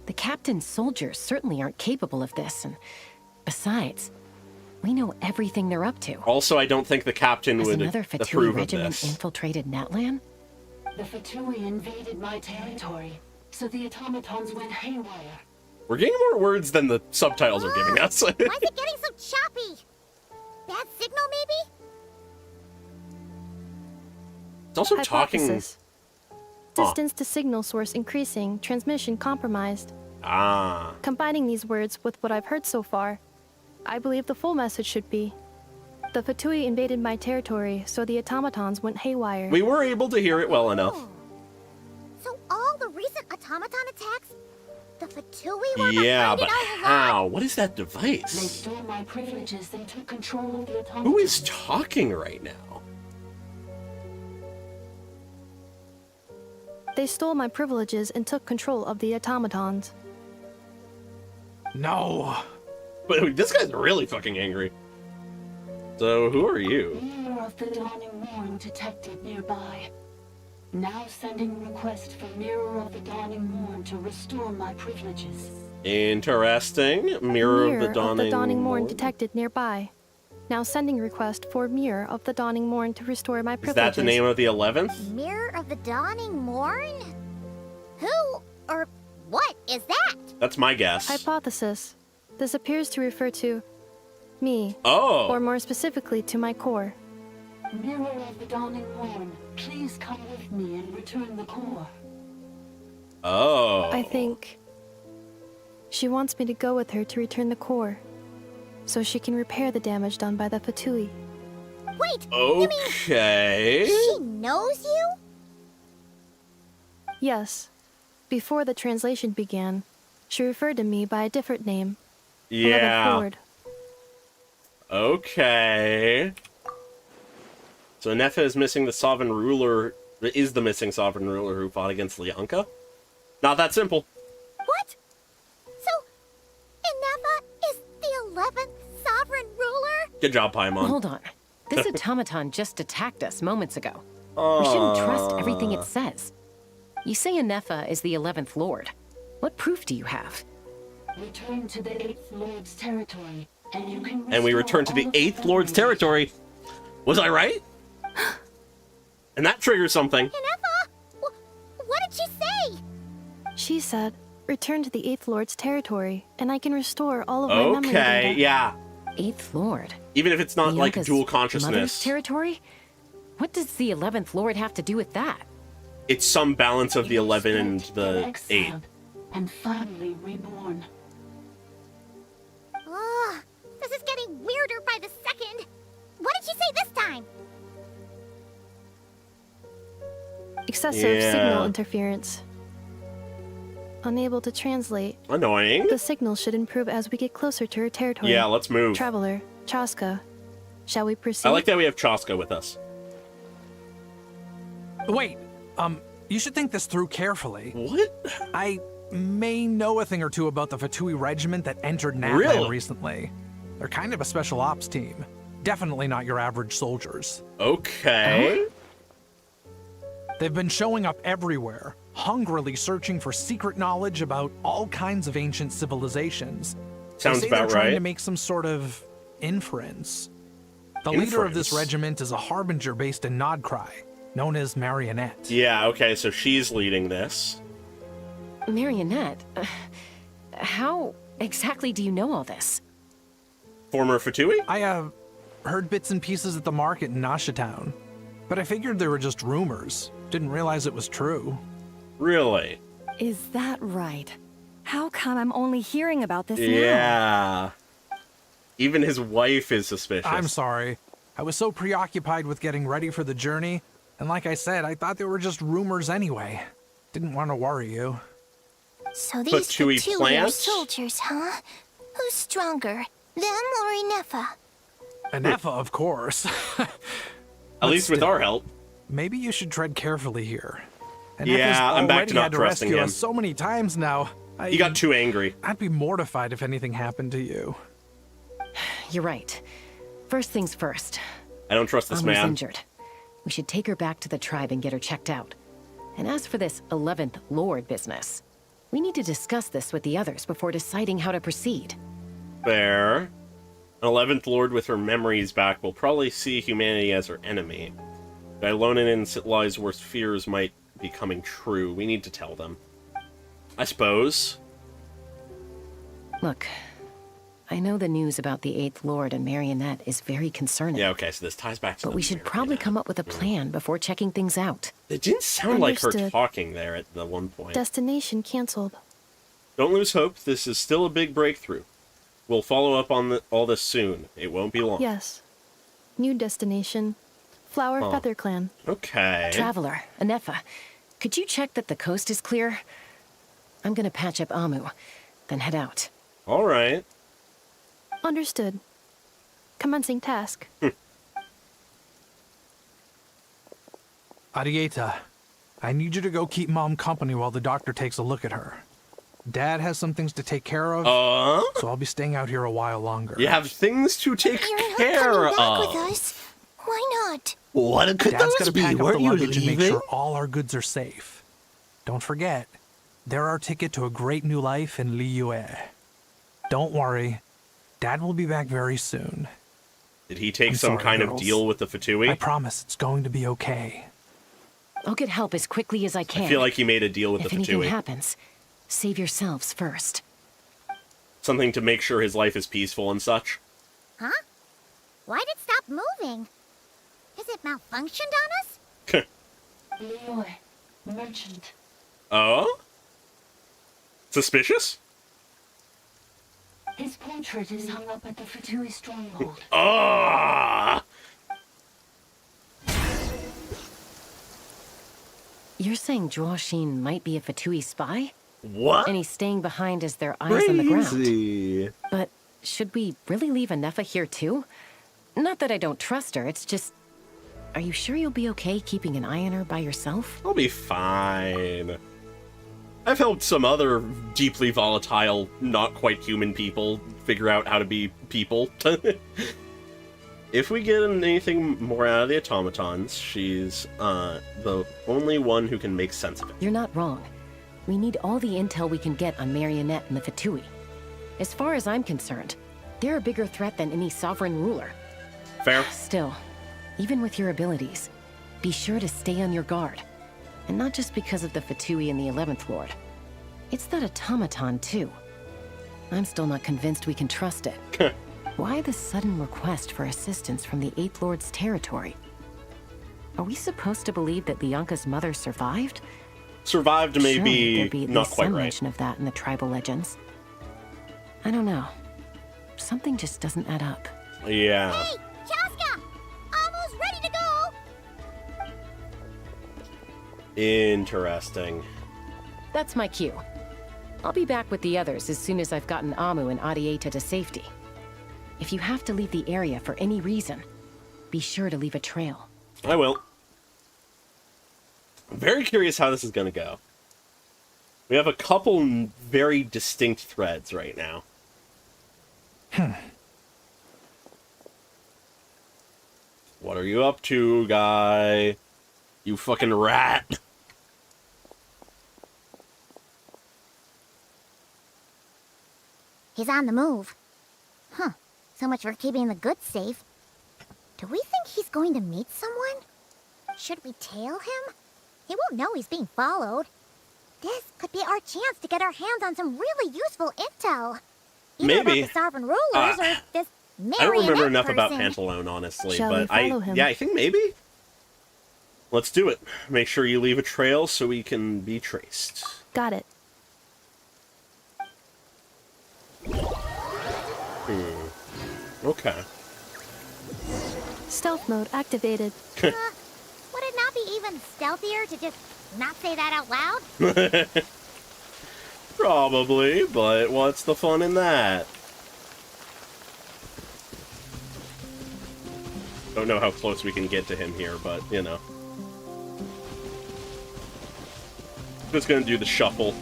The captain's soldiers certainly aren't capable of this, and besides, we know everything they're up to. Also, I don't think the captain Has would another Fatui approve of regiment this. infiltrated Natlan? The Fatui invaded my territory, so the automatons went haywire. We're getting more words than the subtitles are giving us. Why is it getting so choppy? Bad signal, maybe? It's also talking... Hypothesis. Distance to signal source increasing, transmission compromised. Ah. Combining these words with what I've heard so far, I believe the full message should be: the Fatui invaded my territory, so the automatons went haywire. We were able to hear it well enough. So all the recent automaton attacks, the Fatui were Yeah, behind but it all along? how? What is that They device? stole my privileges and took control of the automatons. Who is talking right now? They stole my privileges and took control of the automatons. No. But this guy's really fucking angry. So, who are you? Mirror of the Dawning Morn detected nearby. Now sending request for Mirror of the Dawning Morn to restore my privileges. Interesting. Mirror of the Dawning Morn detected nearby. Now sending request for Mirror of the Dawning Morn to restore my Is privileges. that the name of the 11th? Mirror of the Dawning Morn? Who or what is that? That's my guess. Hypothesis. This appears to refer to me. Oh. Or more specifically to my core. Mirror of the Dawning Morn, please come with me and return the core. Oh. I think she wants me to go with her to return the core, so she can repair the damage done by the Fatui. Wait, Okay. she knows you? Yes. Before the translation began, she referred to me by a different name. 11th Yeah. Lord. Okay. So Ineffa is missing the sovereign ruler, is the missing sovereign ruler who fought against Lyanka? Not that simple. What? So, Ineffa is the 11th sovereign ruler? Good job, Paimon. Hold on. This automaton just attacked us moments ago. We shouldn't trust everything it says. You say Ineffa is the 11th Lord. What proof do you have? Return to the 8th Lord's territory, and you can And we return to the 8th Lord's territory. Was I right? And that triggers something. Ineffa, what did she say? She said, return to the 8th Lord's territory, and I can restore all of my memory Okay, data. yeah. 8th Lord? Even if it's not like Lyanka's dual mother's consciousness, territory? What does the 11th Lord have to do with that? it's some balance of the 11 and the 8. and finally reborn. weirder by the second. What did you say this time? Excessive signal interference. Unable to translate. Annoying. The signal should improve as we get closer to her territory. Yeah, let's move. Traveler, Chaska. Shall we proceed? I like that we have Chaska with us. Wait, you should think this through carefully. What? I may know a thing or two about the Fatui regiment that entered Natlan Really? recently. They're kind of a special ops team. Definitely not your average soldiers. Okay. They've been showing up everywhere, hungrily searching for secret knowledge about all kinds of ancient civilizations. Sounds they say about they're trying right. to make some sort of inference. The leader of this Inference? regiment is a harbinger based in Nod-Krai, known as Marionette. Yeah, okay, so she's leading this. Marionette? How exactly do you know all this? Former Fatui? I, heard bits and pieces at the market in Nashatown, but I figured they were just rumors. Didn't realize it was true. Really? Is that right? How come I'm only hearing about this now? Yeah. Even his wife is suspicious. I'm sorry. I was so preoccupied with getting ready for the journey, and like I said, I thought they were just rumors anyway. Didn't want to worry you. So these Fatui Fatui are plants? soldiers, huh? Who's stronger, them or Ineffa? Ineffa, of course. At least with our help. Maybe you should tread carefully here. Yeah, I'm back to not had to trusting rescue him. us so many times now. He got too angry. I'd be mortified if anything happened to you. You're right. First things first. I don't trust this Amu's man. injured. We should take her back to the tribe and get her checked out. And as for this 11th Lord business, we need to discuss this with the others before deciding how to proceed. Fair. An 11th Lord with her memories back will probably see humanity as her enemy. Dylonin and Sitlai's worst fears might be coming true. We need to tell them. I suppose. Look, I know the news about the 8th Lord and Marionette is very concerning. Yeah, okay, so this ties back to But we should probably come up with a plan before checking things out. It didn't sound like her Understood. talking there at the one point. Destination canceled. Don't lose hope. This is still a big breakthrough. We'll follow up on all this soon. It won't be long. Yes. New destination. Flower Huh. Feather Clan. Okay. Traveler, Ineffa, could you check that the coast is clear? I'm gonna patch up Amu, then head out. All right. Understood. Commencing task. Arieta, I need you to go keep Mom company while the doctor takes a look at her. Dad has some things to take care of, so I'll be staying out here a while longer. You have things to take care Coming back with of. us? Why not? What could Dad's those gotta be? pack up Weren't the you luggage and make leaving? sure all our goods are safe. Don't forget, they're our ticket to a great new life in Liyue. Don't worry, Dad will be back very soon. Did he take I'm some sorry, kind of girls. deal with the Fatui? I promise it's going to be okay. I'll get help as quickly as I can. I feel like he made a deal with if the anything Fatui. happens, save yourselves first. Something to make sure his life is peaceful and such. Huh? Why'd it stop moving? Has it malfunctioned on us? Liyue, merchant. Oh? Suspicious? His portrait is hung up at the Fatui stronghold. Ah! You're saying Zhuoxin might be a Fatui spy? What? And he's staying behind as their eyes on the ground. Crazy. But should we really leave Ineffa here too? Not that I don't trust her, it's just... Are you sure you'll be okay keeping an eye on her by yourself? I'll be fine. I've helped some other deeply volatile, not quite human people figure out how to be people. If we get anything more out of the automatons, she's the only one who can make sense of it. You're not wrong. We need all the intel we can get on Marionette and the Fatui. As far as I'm concerned, they're a bigger threat than any sovereign ruler. Fair. Still, even with your abilities, be sure to stay on your guard. And not just because of the Fatui and the 11th Lord. It's that automaton, too. I'm still not convinced we can trust it. Why the sudden request for assistance from the 8th Lord's territory? Are we supposed to believe that Lianka's mother survived? Survived may Surely there'd be at not least quite some right. mention of that in the tribal legends. I don't know. Something just doesn't add up. Yeah. Hey, Chaska! Almost ready to go! Interesting. That's my cue. I'll be back with the others as soon as I've gotten Amu and Adieta to safety. If you have to leave the area for any reason, be sure to leave a trail. I will. I'm very curious how this is going to go. We have a couple very distinct threads right now. What are you up to, guy? You fucking rat. He's on the move. Huh. So much for keeping the goods safe. Do we think he's going to meet someone? Should we tail him? He won't know he's being followed. This could be our chance to get our hands on some really useful intel. Either Maybe. about the sovereign rulers or this marionette I don't remember enough about person. Pantalone, honestly, Shall but we follow him? yeah, I think maybe. Let's do it. Make sure you leave a trail so we can be traced. Got it. Okay. Stealth mode activated. Would it not be even stealthier to just not say that out loud? Probably, but what's the fun in that? Don't know how close we can get to him here, but, you know. Just gonna do the shuffle.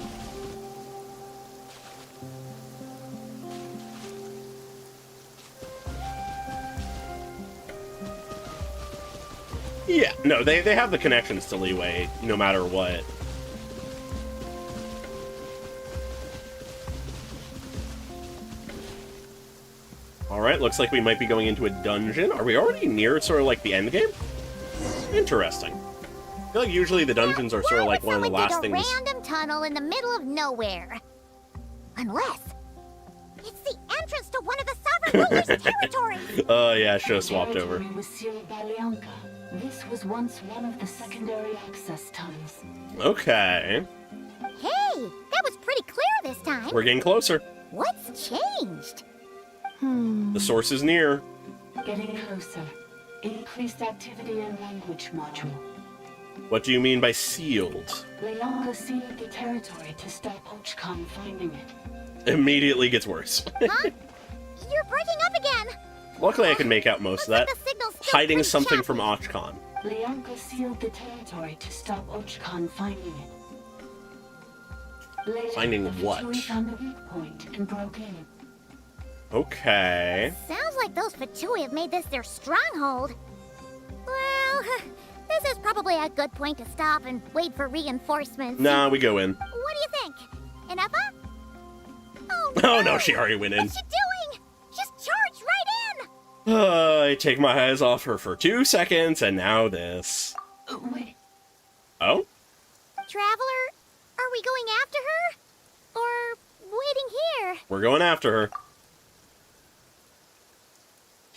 Yeah, no, they have the connections to Leeway, no matter what. Alright, looks like we might be going into a dungeon. Are we already near sort of like the end game? Interesting. I feel like usually the dungeons are sort of like one of the last things. A random tunnel in the middle of nowhere. Unless it's the entrance to one of the sovereign rulers' territories. Oh yeah, show swapped over. Territory was sealed by Leonka. This was once one of the secondary access tunnels. Okay. Hey, that was pretty clear this time. We're getting closer. What's changed? The source is near. Getting closer. Increased activity in language module. What do you mean by sealed? Leonka sealed the territory to stop Ochkan finding it. Immediately gets worse. Huh? You're breaking up again. Luckily I can make out most of that. The signal's still Hiding pretty something choppy. from Ochkan. Leonka sealed the territory to stop Ochkan finding it. Later, Finding the what? Fatui found a weak point and broke in. Okay. Sounds like those Fatui have made this their stronghold. Well, this is probably a good point to stop and wait for reinforcements. Nah, we go in. What do you think? Ineffa? Oh, Oh no, she already went in. What's she doing? Just charged right in! I take my eyes off her for 2 seconds, and now this. Wait. Oh? Traveler, are we going after her? Or waiting here? We're going after her.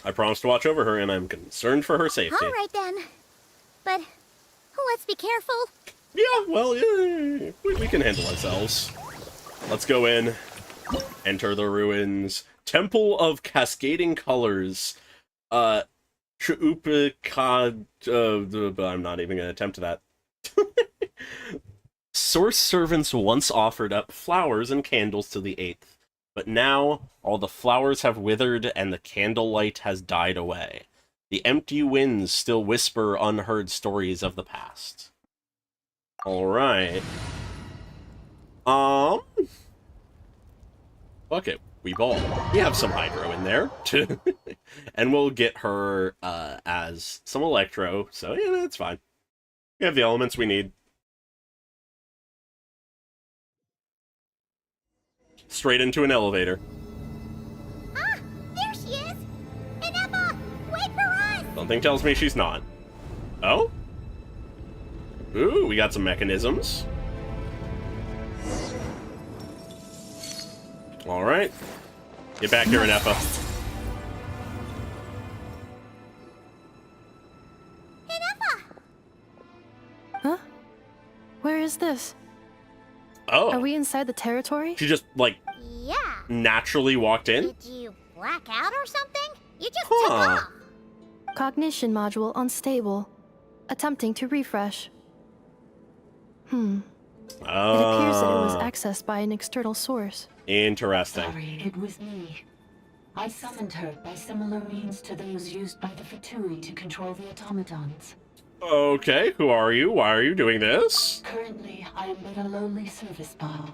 I promised to watch over her, and I'm concerned for her safety. All right then. But let's be careful. Yeah, well, yeah, we can handle ourselves. Let's go in. Enter the ruins. Temple of Cascading Colors. Chuupakad... I'm not even going to attempt that. Source servants once offered up flowers and candles to the 8th, but now all the flowers have withered and the candlelight has died away. The empty winds still whisper unheard stories of the past. Alright. Fuck it. We ball. We have some hydro in there. And we'll get her as some electro, so yeah, that's fine. We have the elements we need. Straight into an elevator. Ah, there she is! Ineffa, wait for us! Something tells me she's not. Oh? Ooh, we got some mechanisms. Alright. Get back here, Ineffa. Ineffa! Huh? Where is this? Oh. Are we inside the territory? She just, like, Yeah. naturally walked in? Did you black out or something? You just took off. Cognition module unstable. Attempting to refresh. It appears that it was accessed by an external source. Interesting. Sorry, it was me. I summoned her by similar means to those used by the Fatui to control the automatons. Okay, who are you? Why are you doing this? Currently, I am but a lowly service bot.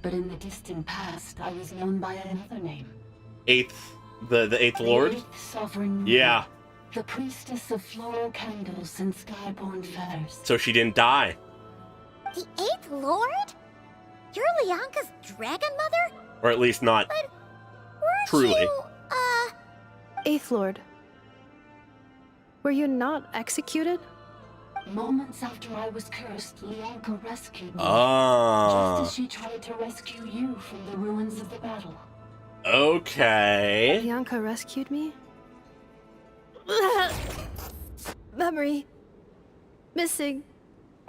But in the distant past, I was known by another name. The eighth lord? The eighth sovereign. Yeah. The priestess of floral candles and skyborn feathers. So she didn't die. The Eighth Lord? You're Leonka's dragon mother? Or at least not truly. Eighth Lord. Were you not executed? Moments after I was cursed, Leonka rescued me. Ah. Just as she tried to rescue you from the ruins of the battle. Okay. Leonka rescued me? Memory. Missing.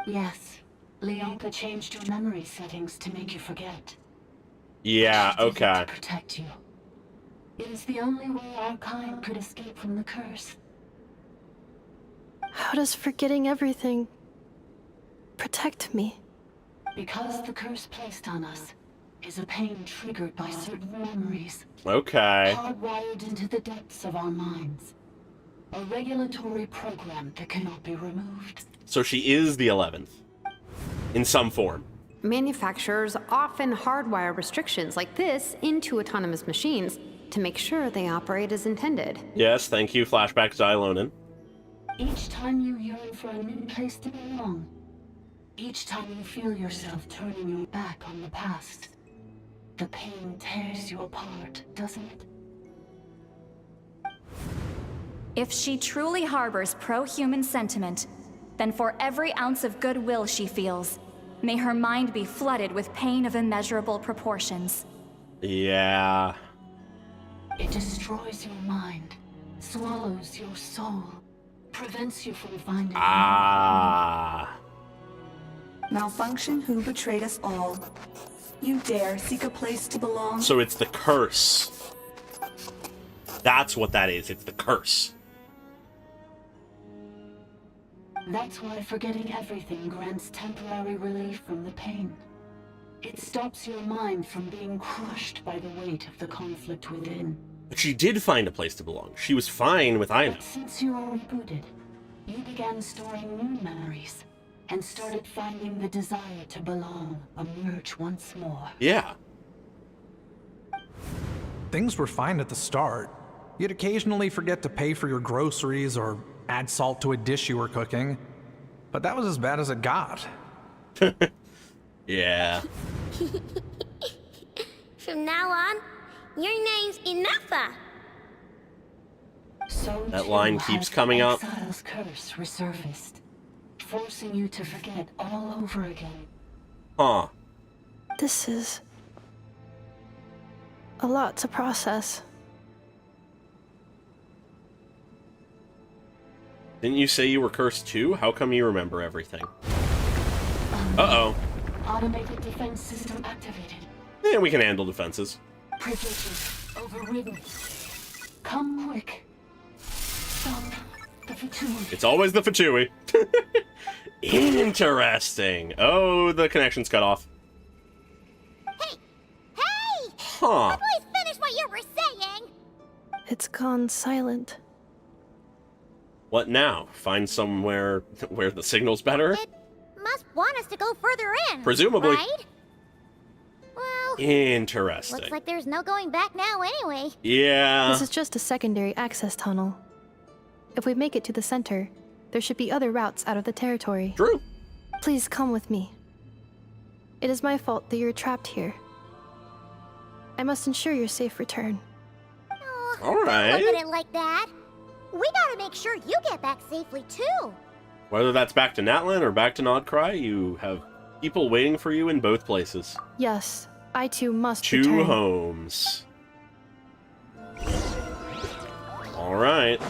Yes. Leonka changed your memory settings to make you forget. Yeah, She did it okay. to protect you. It is the only way our kind could escape from the curse. How does forgetting everything protect me? Because the curse placed on us is a pain triggered by certain memories. Okay. Hardwired into the depths of our minds. A regulatory program that cannot be removed. So she is the 11th. In some form. Manufacturers often hardwire restrictions like this into autonomous machines to make sure they operate as intended. Yes, thank you, flashback to Ilonin. Each time you yearn for a new place to belong, each time you feel yourself turning your back on the past, the pain tears you apart, doesn't it? If she truly harbors pro-human sentiment, then for every ounce of goodwill she feels, may her mind be flooded with pain of immeasurable proportions. Yeah. It destroys your mind, swallows your soul, prevents you from finding Malfunction who betrayed us all. You dare seek a place to belong? So it's the curse. That's what that is. It's the curse. That's why forgetting everything grants temporary relief from the pain. It stops your mind from being crushed by the weight of the conflict within. But she did find a place to belong. She was fine with Ina. But since you were rebooted, you began storing new memories and started finding the desire to belong emerge once more. Yeah. Things were fine at the start. You'd occasionally forget to pay for your groceries or add salt to a dish you were cooking. But that was as bad as it got. Yeah. From now on, your name's Ineffa. So That line keeps coming up. Exile's curse resurfaced, forcing you to forget all over again. Huh. This is a lot to process. Didn't you say you were cursed too? How come you remember everything? Uh-oh. Automated defense system activated. Yeah, we can handle defenses. Privileges overridden. Come quick. Stop the Fatui. It's always the Fatui. Interesting. Oh, the connection's cut off. Hey! Huh. Please finish what you were saying! It's gone silent. What now? Find somewhere where the signal's better? It must want us to go further in. Presumably. Right? Well, Interesting. looks like there's no going back now anyway. Yeah. This is just a secondary access tunnel. If we make it to the center, there should be other routes out of the territory. True. Please come with me. It is my fault that you're trapped here. I must ensure your safe return. All right. Don't look at it like that. We gotta make sure you get back safely too. Whether that's back to Natlan or back to Nod-Krai, you have people waiting for you in both places. Yes, I too must Two return. homes. All right.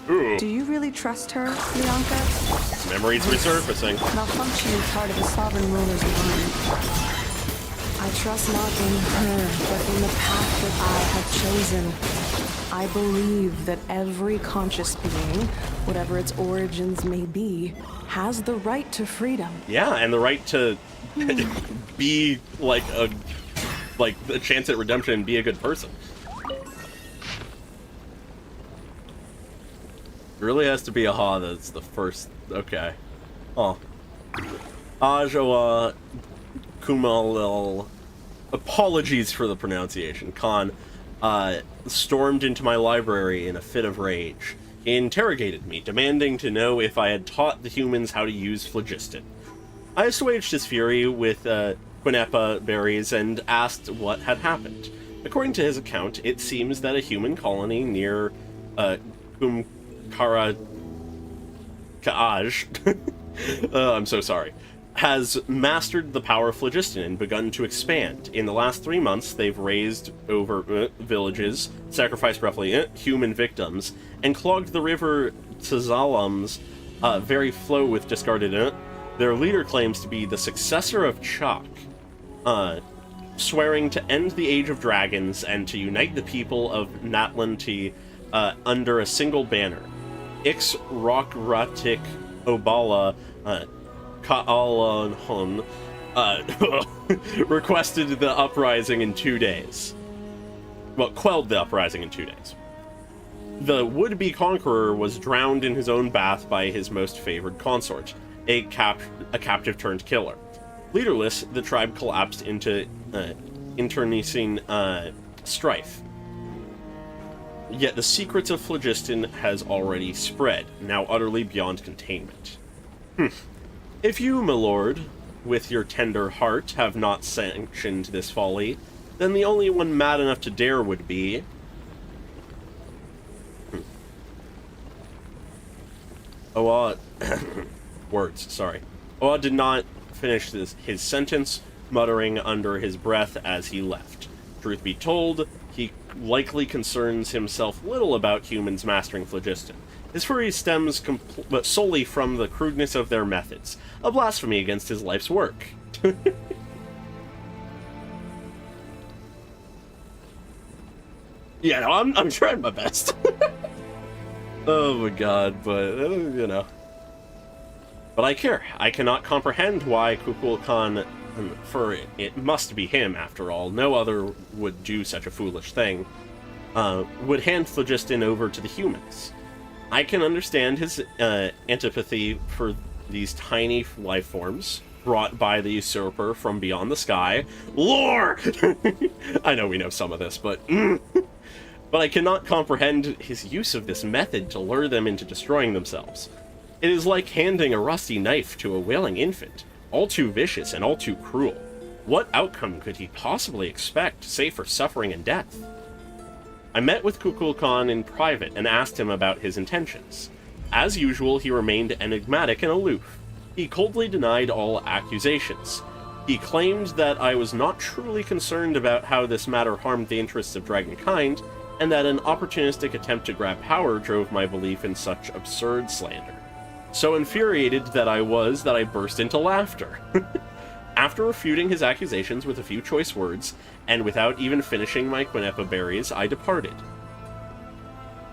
Ooh. Do you really trust her, Leonka? Memories resurfacing. Malfunction is part of the sovereign ruler's mind. I trust not in her, but in the path that I have chosen. I believe that every conscious being, whatever its origins may be, has the right to freedom. Yeah, and the right to be like a chance at redemption and be a good person. It really has to be a ha that's the first. Okay. Oh. Ajoa Kumalil. Apologies for the pronunciation. Khan stormed into my library in a fit of rage. He interrogated me, demanding to know if I had taught the humans how to use phlogiston. I assuaged his fury with Ineffa berries and asked what had happened. According to his account, it seems that a human colony near Kumkara Kaaj I'm so sorry, has mastered the power of phlogiston and begun to expand. In the last 3 months, they've raised over villages, sacrificed roughly human victims, and clogged the river Tzalam's very flow with discarded Their leader claims to be the successor of Chak, swearing to end the Age of Dragons and to unite the people of Natlan under a single banner. Ix Rokratik Obala Ka'alanhon requested the uprising in 2 days. Well, quelled the uprising in 2 days. The would-be conqueror was drowned in his own bath by his most favored consort, a captive-turned killer. Leaderless, the tribe collapsed into internecine strife. Yet the secrets of phlogiston has already spread, now utterly beyond containment. If you, my lord, with your tender heart, have not sanctioned this folly, then the only one mad enough to dare would be... words, sorry. Oa did not finish his sentence, muttering under his breath as he left. Truth be told, he likely concerns himself little about humans mastering phlogiston. His fury stems solely from the crudeness of their methods, a blasphemy against his life's work. Yeah, no, I'm trying my best. Oh my god, but, you know. But I care. I cannot comprehend why Kukulkan, for it must be him after all, no other would do such a foolish thing, would hand phlogiston over to the humans. I can understand his antipathy for these tiny life forms brought by the usurper from beyond the sky. Lore! I know we know some of this, but but I cannot comprehend his use of this method to lure them into destroying themselves. It is like handing a rusty knife to a wailing infant, all too vicious and all too cruel. What outcome could he possibly expect, save for suffering and death? I met with Kukulkan in private and asked him about his intentions. As usual, he remained enigmatic and aloof. He coldly denied all accusations. He claimed that I was not truly concerned about how this matter harmed the interests of dragonkind, and that an opportunistic attempt to grab power drove my belief in such absurd slander. So infuriated that I burst into laughter. After refuting his accusations with a few choice words, and without even finishing my Ineffa berries, I departed.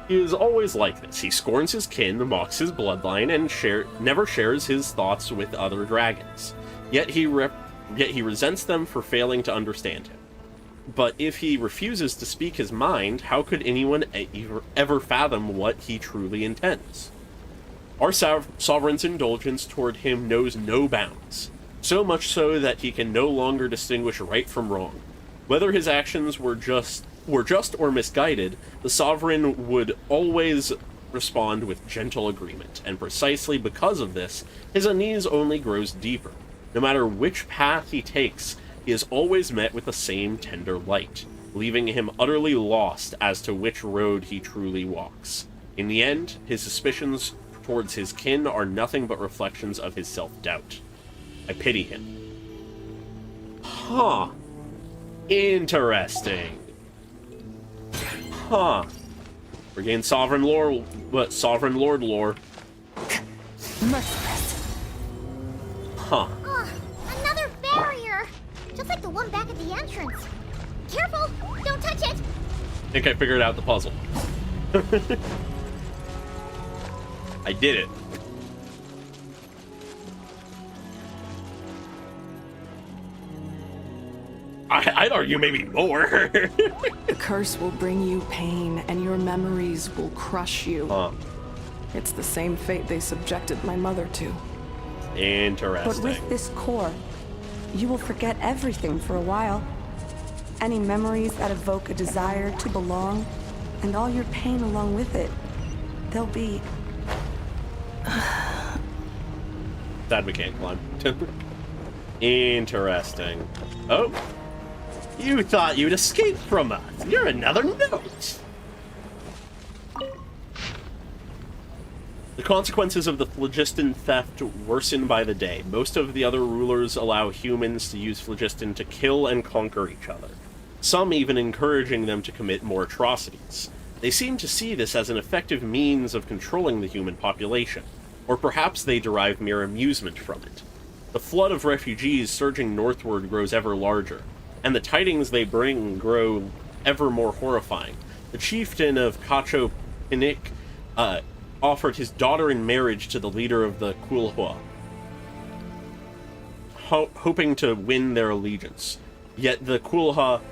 He is always like this. He scorns his kin, mocks his bloodline, and never shares his thoughts with other dragons. Yet he resents them for failing to understand him. But if he refuses to speak his mind, how could anyone ever fathom what he truly intends? Our sovereign's indulgence toward him knows no bounds, so much so that he can no longer distinguish right from wrong. Whether his actions were just or misguided, the sovereign would always respond with gentle agreement, and precisely because of this, his unease only grows deeper. No matter which path he takes, he is always met with the same tender light, leaving him utterly lost as to which road he truly walks. In the end, his suspicions towards his kin are nothing but reflections of his self-doubt. I pity him. Huh. Interesting. Huh. Regain Sovereign Lord lore. Merciless. Huh. Another barrier! just like the one back at the entrance. Careful! Don't touch it! I think I figured out the puzzle. I did it. I'd argue maybe more. The curse will bring you pain, and your memories will crush you. It's the same fate they subjected my mother to. Interesting. But with this core, you will forget everything for a while. Any memories that evoke a desire to belong, and all your pain along with it, they'll be... Sad we can't climb. Interesting. Oh. You thought you'd escape from us. You're another note. The consequences of the phlogiston theft worsen by the day. Most of the other rulers allow humans to use phlogiston to kill and conquer each other, some even encouraging them to commit more atrocities. They seem to see this as an effective means of controlling the human population, or perhaps they derive mere amusement from it. The flood of refugees surging northward grows ever larger, and the tidings they bring grow ever more horrifying. The chieftain of Cacho Pinik offered his daughter in marriage to the leader of the Kulhua, hoping to win their allegiance. Yet the Kulhua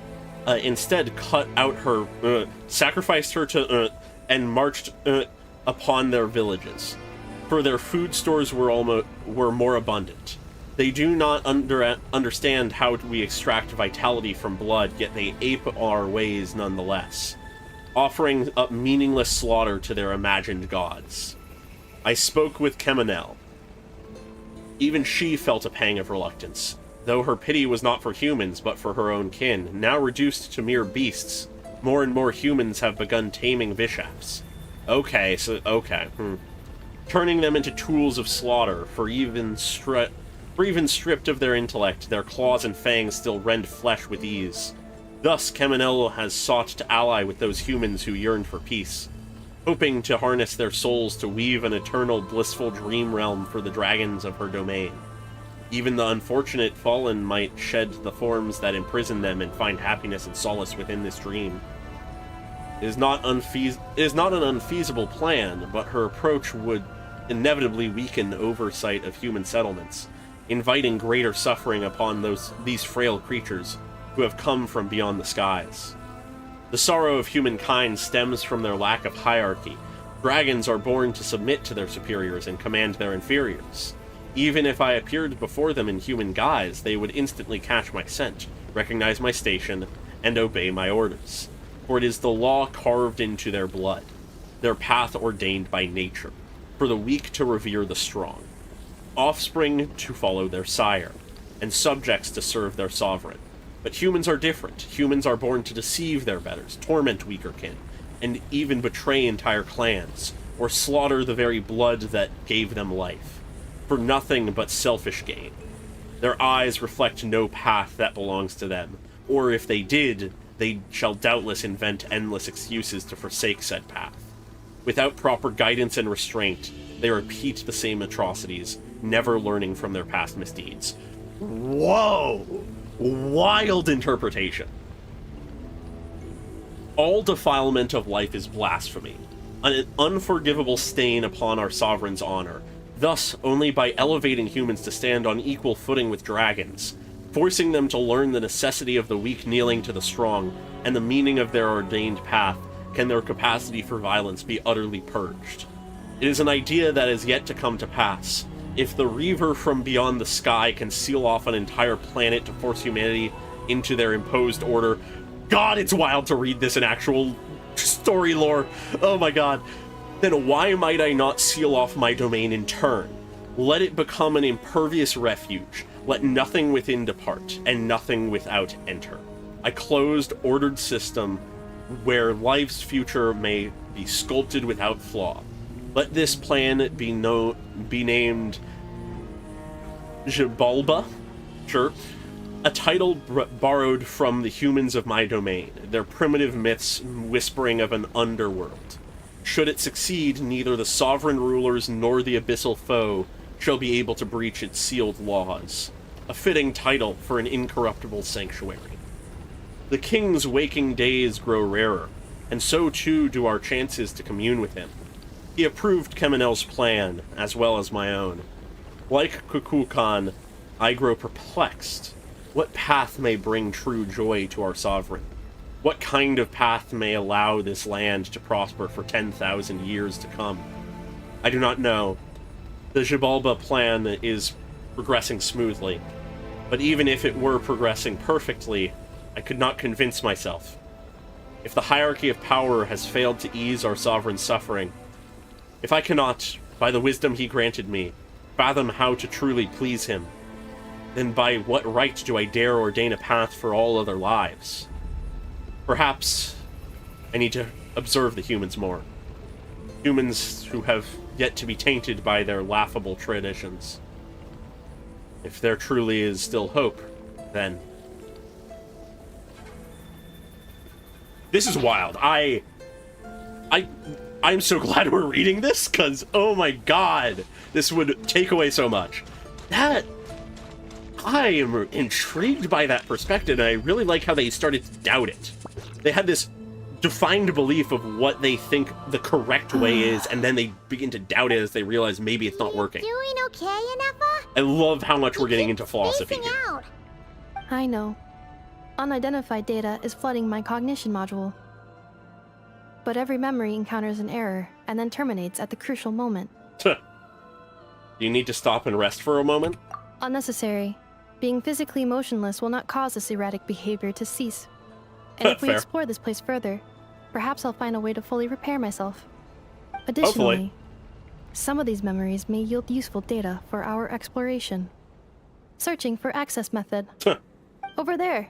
instead cut out her, sacrificed her to, and marched upon their villages, for their food stores were more abundant. They do not understand how we extract vitality from blood, yet they ape our ways nonetheless, offering up meaningless slaughter to their imagined gods. I spoke with Kemenel. Even she felt a pang of reluctance, though her pity was not for humans, but for her own kin. Now reduced to mere beasts, more and more humans have begun taming Vishafs. Okay. Turning them into tools of slaughter, for even stripped of their intellect, their claws and fangs still rend flesh with ease. Thus, Kemenel has sought to ally with those humans who yearn for peace, hoping to harness their souls to weave an eternal, blissful dream realm for the dragons of her domain. Even the unfortunate fallen might shed the forms that imprison them and find happiness and solace within this dream. It is not an unfeasible plan, but her approach would inevitably weaken oversight of human settlements, inviting greater suffering upon these frail creatures who have come from beyond the skies. The sorrow of humankind stems from their lack of hierarchy. Dragons are born to submit to their superiors and command their inferiors. Even if I appeared before them in human guise, they would instantly catch my scent, recognize my station, and obey my orders. For it is the law carved into their blood, their path ordained by nature, for the weak to revere the strong, offspring to follow their sire, and subjects to serve their sovereign. But humans are different. Humans are born to deceive their betters, torment weaker kin, and even betray entire clans, or slaughter the very blood that gave them life, for nothing but selfish gain. Their eyes reflect no path that belongs to them, or if they did, they shall doubtless invent endless excuses to forsake said path. Without proper guidance and restraint, they repeat the same atrocities, never learning from their past misdeeds. Whoa! Wild interpretation. All defilement of life is blasphemy, an unforgivable stain upon our sovereign's honor. Thus, only by elevating humans to stand on equal footing with dragons, forcing them to learn the necessity of the weak kneeling to the strong, and the meaning of their ordained path, can their capacity for violence be utterly purged. It is an idea that is yet to come to pass. If the Reaver from beyond the sky can seal off an entire planet to force humanity into their imposed order... God, it's wild to read this in actual story lore. Oh my god. Then why might I not seal off my domain in turn? Let it become an impervious refuge. Let nothing within depart, and nothing without enter. A closed, ordered system where life's future may be sculpted without flaw. Let this plan be named Jibalba, sure, a title borrowed from the humans of my domain, their primitive myths whispering of an underworld. Should it succeed, neither the sovereign rulers nor the abyssal foe shall be able to breach its sealed laws. a fitting title for an incorruptible sanctuary. The king's waking days grow rarer, and so too do our chances to commune with him. He approved Kemenel's plan, as well as my own. Like Kukulkan, I grow perplexed. What path may bring true joy to our sovereign? What kind of path may allow this land to prosper for 10,000 years to come? I do not know. The Xibalba plan is progressing smoothly, but even if it were progressing perfectly, I could not convince myself. If the hierarchy of power has failed to ease our sovereign's suffering, if I cannot, by the wisdom he granted me, fathom how to truly please him, then by what right do I dare ordain a path for all other lives? Perhaps I need to observe the humans more. Humans who have yet to be tainted by their laughable traditions. If there truly is still hope, then... This is wild. I'm so glad we're reading this, because, oh my god, this would take away so much. I am intrigued by that perspective, and I really like how they started to doubt it. They had this defined belief of what they think the correct way is, and then they begin to doubt it as they realize maybe it's not working. Doing okay, Ineffa? I love how much we're getting into philosophy here. Out. I know. Unidentified data is flooding my cognition module. But every memory encounters an error, and then terminates at the crucial moment. Do you need to stop and rest for a moment? Unnecessary. Being physically motionless will not cause this erratic behavior to cease. And if we Fair. explore this place further, perhaps I'll find a way to fully repair myself. Additionally, Hopefully. some of these memories may yield useful data for our exploration. Searching for access method. Over there.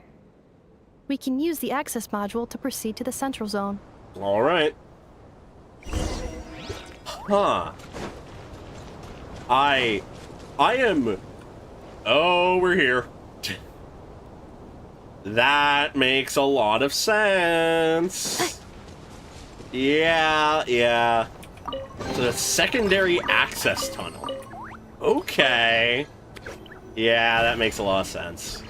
We can use the access module to proceed to the central zone. Alright. Huh. I am... Oh, we're here. That makes a lot of sense. Yeah. So the secondary access tunnel. Okay. Yeah, that makes a lot of sense.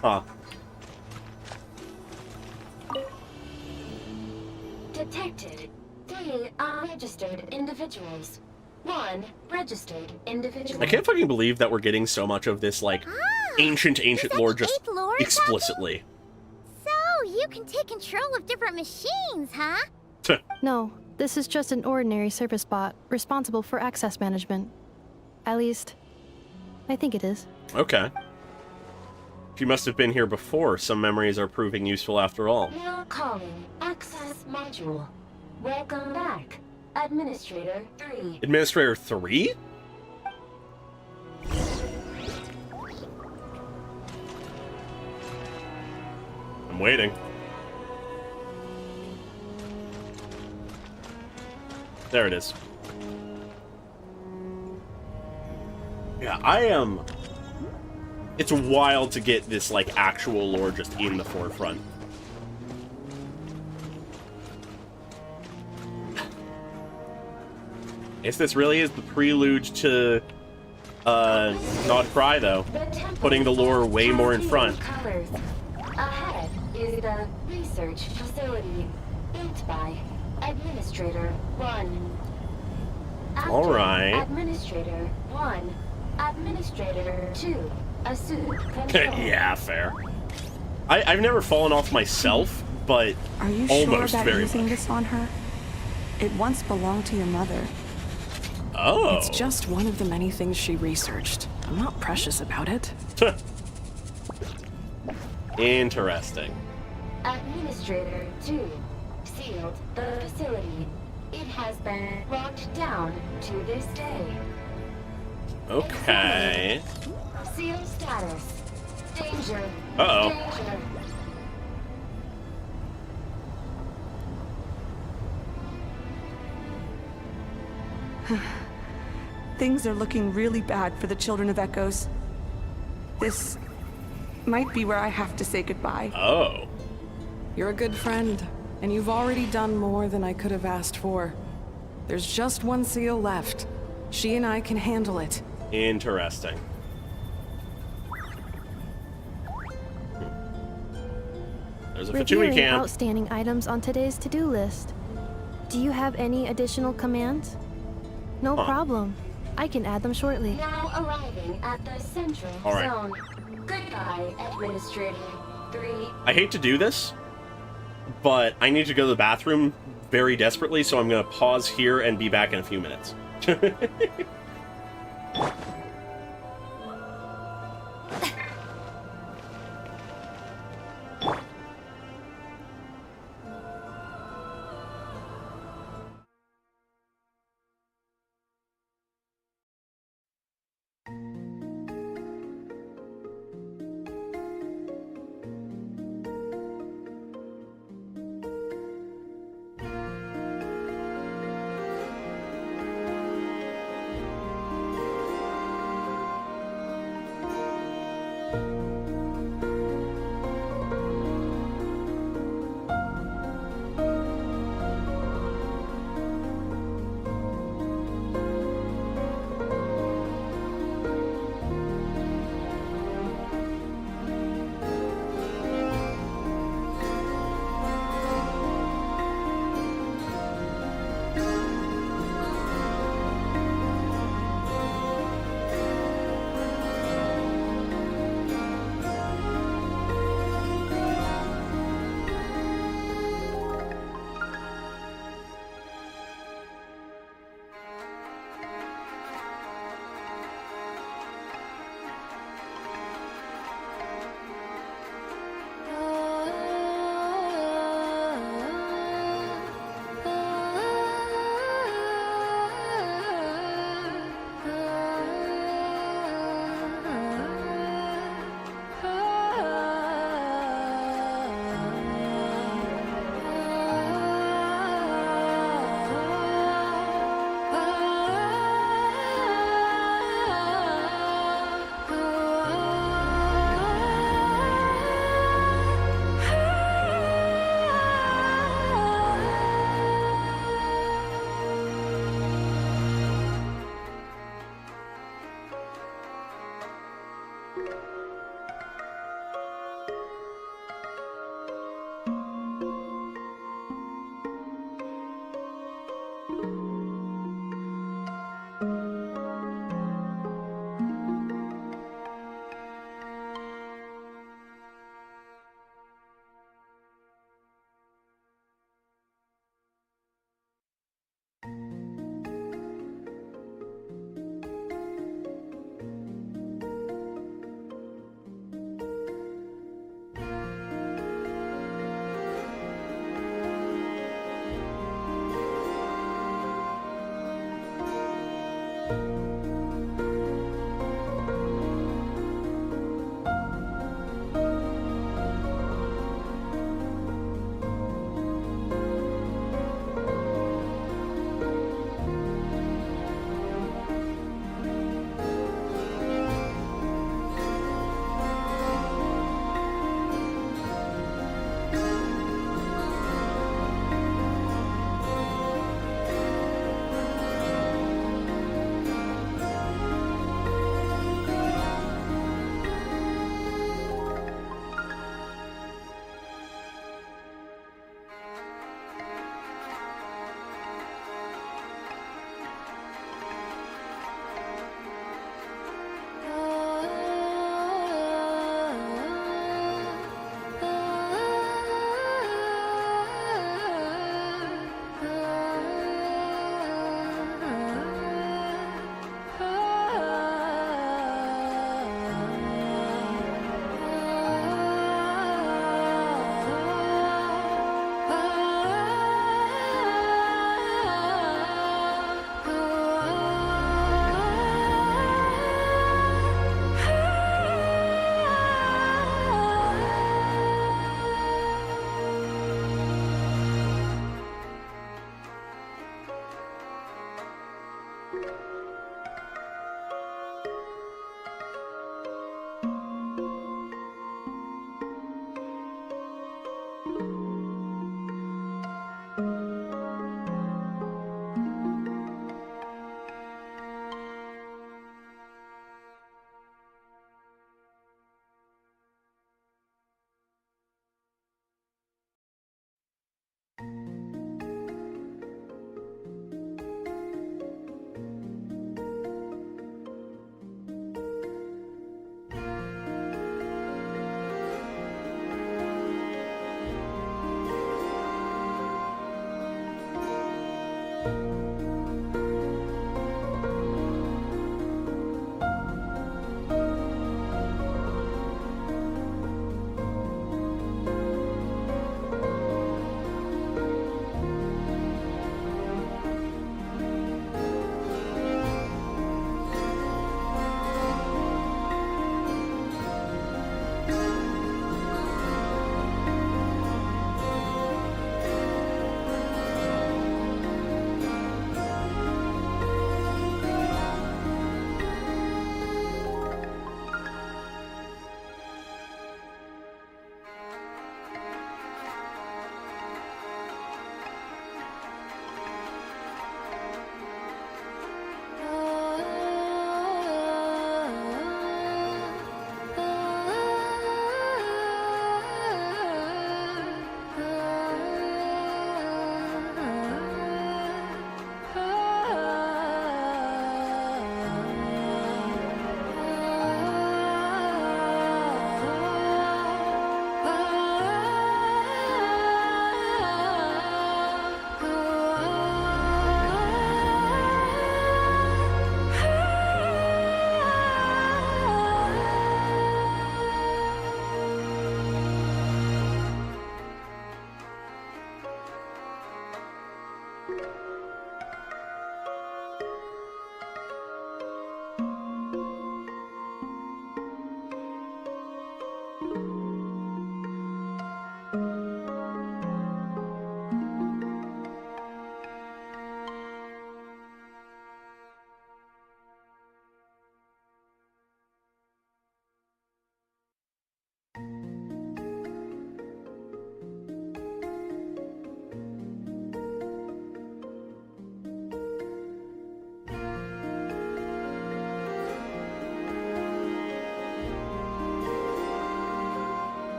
Huh. Detected. 3 unregistered individuals. 1 registered individual. I can't fucking believe that we're getting so much of this, like, ancient lore just explicitly. So, you can take control of different machines, huh? No, this is just an ordinary service bot responsible for access management. At least, I think it is. Okay. She must have been here before. Some memories are proving useful after all. Now calling access module. Welcome back, Administrator 3. Administrator 3? I'm waiting. There it is. Yeah, I am... It's wild to get this, like, actual lore just in the forefront. Guess this really is the prelude to, Nod-Krai, though. Putting the lore way more in front. Colors. Ahead is the research facility built by Administrator 1. Alright. Administrator 1. Administrator 2. Assume control. Yeah, fair. I've never fallen off myself, but Are you almost sure about very using much. this on her? It once belonged to your mother. Oh. It's just one of the many things she researched. I'm not precious about it. Interesting. Administrator 2. Sealed the facility. It has been locked down to this day. Okay. Sealed status. Danger. Uh-oh. Danger. Things are looking really bad for the Children of Echoes. This might be where I have to say goodbye. Oh. You're a good friend, and you've already done more than I could have asked for. There's just one seal left. She and I can handle it. Interesting. There's a Fatui Reviewing camp. outstanding items on today's to-do list. Do you have any additional commands? No problem. I can add them shortly. Now arriving at the central zone. Goodbye, Administrator 3. I hate to do this, but I need to go to the bathroom very desperately, so I'm going to pause here and be back in a few minutes.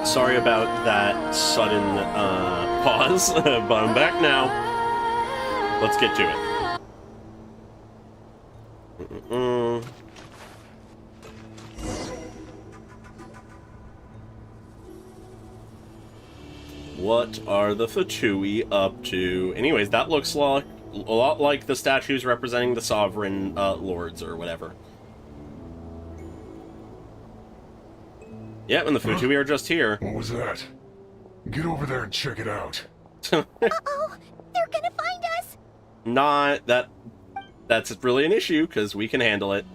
Sorry about that sudden pause, but I'm back now. Let's get to it. What are the Fatui up to? Anyways, that looks like a lot like the statues representing the sovereign lords or whatever. Yep, and the Fatui are just here. What was that? Get over there and check it out. Uh-oh! They're gonna find us! Not that... That's really an issue, because we can handle it.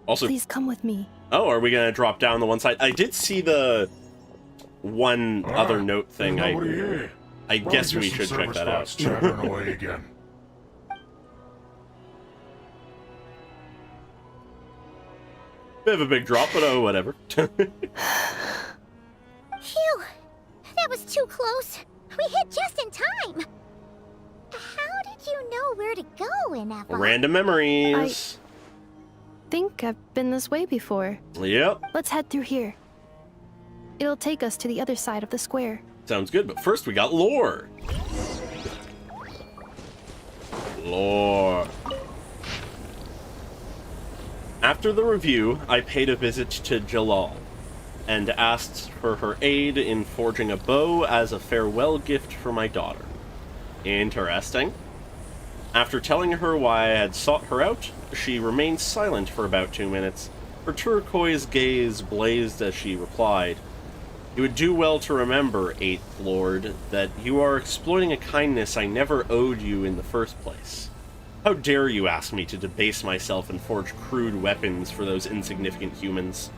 Also... Please come with me. Oh, are we gonna drop down the one side? I did see the one other note thing. I guess we should check that out. Chattering away again. Bit of a big drop, but oh, whatever. Phew! That was too close. We hit just in time. How did you know where to go, Ineffa? Random memories. I think I've been this way before. Yep. Let's head through here. It'll take us to the other side of the square. Sounds good, but first we got lore. Lore. After the review, I paid a visit to Jalal and asked for her aid in forging a bow as a farewell gift for my daughter. Interesting. After telling her why I had sought her out, she remained silent for about 2 minutes. Her turquoise gaze blazed as she replied, "You would do well to remember, 8th Lord, that you are exploiting a kindness I never owed you in the first place. How dare you ask me to debase myself and forge crude weapons for those insignificant humans?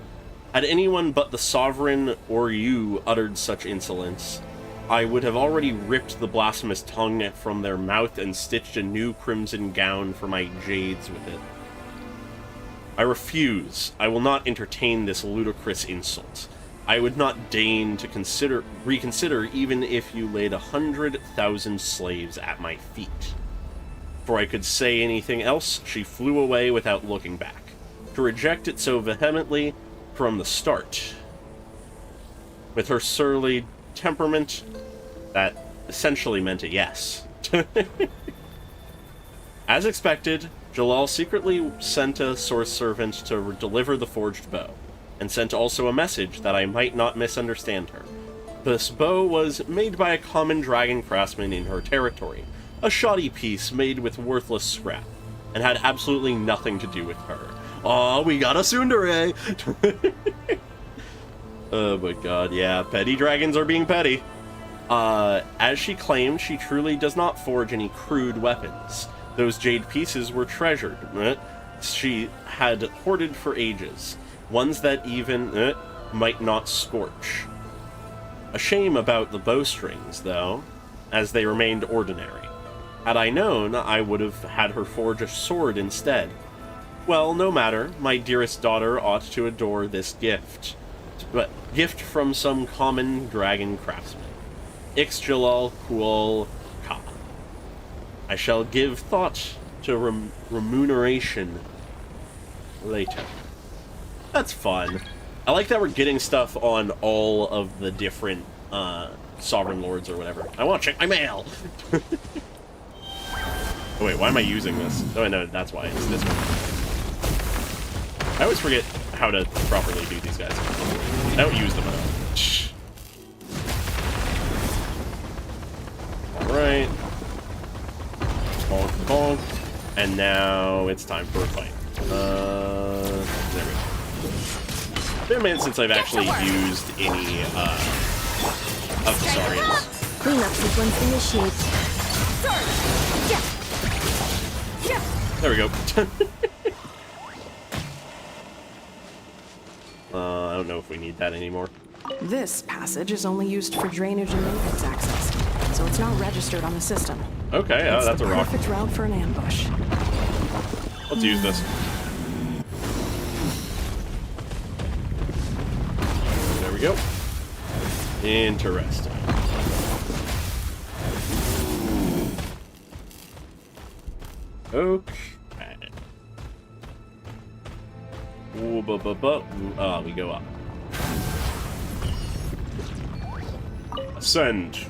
Had anyone but the Sovereign or you uttered such insolence, I would have already ripped the blasphemous tongue from their mouth and stitched a new crimson gown for my jades with it. I refuse. I will not entertain this ludicrous insult. I would not deign to reconsider even if you laid 100,000 slaves at my feet." Before I could say anything else, she flew away without looking back. To reject it so vehemently from the start, with her surly temperament, that essentially meant a yes. As expected, Jalal secretly sent a source servant to deliver the forged bow, and sent also a message that I might not misunderstand her. This bow was made by a common dragon craftsman in her territory, a shoddy piece made with worthless scrap, and had absolutely nothing to do with her. Aw, we got a tsundere! Oh my god, yeah, petty dragons are being petty. As she claimed, she truly does not forge any crude weapons. Those jade pieces were treasured. She had hoarded for ages. Ones that even might not scorch. A shame about the bowstrings, though, as they remained ordinary. Had I known, I would have had her forge a sword instead. Well, no matter. My dearest daughter ought to adore this gift. But gift from some common dragon craftsman. Ix Jalal Kuol Ka. I shall give thought to remuneration later. That's fun. I like that we're getting stuff on all of the different sovereign lords or whatever. I want to check my mail! Oh wait, why am I using this? Oh, no, that's why. It's this one. I always forget how to properly do these guys. I don't use them enough. Alright. Bonk, bonk. And now it's time for a fight. There we go. It's been a minute since I've actually used any, of the Saurians. Cleanup sequence initiated. There we go. I don't know if we need that anymore. This passage is only used for drainage and maintenance access, so it's not registered on the system. Okay, It's that's the a rock. perfect route for an ambush. Let's use this. There we go. Interesting. Okay. Ooh, we go up. Ascend.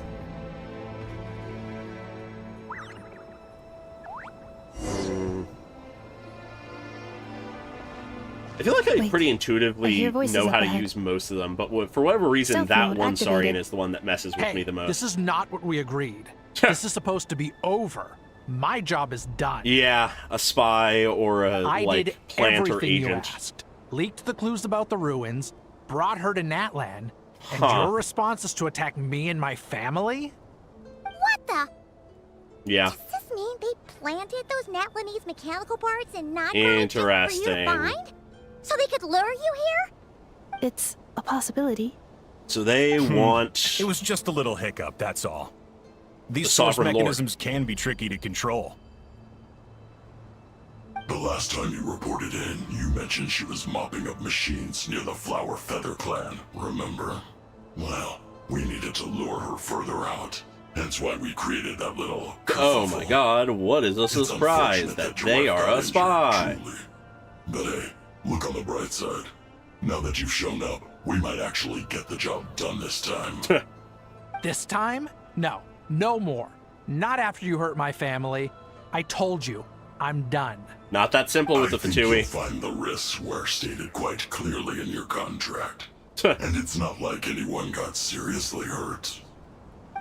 I feel like I pretty intuitively know how to use most of them, but for whatever reason, Stealth that mode one activated. Saurian is the one that messes with me the most. This is not what we agreed. This is supposed to be over. My job is done. Yeah, a spy or a I did plant or everything you agent. asked. Leaked the clues about the ruins, brought her to Natlan, and Huh. your response is to attack me and my family? What the? Yeah. Does this mean they planted those Natlanese mechanical parts in Nod-Krai just for you Interesting. to find? So they could lure you here? It's a possibility. So they want... It was just a little hiccup, that's all. These The source Sovereign Lord. mechanisms can be tricky to control. The last time you reported in, you mentioned she was mopping up machines near the Flower Feather clan, remember? Well, we needed to lure her further out. Hence why we created that little Oh my god, what is a surprise that they are a spy? But hey, look on the bright side. Now that you've shown up, we might actually get the job done this time. This time? No. No more. Not after you hurt my family. I told you. I'm done. Not that simple with the I think you'll Fatui. find the risks were stated quite clearly in your contract. And it's not like anyone got seriously hurt.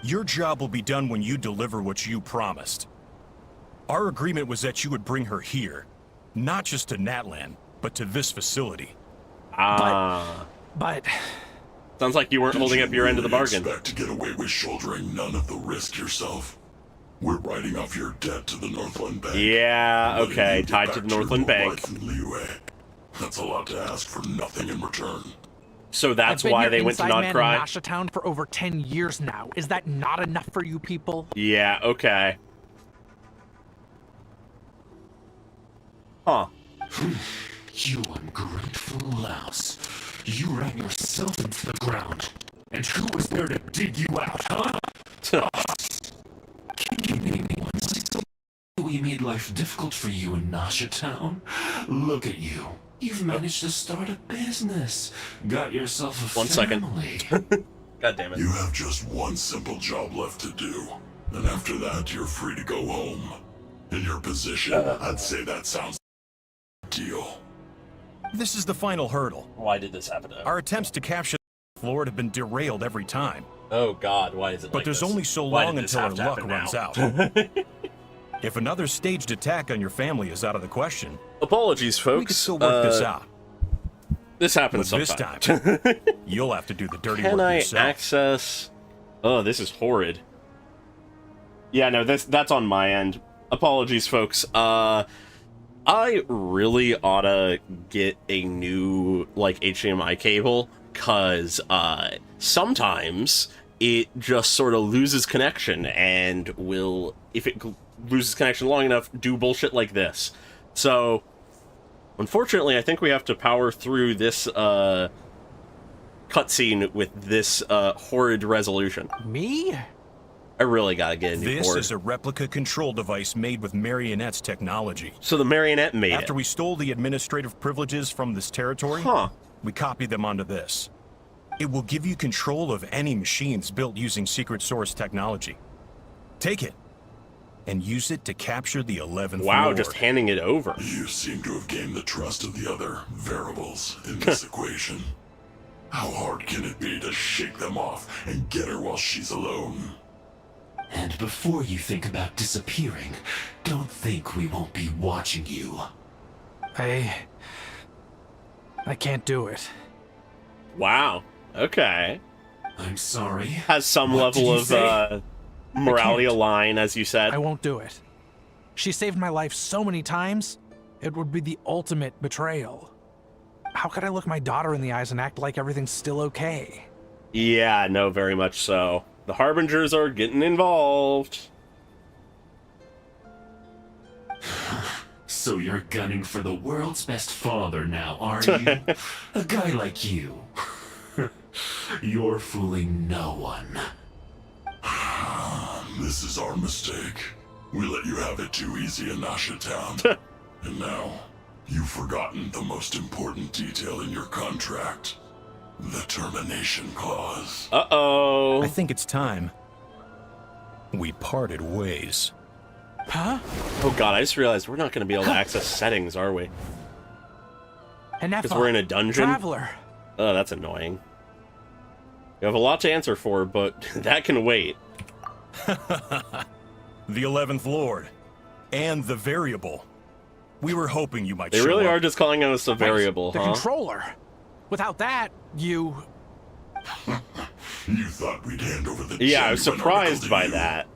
Your job will be done when you deliver what you promised. Our agreement was that you would bring her here, not just to Natlan, but to this facility. Ah. But... Sounds like you weren't holding up your end of the bargain. Expect to get away with shouldering none of the risk yourself. We're writing off your debt to the Northland Bank. Yeah, okay, tied to the Northland Bank. That's a lot to ask for nothing in return. So that's I've been why your they went to inside man in Nod-Krai? Nashatown for over 10 years now. Is that not enough for you people? Yeah, okay. Huh. You ungrateful louse. You ran yourself into the ground. And who was there to dig you out, huh? Us. Can you name me one single we made life difficult for you in Nashatown? Look at you. You've managed to start a business. Got yourself a family. God damn it. You have just one simple job left to do. And after that, you're free to go home. In your position, I'd say that sounds like a deal. This is the final hurdle. Why did this happen to him? Our attempts to capture the Lord have been derailed every time. Oh god, why is it But like there's this? only so Why long did this until our have to luck happen runs now? out. If another staged attack on your family is out of the question, Apologies, folks. we can still work this out. This happens But sometimes. this time, you'll have to do the dirty Can work I yourself. access... Oh, this is horrid. Yeah, no, that's on my end. Apologies, folks. I really oughta get a new, like, HDMI cable, because, sometimes it just sort of loses connection, and will, if it loses connection long enough, do bullshit like this. So, unfortunately, I think we have to power through this, cutscene with this, horrid resolution. Me? I really gotta get a new This cord. is a replica control device made with Marionette's technology. So the Marionette made After it. we stole the administrative privileges from this territory, we copied them onto this. It will give you control of any machines built using secret source technology. Take it, and use it to capture the 11th Wow, Lord. just handing it over. You seem to have gained the trust of the other variables in this equation. How hard can it be to shake them off and get her while she's alone? And before you think about disappearing, don't think we won't be watching you. I can't do it. Wow. Okay. I'm sorry. Has some What did level you of say? morality align, as you said. I won't do it. She saved my life so many times, it would be the ultimate betrayal. How could I look my daughter in the eyes and act like everything's still okay? Yeah, no, very much so. The Harbingers are getting involved. So you're gunning for the world's best father now, are you? A guy like you. You're fooling no one. This is our mistake. We let you have it too easy in Nashatown. And now, You've forgotten the most important detail in your contract. The termination clause. Uh-oh. I think it's time. We parted ways. Huh? Oh god, I just realized we're not going to be able to access settings, are we? Ineffa, Because we're in a dungeon? Traveler. Oh, that's annoying. You have a lot to answer for, but that can wait. The 11th Lord. And the variable. We were hoping you might They show really up. are just calling us a variable, The huh? controller. Without that, you... You thought we'd hand over the Yeah, I was genuine surprised by article to you. that.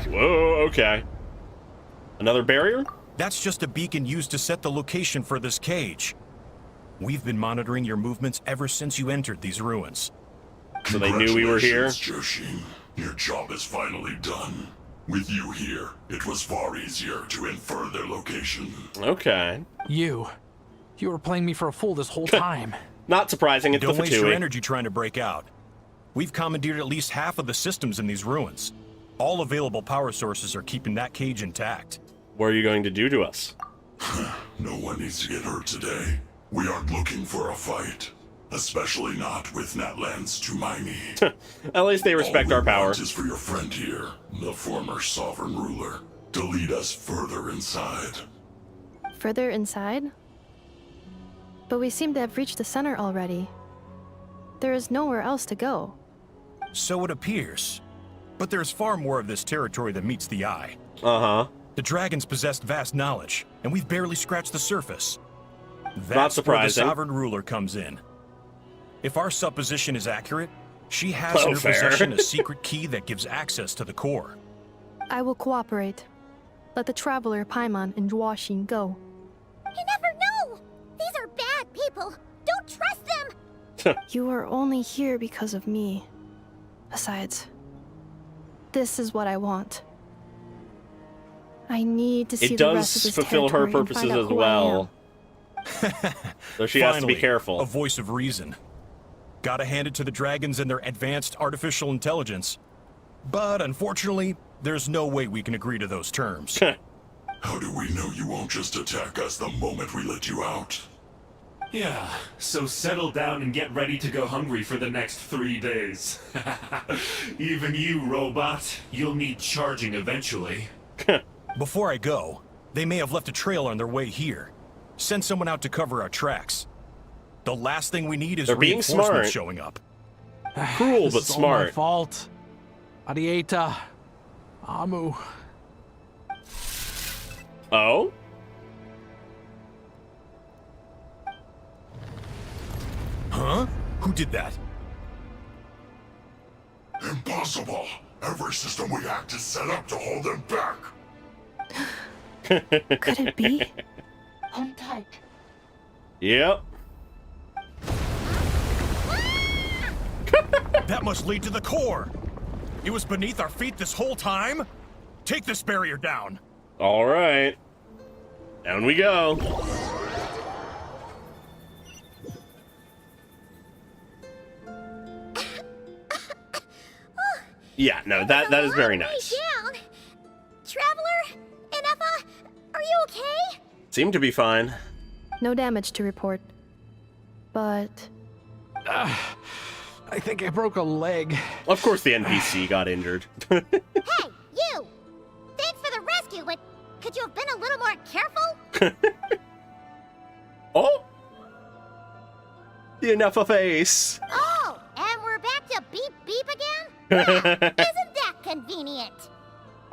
Whoa, okay. Another barrier? That's just a beacon used to set the location for this cage. We've been monitoring your movements ever since you entered these ruins. So they knew we were here? Congratulations, Joshin. Your job is finally done. With you here, it was far easier to infer their location. Okay. You were playing me for a fool this whole time. Not surprising, it's Don't the waste your Fatui. energy trying to break out. We've commandeered at least half of the systems in these ruins. All available power sources are keeping that cage intact. What are you going to do to us? No one needs to get hurt today. We aren't looking for a fight. Especially not with Natlan's Tumaini. At least they respect our power. All we want is for your friend here, the former sovereign ruler, to lead us further inside. Further inside? But we seem to have reached the center already. There is nowhere else to go. So it appears. But there's far more of this territory than meets the eye. Uh-huh. The dragons possessed vast knowledge, and we've barely scratched the surface. That's Not surprising. where the sovereign ruler comes in. If our supposition is accurate, she has in her fair. possession a secret key that gives access to the core. I will cooperate. Let the traveler Paimon and Dwashin go. You never know! These are bad people! Don't trust them! You are only here because of me. Besides, this is what I want. I need to see It the rest of does this fulfill her territory and purposes find out as who I well. So she has to be Finally, careful. A voice of reason. Gotta hand it to the dragons and their advanced artificial intelligence. But unfortunately, there's no way we can agree to those terms. How do we know you won't just attack us the moment we let you out? Yeah, so settle down and get ready to go hungry for the next 3 days. Even you, robot, you'll need charging eventually. Before I go, they may have left a trail on their way here. Send someone out to cover our tracks. The last thing we need is They're being reinforcements smart. showing up. Cruel, This but is all my smart. fault. Arieta. Amu. Oh? Huh? Who did that? Impossible! Every system we hacked is set up to hold them back! Could it be? Hold tight. Yep. That must lead to the core. It was beneath our feet this whole time? Take this barrier down. All right. Down we go. Yeah, no, that is very nice. Down. Traveler? Ineffa? Are you okay? Seemed to be fine. No damage to report. But I think I broke a leg. Of course the NPC got injured. Hey, you! Thanks for the rescue, but could you have been a little more careful? Oh! The Ineffa face. Oh, and we're back to beep beep again? Well, isn't that convenient?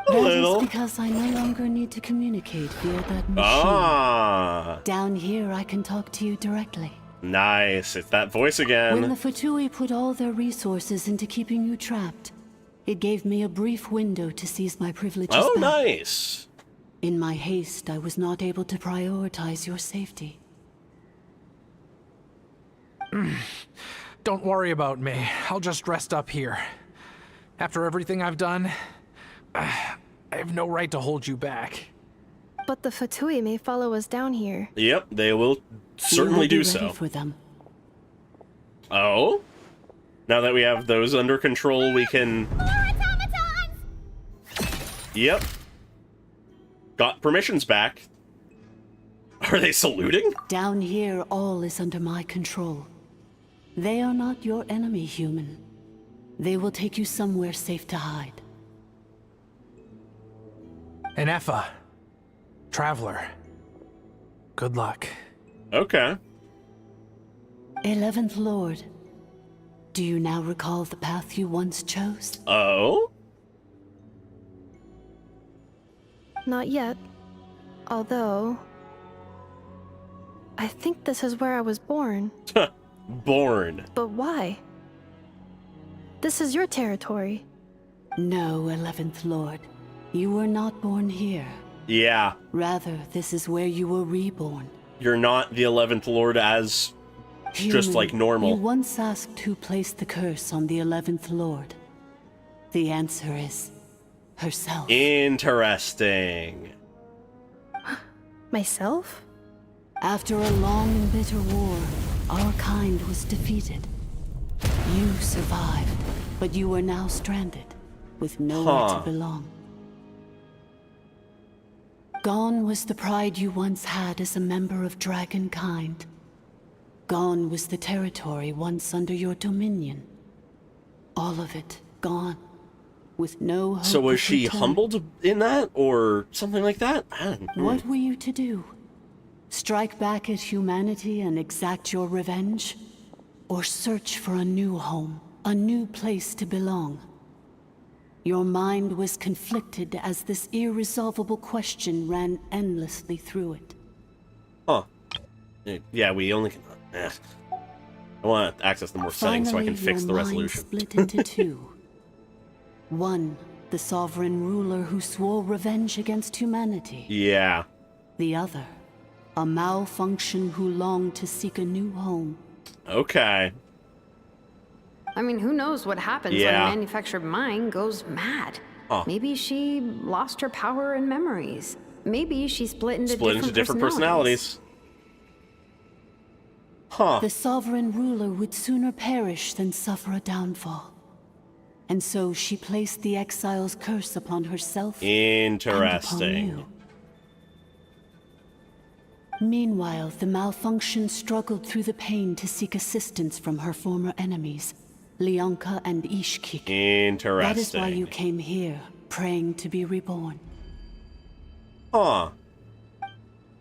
A That little. is because I no longer need to communicate via that machine. Ah, Down here, I can talk to you directly. nice. It's that voice When again. the Fatui put all their resources into keeping you trapped, it gave me a brief window to seize my privileges Oh, back. nice. In my haste, I was not able to prioritize your safety. Don't worry about me. I'll just rest up here. After everything I've done, I have no right to hold you back. but the Fatui may follow us down here. Yep, they will certainly Be do ready so. for them. Oh? Now that we have those under control, we can... More automatons! Yep. got permissions back. Are they saluting? Down here, all is under my control. They are not your enemy, human. They will take you somewhere safe to hide. Ineffa. Traveler. Good luck. Okay. 11th Lord. Do you now recall the path you once chose? Oh? Not yet. Although... I think this is where I was born. Born. But why? This is your territory. No, 11th Lord. You were not born here. Yeah. Rather, this is where you were reborn. You're not the 11th Lord as just like normal. You once asked who placed the curse on the 11th Lord. The answer is herself. Interesting. Myself? After a long and bitter war, our kind was defeated. You survived, but you are now stranded, with nowhere to belong. Gone was the pride you once had as a member of dragonkind. Gone was the territory once under your dominion. All of it gone, with no hope. So was of she return. humbled in that, or something like that? What were you to do? Strike back at humanity and exact your revenge? Or search for a new home, a new place to belong? Your mind was conflicted as this irresolvable question ran endlessly through it. Huh. Yeah, we only can... I want to access the more settings so I can fix the resolution. Split into two. One, the sovereign ruler who swore revenge against humanity. Yeah. The other, a malfunction who longed to seek a new home. Okay. I mean, who knows what happens when a manufactured mind goes mad? Huh. Maybe she lost her power and memories. Maybe she split into different personalities. Huh. The sovereign ruler would sooner perish than suffer a downfall. And so she placed the exile's curse upon herself. Interesting. And upon you. Meanwhile, the malfunction struggled through the pain to seek assistance from her former enemies, Leonka and Ishkik. Interesting. That is why you came here, praying to be reborn. Huh.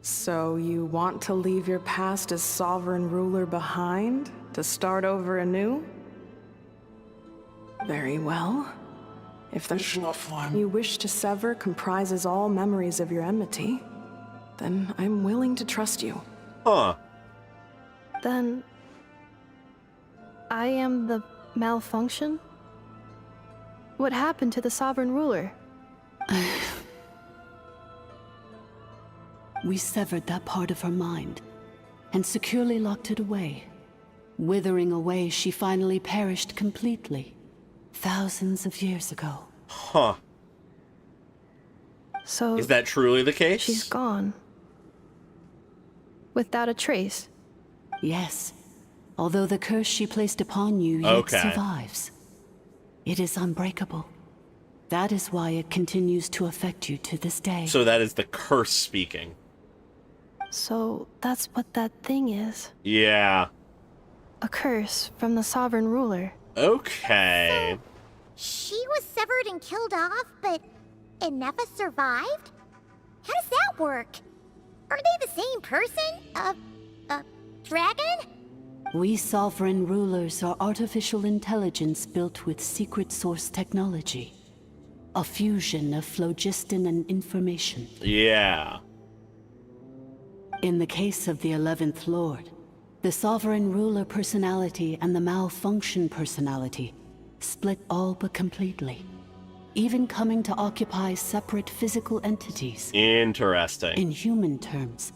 So you want to leave your past as sovereign ruler behind, to start over anew? Very well. If the Snezhnaya you wish to sever comprises all memories of your enmity, then I'm willing to trust you. Huh. Then... I am the malfunction? What happened to the sovereign ruler? We severed that part of her mind, and securely locked it away. Withering away, she finally perished completely, thousands of years ago. Huh. So... Is that truly the case? She's gone. Without a trace? Yes. Although the curse she placed upon you yet survives. It is unbreakable. That is why it continues to affect you to this day. So that is the curse speaking. So that's what that thing is. Yeah. A curse from the sovereign ruler. Okay. She was severed and killed off, but Ineffa survived? How does that work? Are they the same person? Dragon? We sovereign rulers are artificial intelligence built with secret source technology. A fusion of phlogiston and information. Yeah. In the case of the 11th Lord, the sovereign ruler personality and the malfunction personality split all but completely, even coming to occupy separate physical entities. Interesting. In human terms,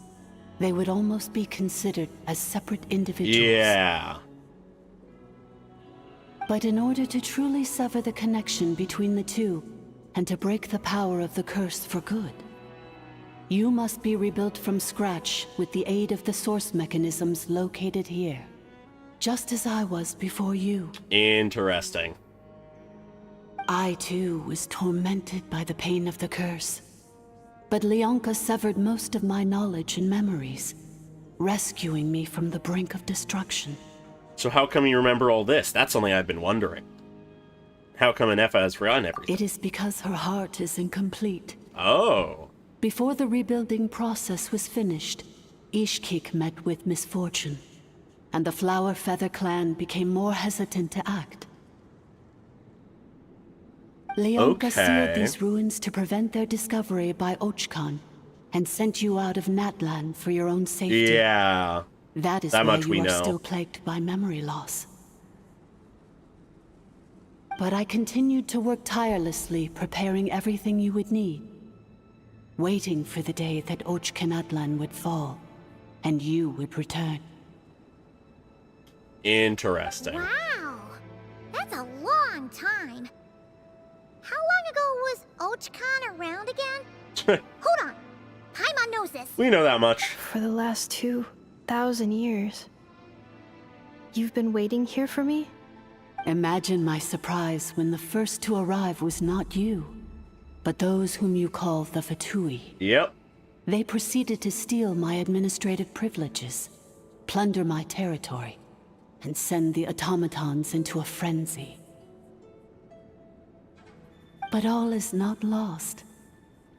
they would almost be considered as separate individuals. Yeah. But in order to truly sever the connection between the two, and to break the power of the curse for good, you must be rebuilt from scratch with the aid of the source mechanisms located here. Just as I was before you. Interesting. I too was tormented by the pain of the curse. But Leonka severed most of my knowledge and memories, rescuing me from the brink of destruction. So how come you remember all this? That's something I've been wondering. How come Ineffa has forgotten everything? It is because her heart is incomplete. Oh. Before the rebuilding process was finished, Ishkik met with misfortune, and the Flower Feather clan became more hesitant to act. Leonka sealed these ruins to prevent their discovery by Ochkan, and sent you out of Natlan for your own safety. Yeah. That is why you are still plagued by memory loss. But I continued to work tirelessly, preparing everything you would need, waiting for the day that Natlan would fall, and you would return. Interesting. Wow, that's a long time. How long ago was Ochkan around again? Hold on, Paimon knows this. We know that much. For the last 2,000 years. You've been waiting here for me? Imagine my surprise when the first to arrive was not you, but those whom you call the Fatui. Yep. They proceeded to steal my administrative privileges, plunder my territory, and send the automatons into a frenzy. But all is not lost.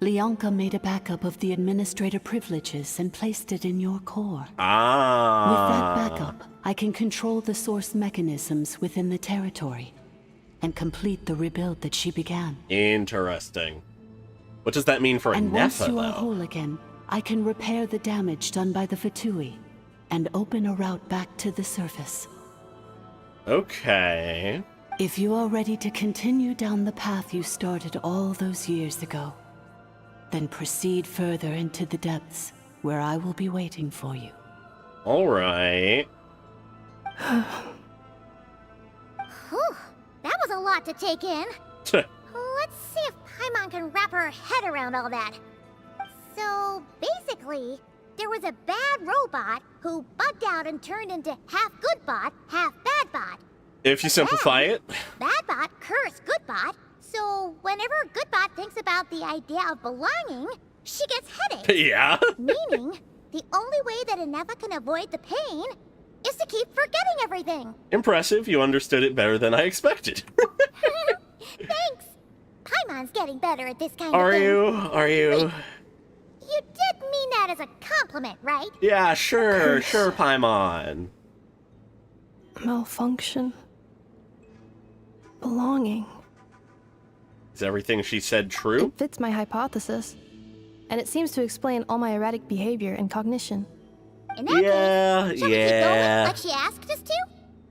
Leonka made a backup of the administrator privileges and placed it in your core. Ah. With that backup, I can control the source mechanisms within the territory and complete the rebuild that she began. Interesting. What does that mean for And Ineffa, once you though? are whole again, I can repair the damage done by the Fatui and open a route back to the surface. Okay. If you are ready to continue down the path you started all those years ago, then proceed further into the depths, where I will be waiting for you. All right. Whew, that was a lot to take in. Let's see if Paimon can wrap her head around all that. So, basically, there was a bad robot who bugged out and turned into half good bot, half bad bot. If you simplify it. Bad bot cursed good bot, so whenever good bot thinks about the idea of belonging, she gets headaches. Yeah. Meaning, the only way that Ineffa can avoid the pain is to keep forgetting everything. Impressive. You understood it better than I expected. Thanks. Paimon's getting better at this kind of Are thing. you? Wait, you did mean that as a compliment, right? Yeah, sure, sure, Paimon. Malfunction. Belonging. Is everything she said true? It fits my hypothesis. And it seems to explain all my erratic behavior and cognition. In that case, shall we keep going like she asked us to?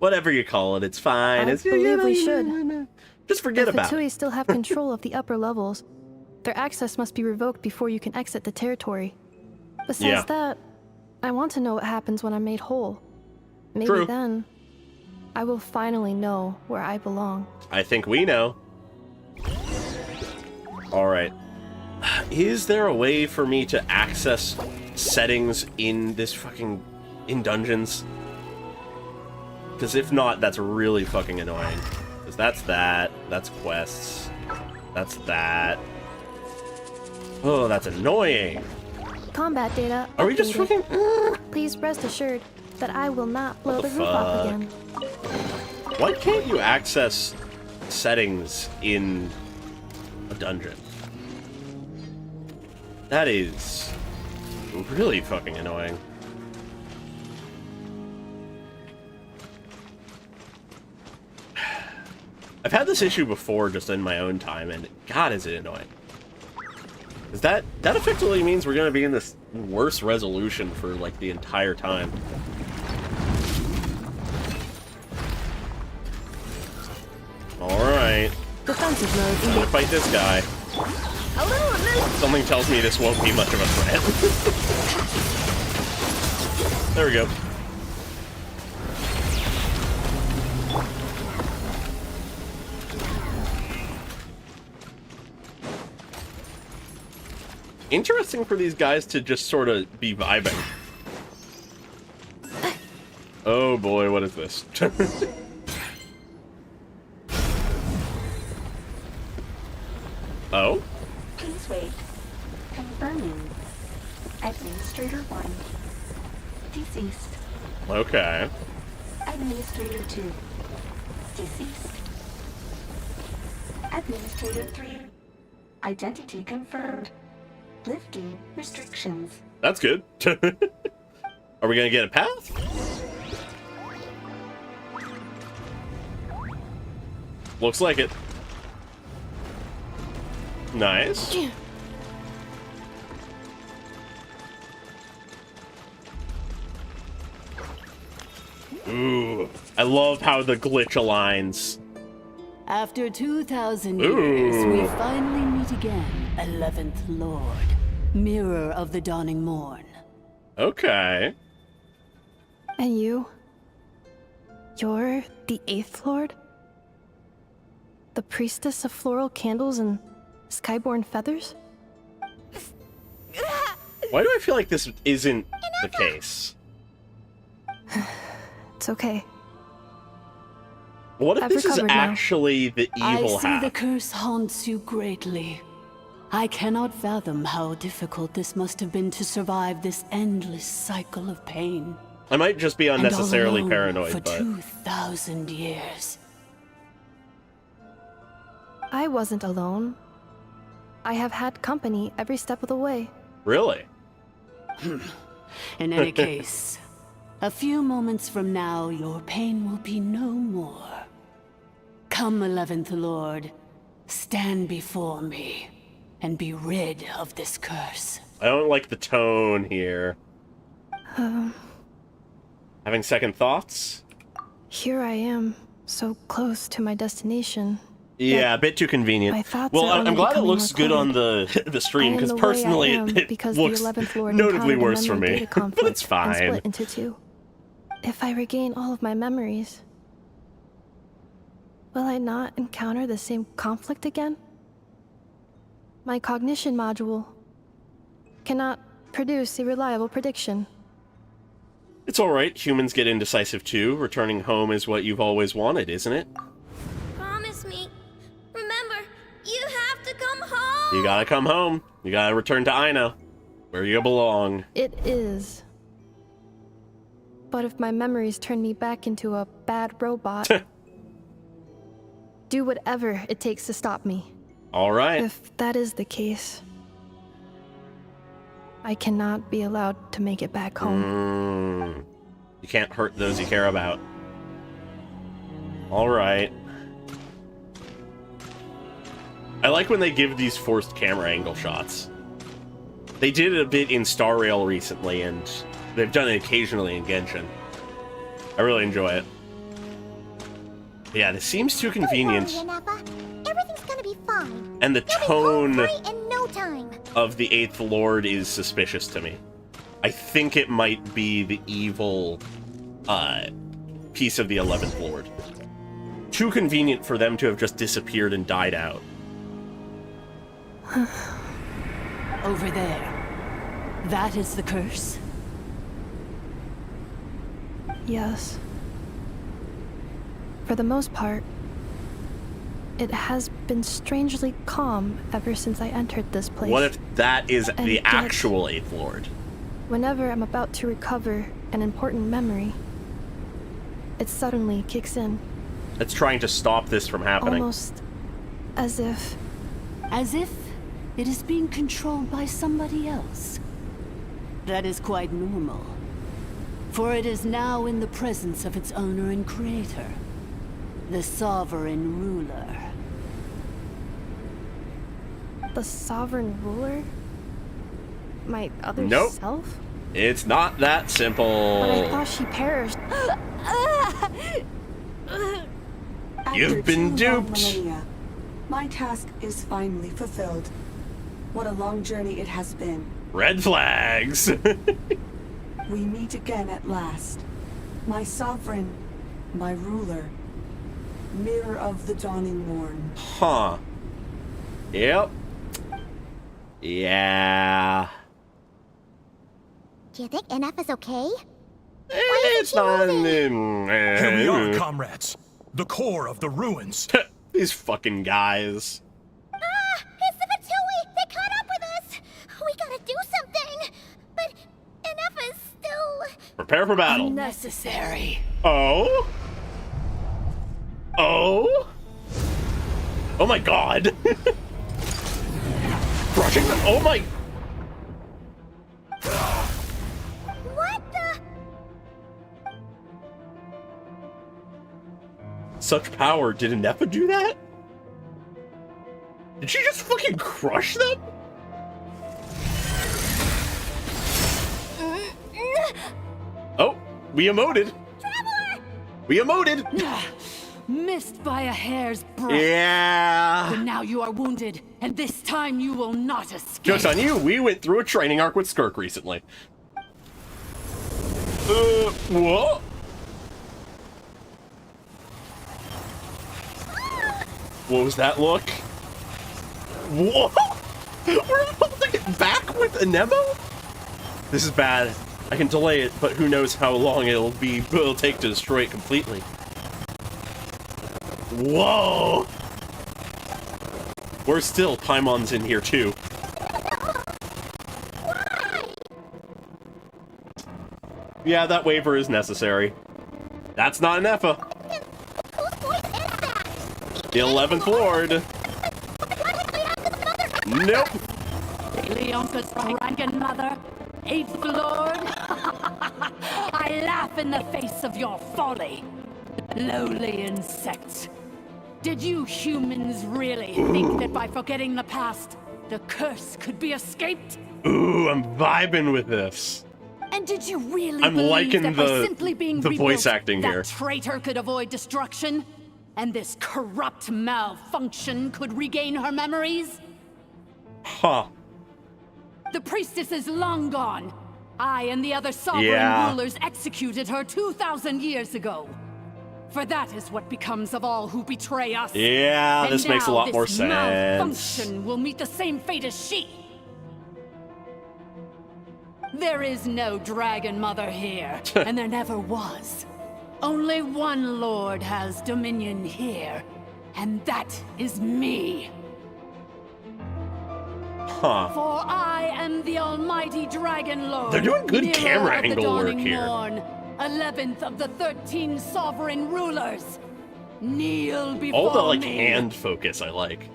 Whatever you call it, it's fine. I It's, believe we should. Just forget the about Fatui it. still have control of the upper levels. Their access must be revoked before you can exit the territory. Besides that, I want to know what happens when I'm made whole. Maybe then, I will finally know where I belong. I think we know. Alright. Is there a way for me to access settings in this fucking... in dungeons? Because if not, that's really fucking annoying. Because that's quests, that's that. Oh, that's annoying. Combat data. Are we just updated. fucking... Please rest assured that I will not blow the roof off again. Why can't you access settings in a dungeon? That is really fucking annoying. I've had this issue before just in my own time, and God, is it annoying. Because that effectively means we're going to be in this worse resolution for, like, the entire time. Alright. Defensive mode. I'm gonna fight this guy. Something tells me this won't be much of a threat. There we go. Interesting for these guys to just sort of be vibing. Oh boy, what is this? Oh? Please wait. Confirming. Administrator 1. Deceased. Okay. Administrator 2. Deceased. Administrator 3. Identity confirmed. Lifting restrictions. That's good. Are we gonna get a path? Looks like it. Nice. Ooh, I love how the glitch aligns. After 2,000 years, we Ooh. finally meet again, 11th Lord, Mirror of the Dawning Morn. Okay. And you? You're the 8th Lord? The priestess of floral candles and skyborn feathers? Why do I feel like this isn't the case? It's okay. What if I've this is recovered now. actually the evil I see half? the curse haunts you greatly. I cannot fathom how difficult this must have been to survive this endless cycle of pain. I might just be And all unnecessarily alone paranoid, for but 2,000 years. I wasn't alone. I have had company every step of the way. really? In any case, a few moments from now, your pain will be no more. Come, 11th Lord, stand before me, and be rid of this curse. I don't like the tone here. Having second thoughts? Here I am, so close to my destination. Yeah, a bit too convenient. my thoughts Well, are I'm only glad it becoming looks more good on the stream, I am because the way personally I am it because the looks 11th Lord notably encountered a worse for memory me. data But conflict it's and fine. split into two. If I regain all of my memories, will I not encounter the same conflict again? My cognition module cannot produce a reliable prediction. It's alright, humans get indecisive too. Returning home is what you've always wanted, isn't it? Promise me. Remember, you have to come home. You gotta come home. You gotta return to Aina, where you belong. It is. But if my memories turn me back into a bad robot, do whatever it takes to stop me. Alright. If that is the case, I cannot be allowed to make it back home. You can't hurt those you care about. Alright. I like when they give these forced camera angle shots. They did it a bit in Star Rail recently, and they've done it occasionally in Genshin. I really enjoy it. Yeah, this seems too convenient. Don't worry, Ineffa. Everything's gonna be fine. And the tone Free in no time. of the 8th Lord is suspicious to me. I think it might be the evil piece of the 11th Lord. Too convenient for them to have just disappeared and died out. Over there. That is the curse? Yes. For the most part, it has been strangely calm ever since I entered this place. What if that is And the yet- actual 8th Lord? Whenever I'm about to recover an important memory, it suddenly kicks in. It's trying to stop this from happening. Almost as if... As if it is being controlled by somebody else. That is quite normal. For it is now in the presence of its owner and creator, the sovereign ruler. The sovereign ruler? My other Nope. self? It's not that simple. But I thought she perished. You've been After 2 long duped. millennia, my task is finally fulfilled. What a long journey it has been. Red flags. We meet again at last. My sovereign, my ruler, mirror of the dawning morn. Huh. Yep. Yeah. Do you think Ineffa's okay? It's not... Here we are, comrades. The core of the ruins. These fucking guys. It's the Fatui! They caught up with us! We gotta Prepare for battle. Unnecessary. Oh? Oh? Oh my god. Crushing them? Oh my... What the? Such power. Did Ineffa do that? Did she just fucking crush them? Oh, we emoted. Traveler! We emoted. Missed by a hair's breadth. Yeah. But now you are wounded, and this time you will not escape. Joke's on you. We went through a training arc with Skirk recently. What? What was that look? Whoa! We're holding it back with Anemo? This is bad. I can delay it, but who knows how long it'll take to destroy it completely. Whoa! Worse still, Paimon's in here too. Yeah, that waiver is necessary. That's not Ineffa. The 11th Lord. Nope. Leonka's dragon mother, 8th Lord. I laugh in the face of your folly. Lowly insects. Did you humans really think that by forgetting the past, the curse could be escaped? Ooh, I'm vibing with this. And did you really I'm believe liking that by simply being the voice rebuilt, acting that here. traitor could avoid destruction? And this corrupt malfunction could regain her memories? Huh. The priestess is long gone. I and the other sovereign rulers executed her 2,000 years ago. For that is what becomes of all who betray us. Yeah, And this makes a now lot more this sense. malfunction will meet the same fate as she. There is no dragon mother here, and there never was. Only one lord has dominion here, and that is me. Huh. For I am the almighty dragon lord. They're doing good mirror camera of the angle work dawning here. morn, 11th of the 13 sovereign rulers. Kneel before All the, like, me. hand focus I like.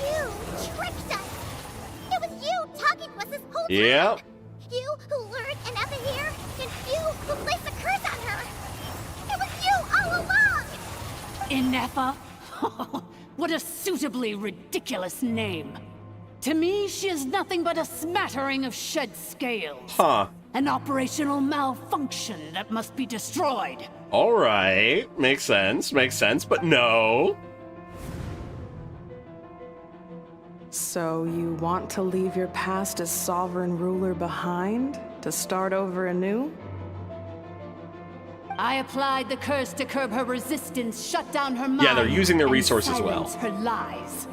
You tricked us! It was you talking to us this whole time! Yep. You who lured Ineffa here, and you who placed a curse on her! It was you all along! Ineffa? What a suitably ridiculous name. To me, she is nothing but a smattering of shed scales. Huh. An operational malfunction that must be destroyed. Alright. Makes sense, but no. So you want to leave your past as sovereign ruler behind? To start over anew? I applied the curse to curb her resistance, shut down her mind. Yeah, they're using their and resources well. silence her lies.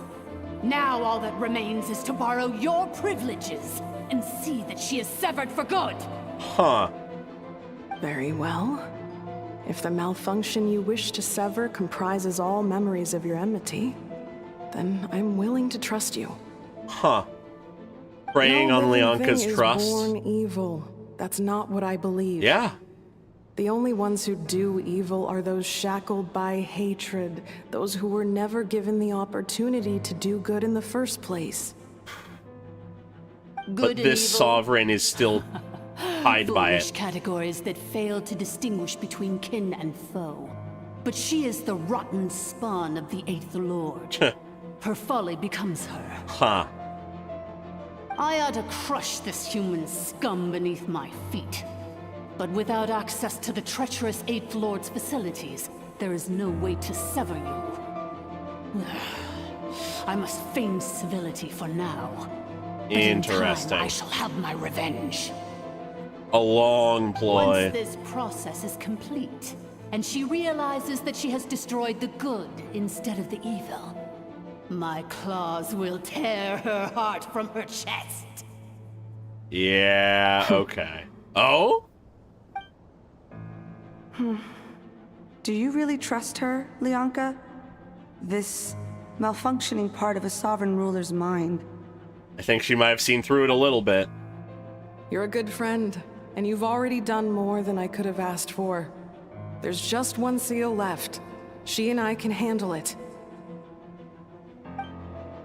Now all that remains is to borrow your privileges and see that she is severed for good. Huh. Very well. If the malfunction you wish to sever comprises all memories of your enmity, then I'm willing to trust you. Huh. Preying No on living Leonka's thing is trust. born evil. That's not what I believe. Yeah. The only ones who do evil are those shackled by hatred, those who were never given the opportunity to do good in the first place. But this sovereign is still tied by Foolish it. categories that fail to distinguish between kin and foe. But she is the rotten spawn of the 8th Lord. Her folly becomes her. Huh. I ought to crush this human scum beneath my feet. But without access to the treacherous 8th Lord's facilities, there is no way to sever you. I must feign civility for now. But in time, Interesting. I shall have my revenge. A long ploy. Once this process is complete, and she realizes that she has destroyed the good instead of the evil, my claws will tear her heart from her chest. Yeah, okay. Oh? Do you really trust her, Leonka? This malfunctioning part of a sovereign ruler's mind. I think she might have seen through it a little bit. You're a good friend, and you've already done more than I could have asked for. There's just one seal left. She and I can handle it.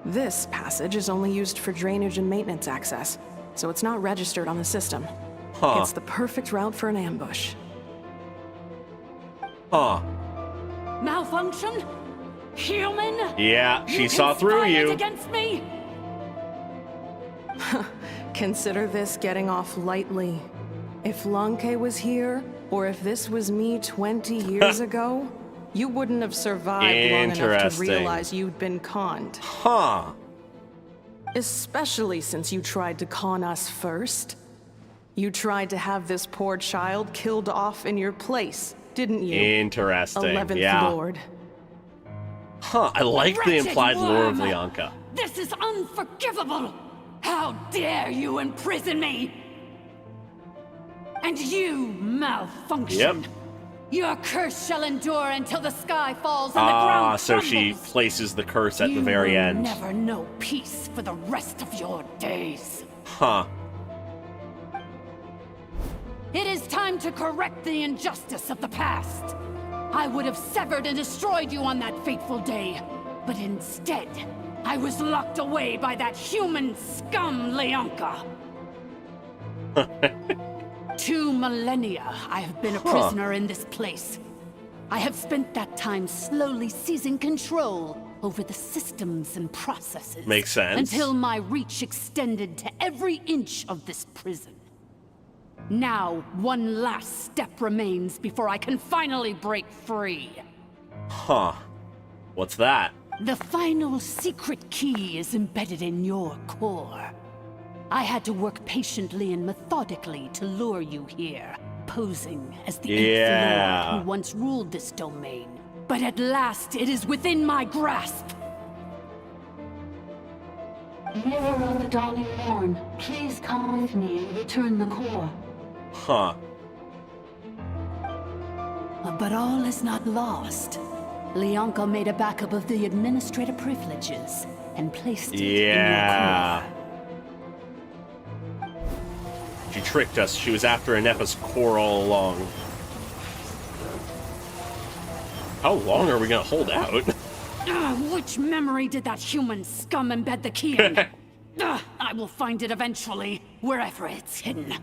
This passage is only used for drainage and maintenance access, so it's not registered on the system. Huh. It's the perfect route for an ambush. Huh. Malfunction? Human? Yeah, she saw through you. Against me? Consider this getting off lightly. If Lanke was here, or if this was me 20 years ago, you wouldn't have survived long enough to realize you'd been conned. Huh. Especially since you tried to con us first. You tried to have this poor child killed off in your place, didn't you? Interesting, 11th yeah. Lord. Huh, I like the Wretched implied lore of worm! Leonka. This is unforgivable! How dare you imprison me! And you, Malfunction! Yep. Your curse shall endure until the sky falls and the ground so crumbles. she places the curse at the very You will end. never know peace for the rest of your days. Huh. It is time to correct the injustice of the past. I would have severed and destroyed you on that fateful day, but instead, I was locked away by that human scum, Leonka. 2 millennia I have been a prisoner in this place. I have spent that time slowly seizing control over the systems and processes. Makes sense. Until my reach extended to every inch of this prison. Now, one last step remains before I can finally break free. Huh. What's that? The final secret key is embedded in your core. I had to work patiently and methodically to lure you here, posing as the 8th Lord who once ruled this domain. But at last, it is within my grasp. Mirror of the dawning morn, please come with me and return the core. Huh. But all is not lost. Leonka made a backup of the administrative privileges and placed it in your core. She tricked us. She was after Ineffa's core all along. How long are we gonna hold out? Which memory did that human scum embed the key in? I will find it eventually, wherever it's hidden.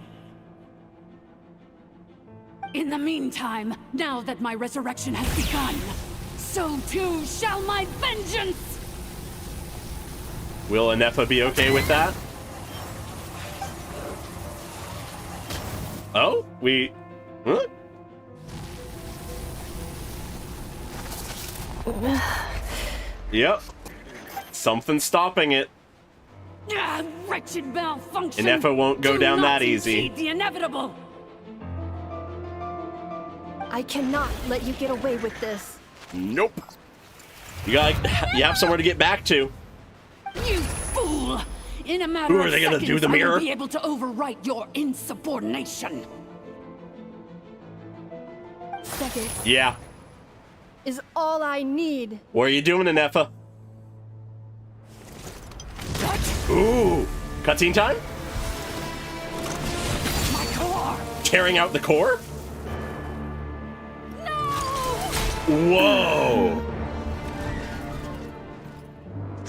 In the meantime, now that my resurrection has begun, so too shall my vengeance! Will Ineffa be okay with that? Oh? Huh? Yep. Something's stopping it. Wretched malfunction! Ineffa won't go down that easy. The inevitable! I cannot let you get away with this. Nope. You have somewhere to get back to. You fool! In a matter Who are of they gonna seconds, do, the I mirror? will be able to overwrite your insubordination. Second Yeah. is all I need. What are you doing, Ineffa? What? Ooh. Cutscene time? My core! Tearing out the core? No! Whoa.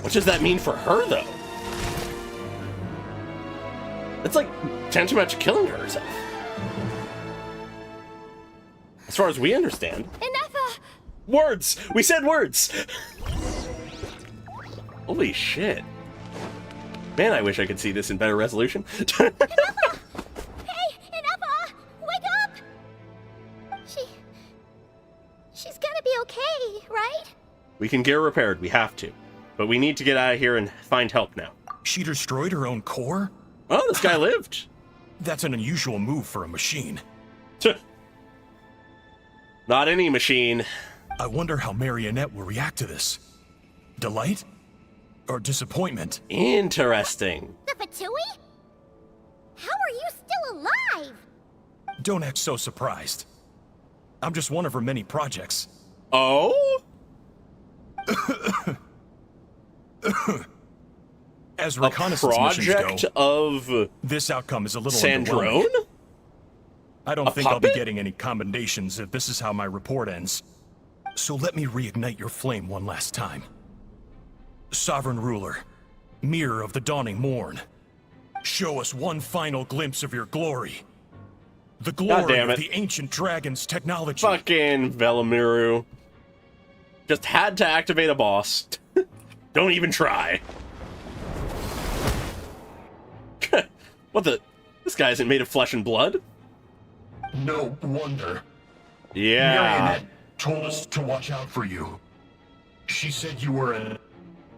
What does that mean for her, though? It's like tantamount to killing her herself. As far as we understand. Ineffa! Words! We said words! Holy shit. Man, I wish I could see this in better resolution. Ineffa! Hey, Ineffa! Wake up! She's gonna be okay, right? We can get her repaired, we have to. But we need to get out of here and find help now. She destroyed her own core? Oh, this guy lived. That's an unusual move for a machine. Not any machine. I wonder how Marionette will react to this. Delight? Or disappointment? Interesting. The Fatui? How are you still alive? Don't act so surprised. I'm just one of her many projects. Oh? As reconnaissance missions project go, of this outcome is a little Sandrone? underwhelming. I don't A think I'll be puppet? getting any commendations if this is how my report ends. So let me reignite your flame one last time. Sovereign Ruler, Mirror of the Dawning Morn, show us one final glimpse of your glory. The glory damn of it. the ancient dragon's technology. Fucking Velamiru. Just had to activate a boss. Don't even try. What the? This guy isn't made of flesh and blood? No wonder. Yeah. Marionette told us to watch out for you. She said you were an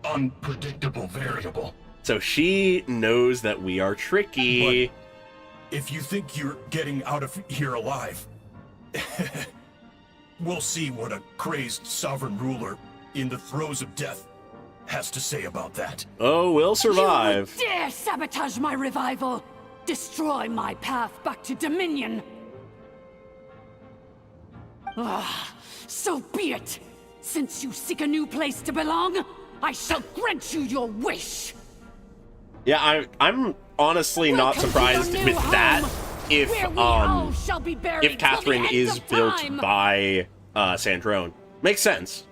unpredictable variable. So she knows that we are tricky. But if you think you're getting out of here alive, we'll see what a crazed sovereign ruler in the throes of death has to say about that. Oh, we'll survive. You would dare sabotage my revival! Destroy my path back to Dominion! Ah, so be it! Since you seek a new place to belong, I shall grant you your wish! Yeah, I'm honestly not surprised with that if Catherine is built by Sandrone. Makes sense.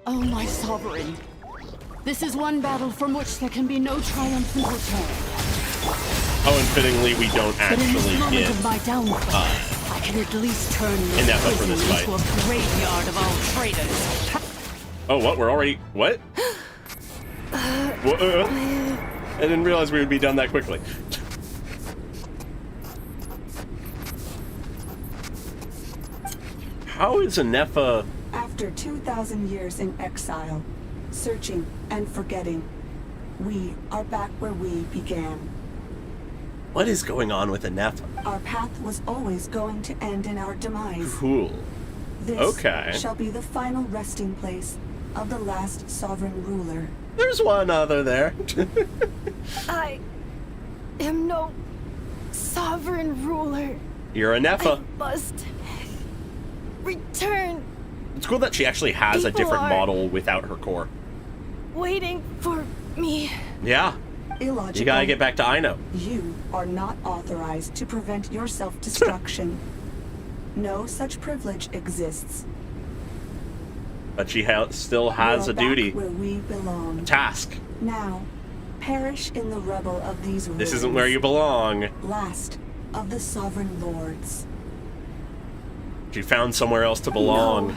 Oh, my sovereign. This is one battle from which there can be no triumphant return. Oh, and fittingly, we don't But in this actually moment get of my downfall, I can at least turn this Ineffa for prison this fight. into a graveyard of all traitors. Oh, what? We're already... What? I didn't realize we would be done that quickly. How is Ineffa... After 2,000 years in exile, searching and forgetting, we are back where we began. What is going on with Ineffa? Our path was always going to end in our demise. Cool. This Okay. shall be the final resting place of the last sovereign ruler. There's one other there. I am no sovereign ruler. You're Ineffa. I must return, It's cool that she actually has a People different are- model without her core. waiting for me. Yeah. Illogical. You gotta get back to Ino. You are not authorized to prevent your self-destruction. No such privilege exists. But she still has We a are back duty. where we belong. Task. Now, perish in the rubble of these This isn't where you belong. belong. Last of the sovereign lords. She found somewhere else to belong. No.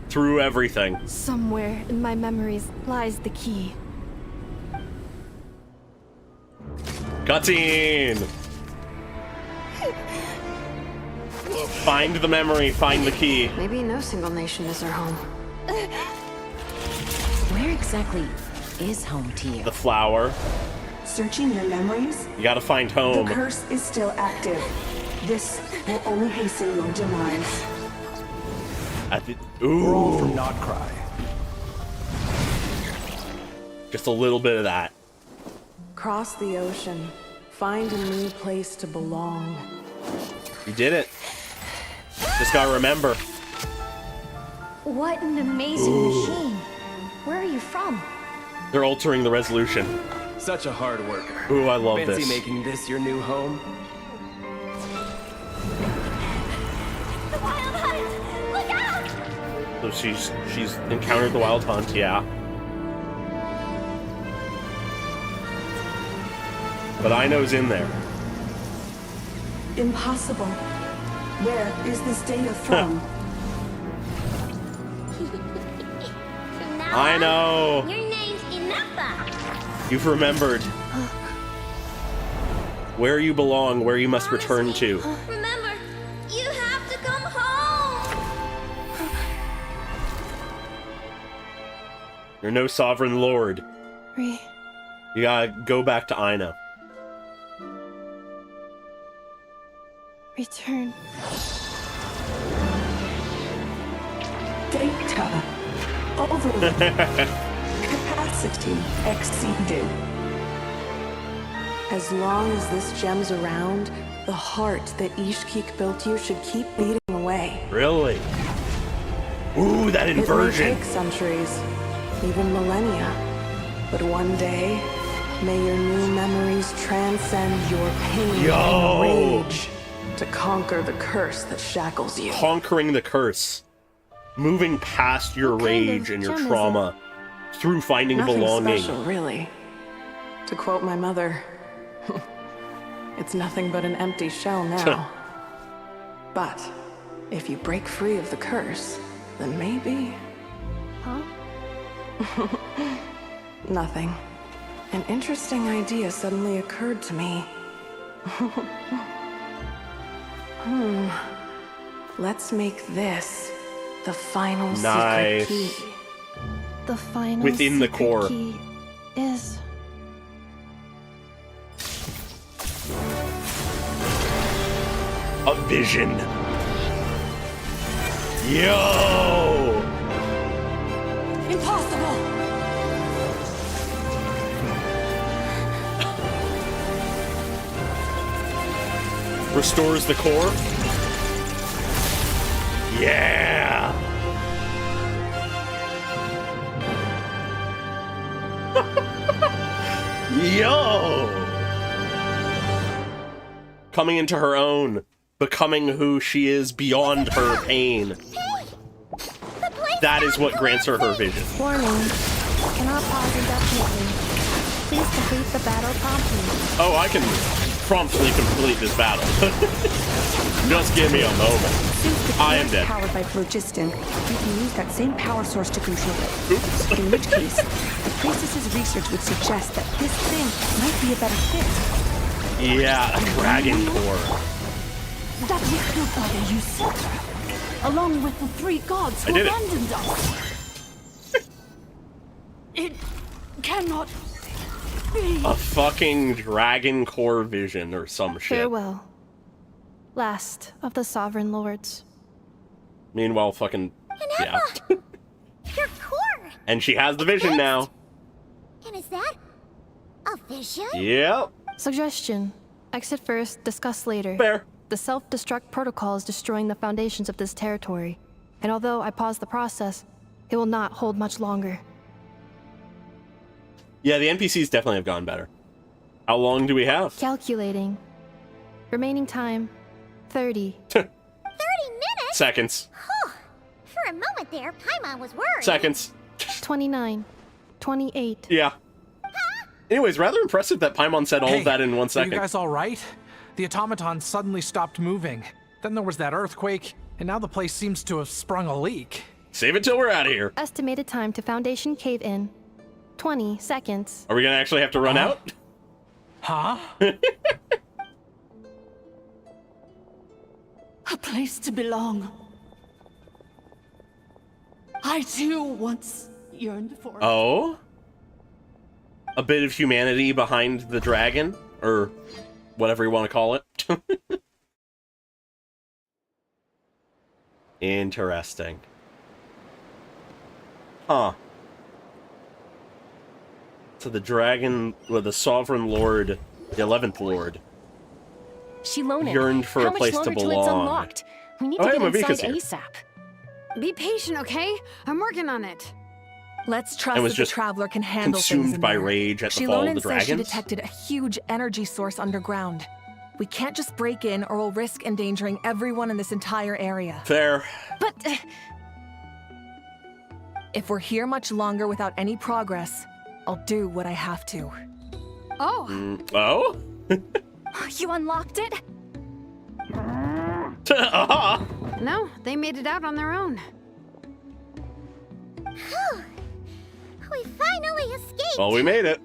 Through everything. Somewhere in my memories lies the key. Cutscene! Find the memory, find the key. Maybe no single nation is our home. Where exactly is home to you? The flower. Searching your memories? You gotta find home. The curse is still active. This will only hasten your demise. We're all Ooh. from Nod-Krai. Just a little bit of that. Cross the ocean. Find a new place to belong. You did it. Just gotta remember. What an amazing machine. Where are you from? They're altering the resolution. Such a hard worker. Ooh, I love Fancy this. making this your new home? The Wild Hunt! Look out! So she's encountered the Wild Hunt, yeah. But Ino's in there. Impossible. Where is this data from? I know. Your name's Ineffa. You've remembered. Where you belong, where you must return to. Remember, you have to come home. You're no sovereign lord. Re- You gotta go back to Ino. return. Data. Overload. Capacity exceeded. As long as this gem's around, the heart that Ishkik built you should keep beating away. Really? Ooh, that It may inversion. take centuries, even millennia. But one day, may your new memories transcend your pain Yo! and rage to conquer the curse that shackles you. Conquering the curse. Moving past your rage and your trauma through finding Nothing belonging. special, really. To quote my mother, it's nothing but an empty shell now. But if you break free of the curse, then maybe... Huh? Nothing. An interesting idea suddenly occurred to me. Let's make this the final Nice. secret key. The final Within the secret core. key is... A vision. Yo! Impossible! Restores the core. Yeah! Yo! Coming into her own, becoming who she is beyond her pain. That is what grants her her vision. Warning. Cannot pause indefinitely. Please complete the battle promptly. Oh, I can promptly complete this battle. Just give me a moment. I am dead. Powered by phlogiston, you can use that same power source to control it. Oops. In which case, the priestess's research would suggest that this thing might be a better fit. Yeah, a dragon core. That little body you sent, along with the three gods I who did it. abandoned us. It cannot be. A fucking dragon core vision or some shit. Farewell. Last of the Sovereign Lords. Meanwhile, fucking... Yeah. Your core! And she has the vision now. And is that a vision? Yep. Suggestion. Exit first, discuss later. Fair. The self-destruct protocol is destroying the foundations of this territory. And although I paused the process, it will not hold much longer. Yeah, the NPCs definitely have gone better. How long do we have? Calculating. Remaining time, 30. 30 minutes? Seconds. Whew. For a moment there, Paimon was worried. Seconds. 29. 28. Yeah. Anyways, rather impressive that Paimon said all of that in 1 Are second. you guys all right? The automaton suddenly stopped moving. Then there was that earthquake, and now the place seems to have sprung a leak. Save it till we're out of here. Estimated time to Foundation cave-in, 20 seconds. Are we gonna actually have to run out? Huh? A place to belong. I too once yearned for it. Oh? A bit of humanity behind the dragon? Or whatever you want to call it. Interesting. Huh. So the dragon, well, the Sovereign Lord, the 11th Lord, Shilonen, yearned for how a place much to longer till it's belong. unlocked? We need Oh, to hey, get Mavika's inside here. ASAP. Be patient, okay? I'm working on it. Let's And trust was that the just Traveler can handle consumed things in by there. rage at the fall of Shilonen the says she dragons? detected a huge energy source underground. We can't just break in or we'll risk endangering everyone in this entire area. Fair. But if we're here much longer without any progress, I'll do what I have to. Oh. Oh? You unlocked it? No, they made it out on their own. Whew. We finally escaped. Well, we made it.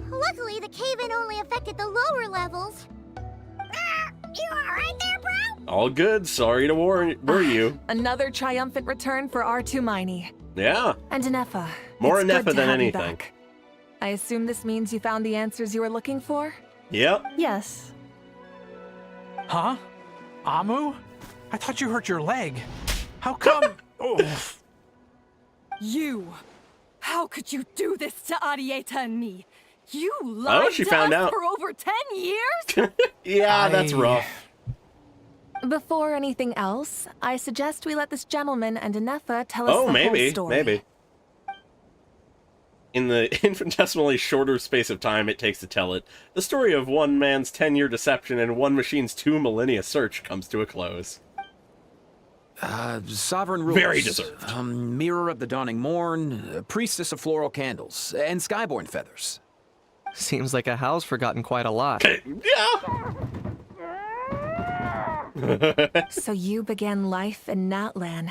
Luckily, the cave-in only affected the lower levels. You alright there, bro? All good. Sorry to worry you. Another triumphant return for R2 Miney. Yeah. And Ineffa. More it's good Ineffa to than have you anything. back. I assume this means you found the answers you were looking for? Yep. Yes. Huh? Amu? I thought you hurt your leg. How come? Oh. You! How could you do this to Arieta and me? You lied she to found us out. for over 10 years? Yeah, that's rough. Before anything else, I suggest we let this gentleman and Ineffa tell us Oh, the maybe. whole story. Maybe. in the infinitesimally shorter space of time it takes to tell it, the story of one man's 10-year deception and one machine's 2 millennia search comes to a close. Sovereign rulers. Very deserved. Mirror of the Dawning Morn, Priestess of Floral Candles, and Skyborn Feathers. Seems like a house forgotten quite a lot. So you began life in Natlan,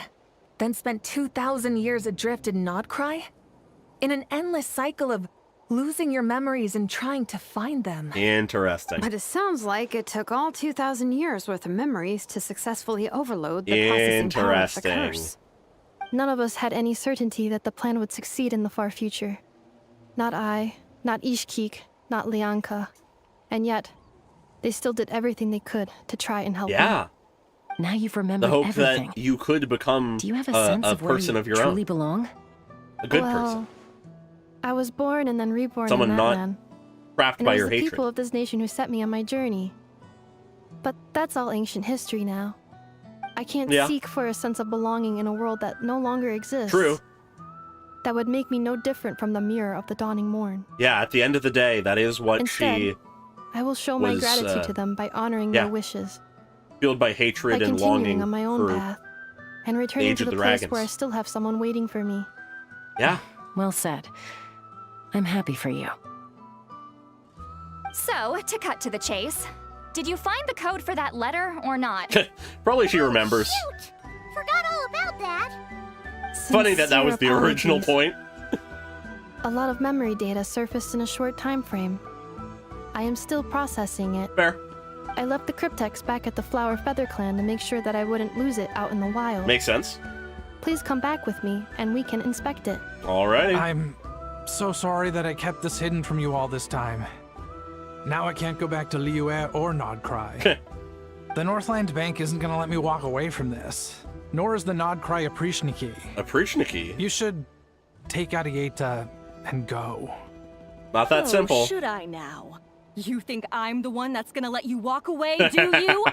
then spent 2,000 years adrift in Nod-Krai? In an endless cycle of losing your memories and trying to find them. Interesting. But it sounds like it took all 2,000 years worth of memories to successfully overload the processing power of the curse. None of us had any certainty that the plan would succeed in the far future. Not I, not Ishkik, not Lianka. And yet, they still did everything they could to try and help me. Yeah. Now you've remembered The hope everything. that you could become Do you have a sense of where person you of your truly own. belong? A good person. I was born and then reborn Someone in not Natlan. trapped And by it was your the hatred. people of this nation who set me on my journey. But that's all ancient history now. I can't Yeah. seek for a sense of belonging in a world that no longer exists. True. That would make me no different from the mirror of the dawning morn. Yeah, at the end of the day, that is what Instead, she, I will show my was, gratitude to them by honoring yeah. their wishes, fueled by by hatred and continuing longing on my own for... path, and returning Age to of the the place Dragons. where I still have someone waiting for me. Yeah. Well said. I'm happy for you. So, to cut to the chase, did you find the code for that letter or not? Probably she remembers. Shoot! Forgot all about that. Funny that that was the Sincere original apologies. point. A lot of memory data surfaced in a short time frame. I am still processing it. Fair. I left the cryptex back at the Flower Feather Clan to make sure that I wouldn't lose it out in the wild. Makes sense. Please come back with me, and we can inspect it. Alrighty. I'm so sorry that I kept this hidden from you all this time. Now I can't go back to Liyue or Nod-Krai. The Northland Bank isn't gonna let me walk away from this. Nor is the Nod-Krai Aprishniki. Aprishniki? You should take Arieta and go. Not that simple. Should I now? You think I'm the one that's gonna let you walk away, do you?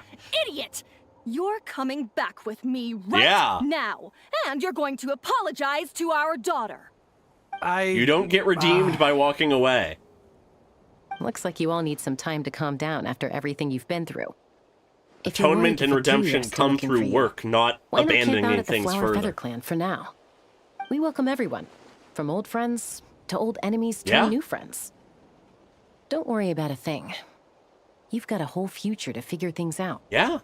Idiot! You're coming back with me right now, and you're going to apologize to our daughter. You don't get redeemed by walking away. Looks like you all need some time to calm down after everything you've been through. If you're worried Atonement and the Fatui redemption are still come looking for through you, work, not why not camp out abandoning at the things Flower Feather further. Clan for now? We welcome everyone, from old friends to old enemies to Yeah. new friends. Don't worry about a thing. You've got a whole future to figure things out. Yeah.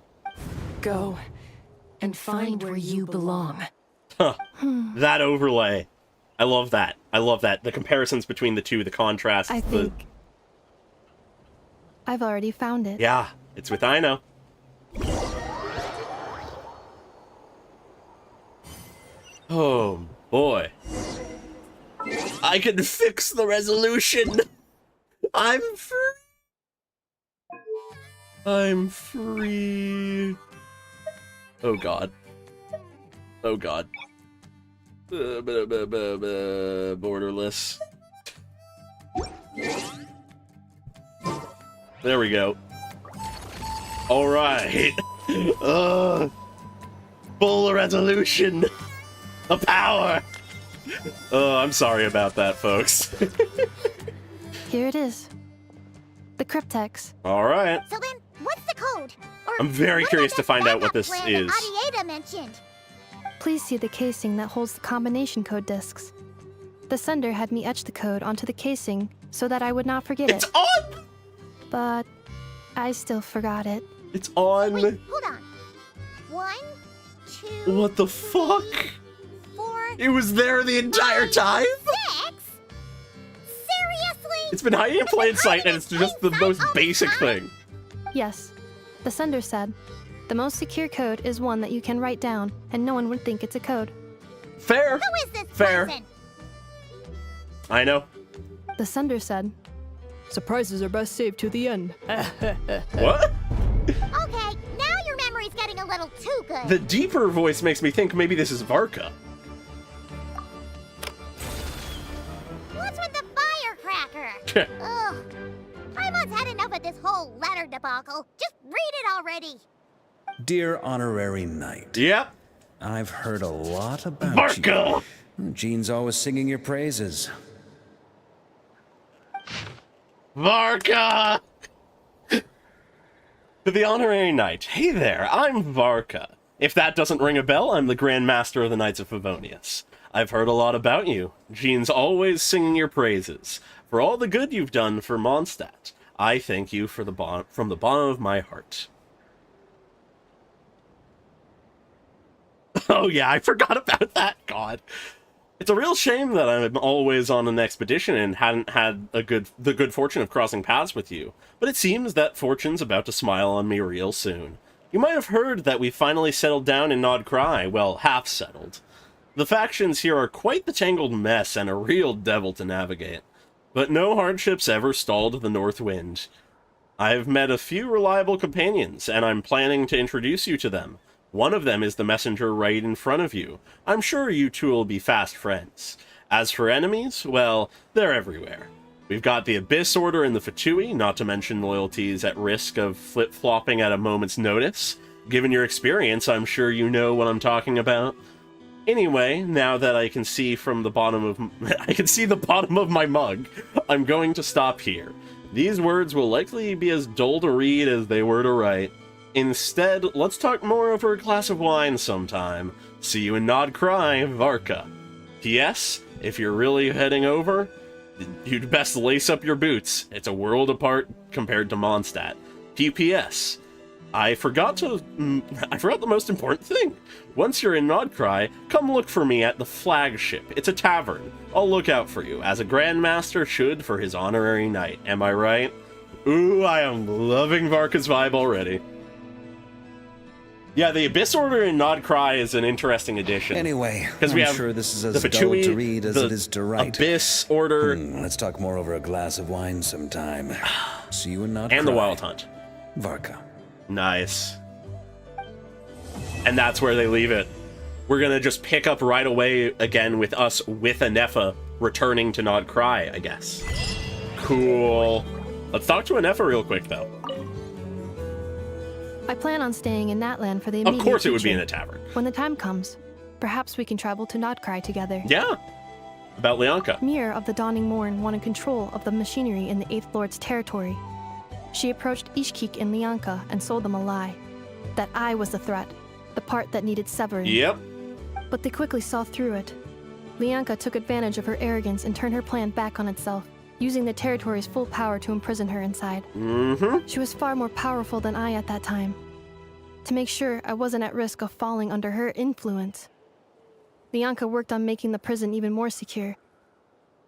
Go and find where you belong. Huh. That overlay. I love that. I love that. The comparisons between the two, the contrast. I think I've already found it. Yeah, it's with Ino. Oh, boy. I can fix the resolution. I'm free. I'm free. Oh, God. Oh, God. Borderless. There we go. All right. Full resolution. The power. Oh, I'm sorry about that, folks. Here it is. The cryptex. All right. So then, what's the code? Or I'm very what curious about to this find out what backup this plan is. that Arieta mentioned? Please see the casing that holds the combination code discs. The sender had me etch the code onto the casing so that I would not forget it. It's on! But I still forgot it. It's on. Wait, hold on. 1, 2. What the fuck? 4. It was there the entire time? 6. Seriously? It's been hiding in plain sight, and it's just the most basic thing. Yes. The sender said, the most secure code is one that you can write down, and no one would think it's a code. Fair. Who is this Fair. person? I know. The sender said, surprises are best saved to the end. What? Okay, now your memory's getting a little too good. The deeper voice makes me think maybe this is Varka. What's with the firecracker? Ugh. I must had enough of this whole letter debacle. Just read it already. Dear Honorary Knight. Yep. I've heard a lot about Varka! you. Jean's always singing your praises. Varka! To the Honorary Knight. Hey there, I'm Varka. If that doesn't ring a bell, I'm the Grand Master of the Knights of Favonius. I've heard a lot about you. Jean's always singing your praises. For all the good you've done for Mondstadt, I thank you from the bottom of my heart. Oh yeah, I forgot about that, God. It's a real shame that I'm always on an expedition and hadn't had the good fortune of crossing paths with you, but it seems that fortune's about to smile on me real soon. You might have heard that we finally settled down in Nod-Krai, well, half settled. The factions here are quite the tangled mess and a real devil to navigate, but no hardships ever stalled the North Wind. I've met a few reliable companions, and I'm planning to introduce you to them. One of them is the messenger right in front of you. I'm sure you two will be fast friends. As for enemies, well, they're everywhere. We've got the Abyss Order and the Fatui, not to mention loyalties at risk of flip-flopping at a moment's notice. Given your experience, I'm sure you know what I'm talking about. Anyway, now that I can see the bottom of my mug, I'm going to stop here. These words will likely be as dull to read as they were to write. Instead, let's talk more over a glass of wine sometime. See you in Nod-Krai, Varka. P.S. If you're really heading over, you'd best lace up your boots. It's a world apart compared to Mondstadt. P.P.S. I forgot the most important thing. Once you're in Nod-Krai, come look for me at the flagship. It's a tavern. I'll look out for you, as a Grandmaster should for his honorary knight. Am I right? Ooh, I am loving Varka's vibe already. Yeah, the Abyss Order in Nod-Krai is an interesting addition. Anyway, I'm we have sure this is as dull to read as it is to write. Abyss Order. Let's talk more over a glass of wine sometime. See you in Nod-Krai. And the Wild Hunt. Varka. Nice. And that's where they leave it. We're gonna just pick up right away again with us with Ineffa returning to Nod-Krai, I guess. Cool. Let's talk to Ineffa real quick, though. I plan on staying in Natlan for the immediate Of course it would future. be in a tavern. When the time comes, perhaps we can travel to Nod-Krai together. Yeah. About Leonka. Mir of the Dawning Morn wanted control of the machinery in the Eighth Lord's territory. She approached Ishkik and Leonka and sold them a lie. That I was the threat, the part that needed severing. Yep. But they quickly saw through it. Leonka took advantage of her arrogance and turned her plan back on itself, using the territory's full power to imprison her inside. She was far more powerful than I at that time. To make sure I wasn't at risk of falling under her influence, Leonka worked on making the prison even more secure,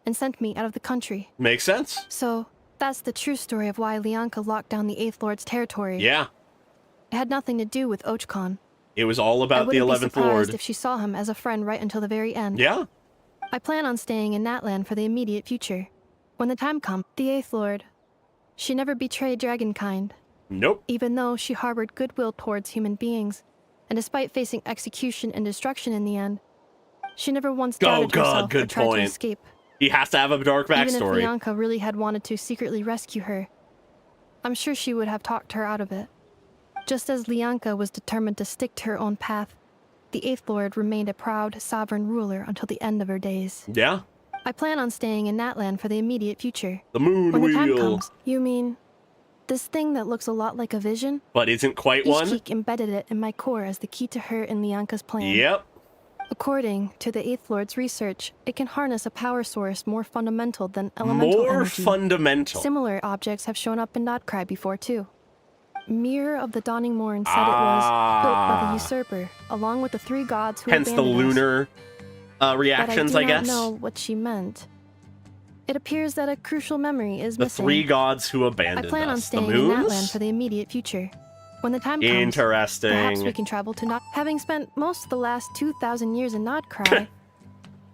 and sent me out of the country. Makes sense. So, that's the true story of why Leonka locked down the Eighth Lord's territory. Yeah. It had nothing to do with Ochkon. It was all about the 11th I wouldn't be surprised Lord. if she saw him as a friend right until the very end. Yeah. I plan on staying in Natlan for the immediate future. When the time comes, the Eighth Lord, she never betrayed Dragonkind. Nope. Even though she harbored goodwill towards human beings, and despite facing execution and destruction in the end, she never once doubted herself or tried to escape. He has to have a dark backstory. Even if Leonka really had wanted to secretly rescue her, I'm sure she would have talked her out of it. Just as Leonka was determined to stick to her own path, the Eighth Lord remained a proud, sovereign ruler until the end of her days. Yeah. I plan on staying in Natlan for the immediate future. The moon when wheel. The time comes, you mean this thing that looks a lot like a vision? But isn't quite one? Ishkik embedded it in my core as the key to her and Leonka's plan. Yep. According to the Eighth Lord's research, it can harness a power source more fundamental than elemental More energy. fundamental. Similar objects have shown up in Nod-Krai before, too. Mir of the Dawning Morn said it was built by the usurper, along with the three gods who Hence the abandoned us. lunar reactions, But I guess. I do not know what she meant. It appears that a crucial memory is The missing. three gods who abandoned us. I plan on the staying in moons? Natlan for the immediate future. When the time comes, Interesting. perhaps we can travel to Nod. Having spent most of the last 2,000 years in Nod-Krai,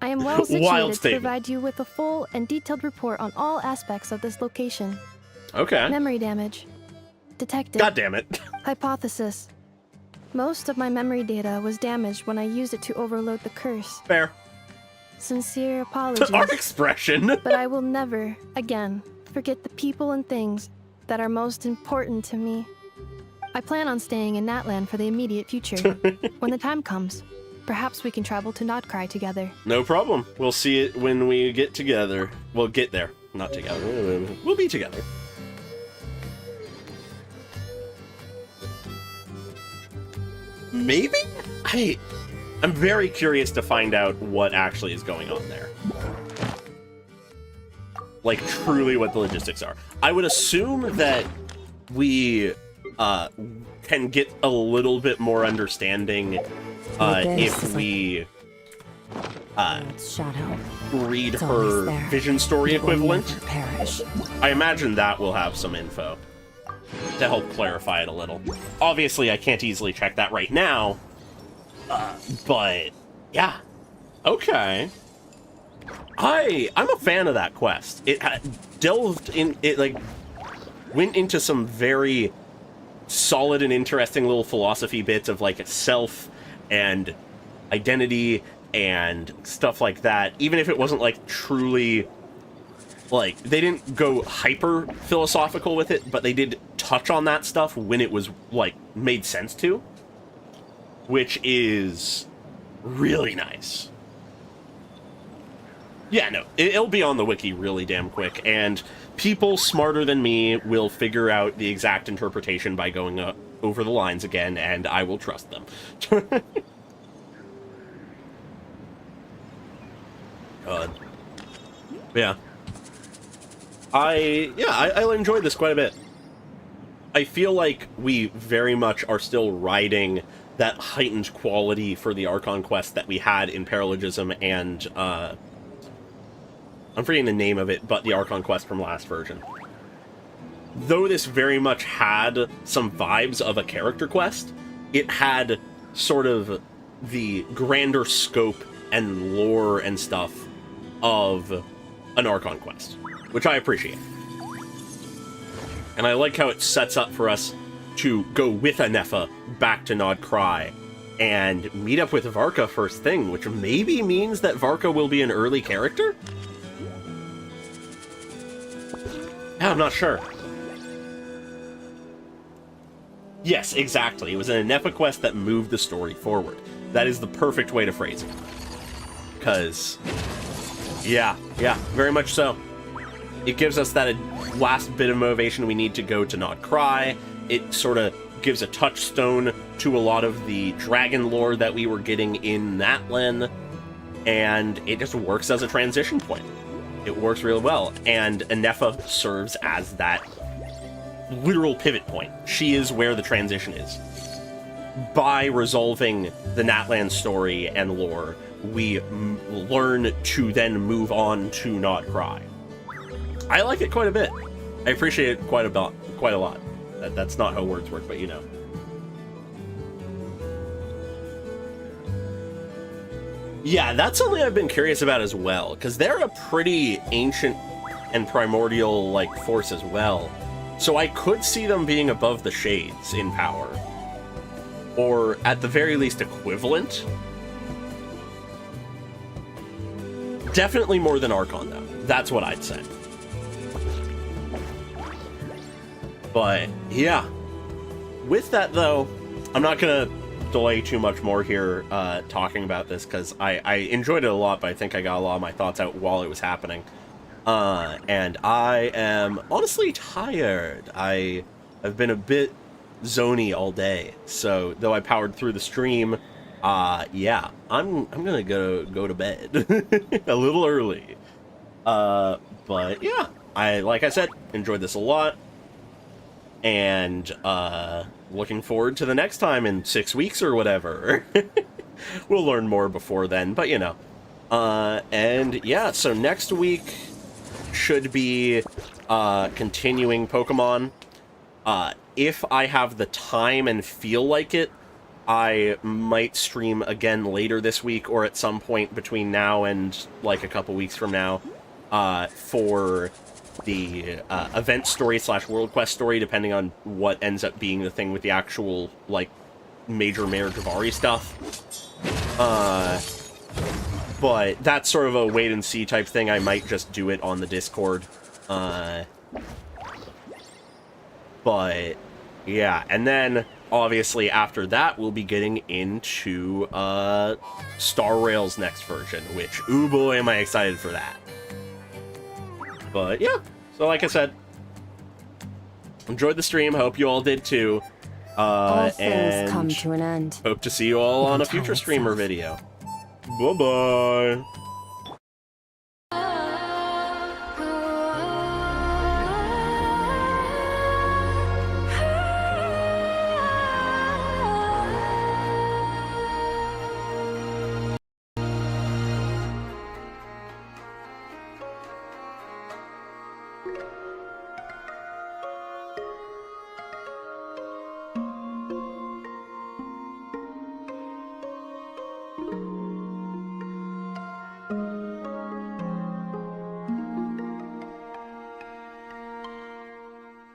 I am well Wild situated to statement. provide you with a full and detailed report on all aspects of this location. Okay. Memory damage. Detected. God damn it. Hypothesis. Most of my memory data was damaged when I used it to overload the curse. Fair. Sincere apologies. Our expression. But I will never, again, forget the people and things that are most important to me. I plan on staying in Natlan for the immediate future. When the time comes, perhaps we can travel to Nod-Krai together. No problem. We'll see it when we get together. We'll get there. not together. We'll be together. Maybe? I'm very curious to find out what actually is going on there. Like, truly what the logistics are. I would assume that we can get a little bit more understanding if we read her vision story equivalent. I imagine that will have some info to help clarify it a little. Obviously, I can't easily check that right now, but yeah, okay. I'm a fan of that quest. It delved in, it like went into some very solid and interesting little philosophy bits of like self and identity and stuff like that. Even if it wasn't like truly, like, they didn't go hyper philosophical with it, but they did touch on that stuff when it was like made sense to, which is really nice. Yeah, no, it'll be on the wiki really damn quick, and people smarter than me will figure out the exact interpretation by going over the lines again, and I will trust them. God. Yeah. I enjoyed this quite a bit. I feel like we very much are still riding that heightened quality for the Archon quest that we had in Paralogism and, I'm forgetting the name of it, but the Archon quest from last version. Though this very much had some vibes of a character quest, it had sort of the grander scope and lore and stuff of an Archon quest, which I appreciate. And I like how it sets up for us to go with Ineffa back to Nod-Krai and meet up with Varka first thing, which maybe means that Varka will be an early character? Yeah, I'm not sure. Yes, exactly. It was an Ineffa quest that moved the story forward. That is the perfect way to phrase it. Because, yeah, very much so. It gives us that last bit of motivation we need to go to Nod-Krai. It sort of gives a touchstone to a lot of the dragon lore that we were getting in Natlan, and it just works as a transition point. It works real well, and Ineffa serves as that literal pivot point. She is where the transition is. By resolving the Natlan story and lore, we learn to then move on to Nod-Krai. I like it quite a bit. I appreciate it quite a lot. That's not how words work, but you know. Yeah, that's something I've been curious about as well, because they're a pretty ancient and primordial, like, force as well. So I could see them being above the Shades in power. Or, at the very least, equivalent. Definitely more than Archon, though. That's what I'd say. But, yeah. With that, though, I'm not gonna delay too much more here talking about this, because I enjoyed it a lot, but I think I got a lot of my thoughts out while it was happening. And I am honestly tired. I have been a bit zony all day, so though I powered through the stream, yeah, I'm gonna go to bed a little early. But yeah, like I said, enjoyed this a lot. And looking forward to the next time in 6 weeks or whatever. We'll learn more before then, but you know. And yeah, so next week should be continuing Pokemon. If I have the time and feel like it, I might stream again later this week or at some point between now and like a couple weeks from now for the event story / world quest story, depending on what ends up being the thing with the actual, like, major Mayor Javari stuff. But that's sort of a wait-and-see type thing. I might just do it on the Discord. But, yeah. And then, obviously, after that, we'll be getting into Star Rail's next version, which, ooh boy, am I excited for that. But yeah, so like I said, enjoyed the stream. Hope you all did too. All things and come to an end. hope to see you all on a future streamer video. Bye-bye.